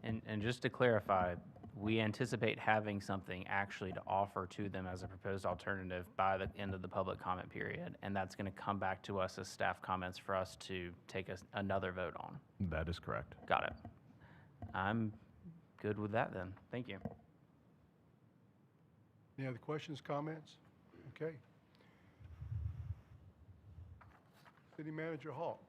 [SPEAKER 23] And just to clarify, we anticipate having something actually to offer to them as a proposed alternative by the end of the public comment period, and that's going to come back to us as staff comments for us to take another vote on.
[SPEAKER 9] That is correct.
[SPEAKER 23] Got it. I'm good with that then. Thank you.
[SPEAKER 1] Any other questions, comments? Okay. City Manager Hawk.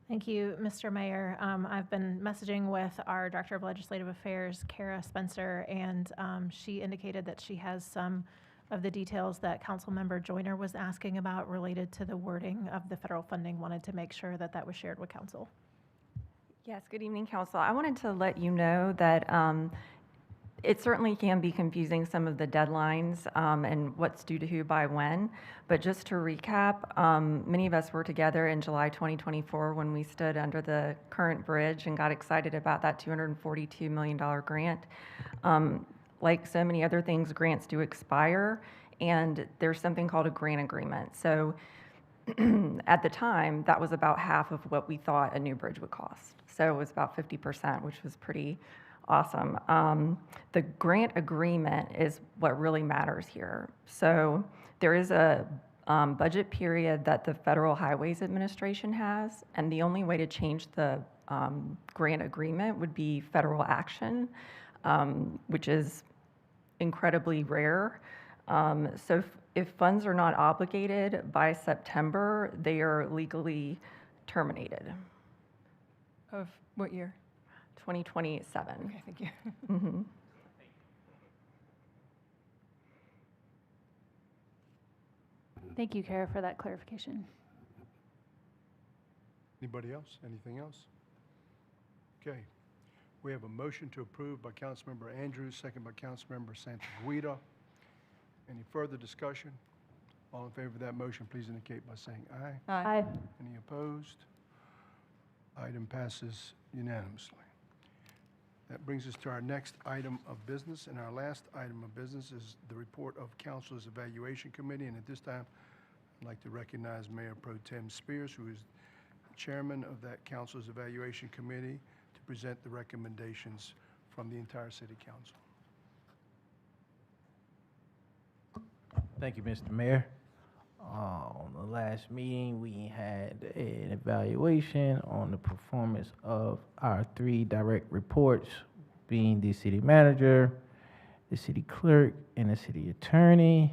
[SPEAKER 5] Thank you, Mr. Mayor. I've been messaging with our Director of Legislative Affairs, Kara Spencer, and she indicated that she has some of the details that Councilmember Joyner was asking about related to the wording of the federal funding. Wanted to make sure that that was shared with Council.
[SPEAKER 13] Yes, good evening, Council. I wanted to let you know that it certainly can be confusing, some of the deadlines and what's due to who by when. But just to recap, many of us were together in July 2024 when we stood under the current bridge and got excited about that $242 million grant. Like so many other things, grants do expire, and there's something called a grant agreement. So at the time, that was about half of what we thought a new bridge would cost. So it was about 50%, which was pretty awesome. The grant agreement is what really matters here. So there is a budget period that the Federal Highways Administration has, and the only way to change the grant agreement would be federal action, which is incredibly rare. So if funds are not obligated by September, they are legally terminated.
[SPEAKER 11] Of what year?
[SPEAKER 13] 2027.
[SPEAKER 11] Okay, thank you.
[SPEAKER 13] Mhm.
[SPEAKER 4] Thank you, Kara, for that clarification.
[SPEAKER 1] Anybody else? Anything else? Okay. We have a motion to approve by Councilmember Andrews, second by Councilmember Santaguida. Any further discussion? All in favor of that motion, please indicate by saying aye.
[SPEAKER 4] Aye.
[SPEAKER 1] Any opposed? Item passes unanimously. That brings us to our next item of business, and our last item of business is the report of Council's Evaluation Committee, and at this time, I'd like to recognize Mayor Pro Tem Spears, who is chairman of that Council's Evaluation Committee, to present the recommendations from the entire City Council.
[SPEAKER 7] Thank you, Mr. Mayor. On the last meeting, we had an evaluation on the performance of our 3 direct reports, being the city manager, the city clerk, and the city attorney.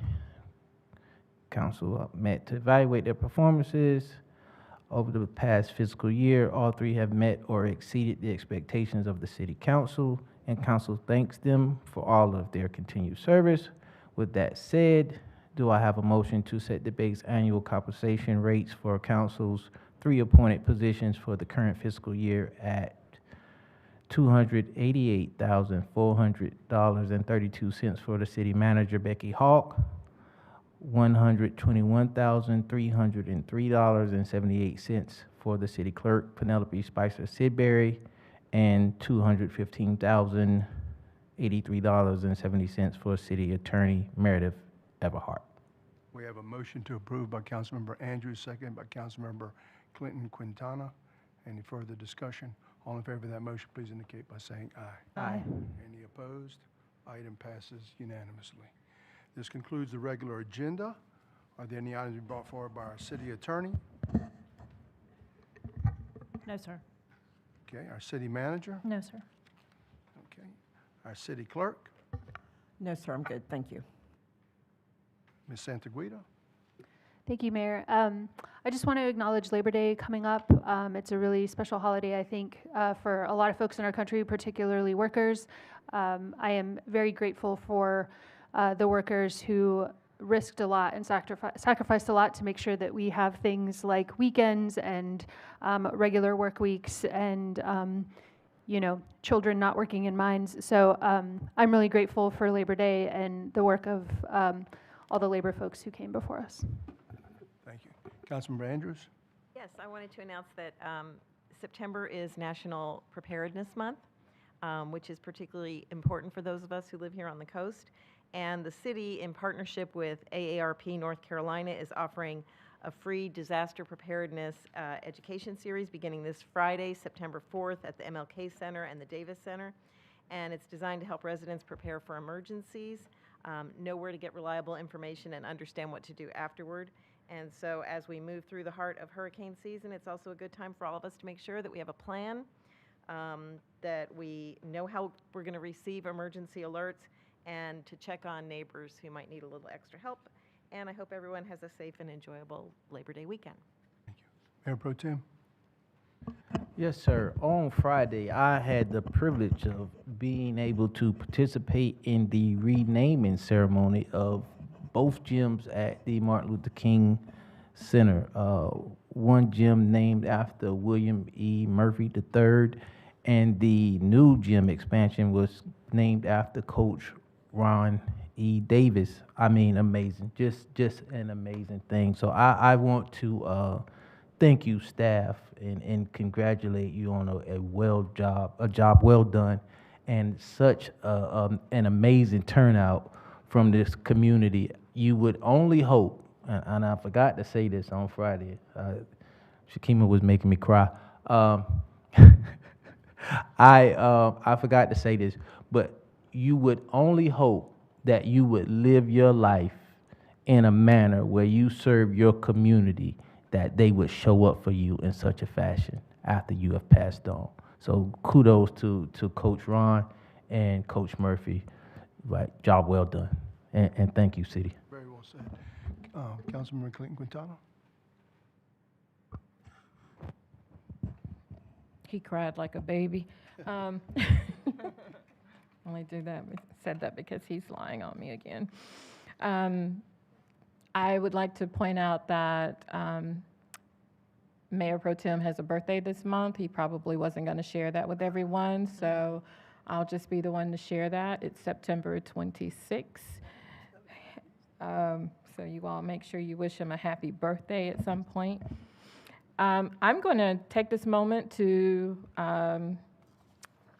[SPEAKER 7] Council met to evaluate their performances. Over the past fiscal year, all 3 have met or exceeded the expectations of the city council, and council thanks them for all of their continued service. With that said, do I have a motion to set the base annual compensation rates for council's 3 appointed positions for the current fiscal year at $288,400.32 for the city manager, Becky Hawk, $121,303.78 for the city clerk, Penelope Spicer Sidbury, and $215,083.70 for city attorney, Meredith Everhart.
[SPEAKER 1] We have a motion to approve by Councilmember Andrews, second by Councilmember Clinton Quintana. Any further discussion? All in favor of that motion, please indicate by saying aye.
[SPEAKER 4] Aye.
[SPEAKER 1] Any opposed? Item passes unanimously. This concludes the regular agenda. Are there any items brought forward by our city attorney?
[SPEAKER 24] No, sir.
[SPEAKER 1] Okay, our city manager?
[SPEAKER 24] No, sir.
[SPEAKER 1] Okay, our city clerk?
[SPEAKER 3] No, sir, I'm good, thank you.
[SPEAKER 1] Ms. Santaguida?
[SPEAKER 4] Thank you, Mayor. I just want to acknowledge Labor Day coming up. It's a really special holiday, I think, for a lot of folks in our country, particularly workers. I am very grateful for the workers who risked a lot and sacrificed a lot to make sure that we have things like weekends and regular work weeks and children not working in mines. So I'm really grateful for Labor Day and the work of all the labor folks who came before us.
[SPEAKER 1] Thank you. Councilmember Andrews?
[SPEAKER 8] Yes, I wanted to announce that September is National Preparedness Month, which is particularly important for those of us who live here on the coast. And the city, in partnership with AARP North Carolina, is offering a free disaster preparedness education series beginning this Friday, September 4th, at the MLK Center and the Davis Center. And it's designed to help residents prepare for emergencies, know where to get reliable information, and understand what to do afterward. And so as we move through the heart of hurricane season, it's also a good time for all of us to make sure that we have a plan, that we know how we're going to receive emergency alerts, and to check on neighbors who might need a little extra help. And I hope everyone has a safe and enjoyable Labor Day weekend.
[SPEAKER 1] Mayor Pro Tem?
[SPEAKER 7] Yes, sir. On Friday, I had the privilege of being able to participate in the renaming ceremony of both gyms at the Martin Luther King Center. One gym named after William E. Murphy III, and the new gym expansion was named after Coach Ron E. Davis. I mean, amazing. Just an amazing thing. So I want to thank you, staff, and congratulate you on a job well done, and such an amazing turnout from this community. You would only hope, and I forgot to say this on Friday. Shakima was making me cry. I forgot to say this, but you would only hope that you would live your life in a manner where you serve your community, that they would show up for you in such a fashion. after you have passed on. So kudos to Coach Ron and Coach Murphy. Right, job well done. And thank you, City.
[SPEAKER 1] Very well said. Councilmember Clinton Quintana?
[SPEAKER 12] He cried like a baby. Only said that because he's lying on me again. I would like to point out that Mayor Pro Tem has a birthday this month. He probably wasn't going to share that with everyone, so I'll just be the one to share that. It's September 26th. So you all make sure you wish him a happy birthday at some point. I'm going to take this moment to,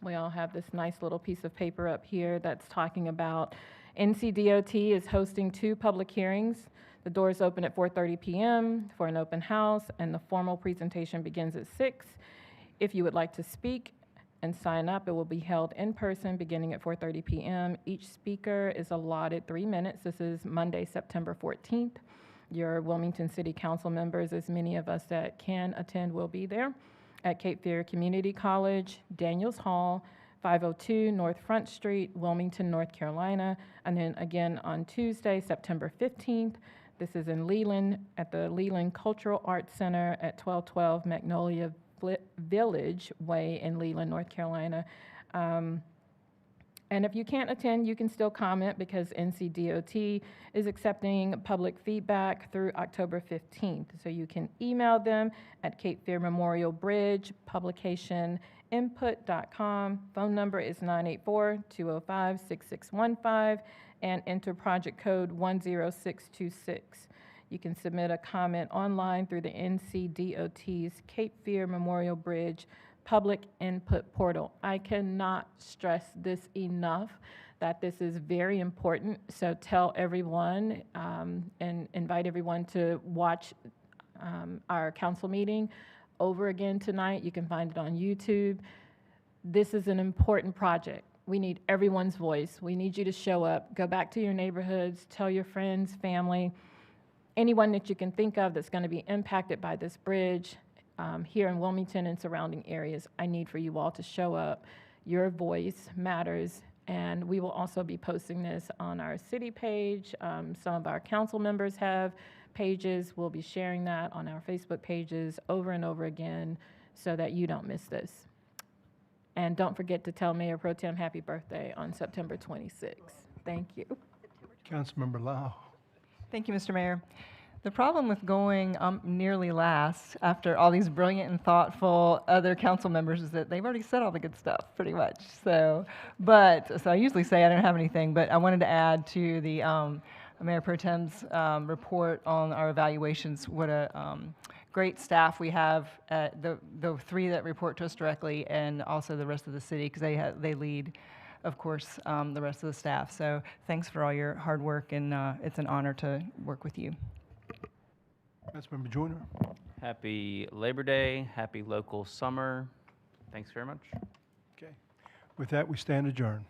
[SPEAKER 12] we all have this nice little piece of paper up here that's talking about NCDOT is hosting 2 public hearings. The doors open at 4:30 p.m. for an open house, and the formal presentation begins at 6. If you would like to speak and sign up, it will be held in person beginning at 4:30 p.m. Each speaker is allotted 3 minutes. This is Monday, September 14th. Your Wilmington City Council members, as many of us that can attend, will be there at Cape Fear Community College, Daniels Hall, 502 North Front Street, Wilmington, North Carolina. And then again on Tuesday, September 15th, this is in Leland at the Leland Cultural Arts Center at 1212 Magnolia Village Way in Leland, North Carolina. And if you can't attend, you can still comment because NCDOT is accepting public feedback through October 15th. So you can email them at Cape Fear Memorial Bridge, publicationinput.com. Phone number is 984-205-6615 and enter project code 10626. You can submit a comment online through the NCDOT's Cape Fear Memorial Bridge public input portal. I cannot stress this enough, that this is very important. So tell everyone and invite everyone to watch our council meeting over again tonight. You can find it on YouTube. This is an important project. We need everyone's voice. We need you to show up, go back to your neighborhoods, tell your friends, family, anyone that you can think of that's going to be impacted by this bridge. Here in Wilmington and surrounding areas, I need for you all to show up. Your voice matters, and we will also be posting this on our city page. Some of our council members have pages. We'll be sharing that on our Facebook pages over and over again so that you don't miss this. And don't forget to tell Mayor Pro Tem happy birthday on September 26th. Thank you.
[SPEAKER 1] Councilmember Lau.
[SPEAKER 11] Thank you, Mr. Mayor. The problem with going nearly last after all these brilliant and thoughtful other council members is that they've already said all the good stuff, pretty much. So I usually say I don't have anything, but I wanted to add to the Mayor Pro Tem's report on our evaluations. What a great staff we have, the 3 that report to us directly, and also the rest of the city, because they lead, of course, the rest of the staff. So thanks for all your hard work, and it's an honor to work with you.
[SPEAKER 1] Councilmember Joyner.
[SPEAKER 23] Happy Labor Day, happy local summer. Thanks very much.
[SPEAKER 1] Okay. With that, we stand adjourned.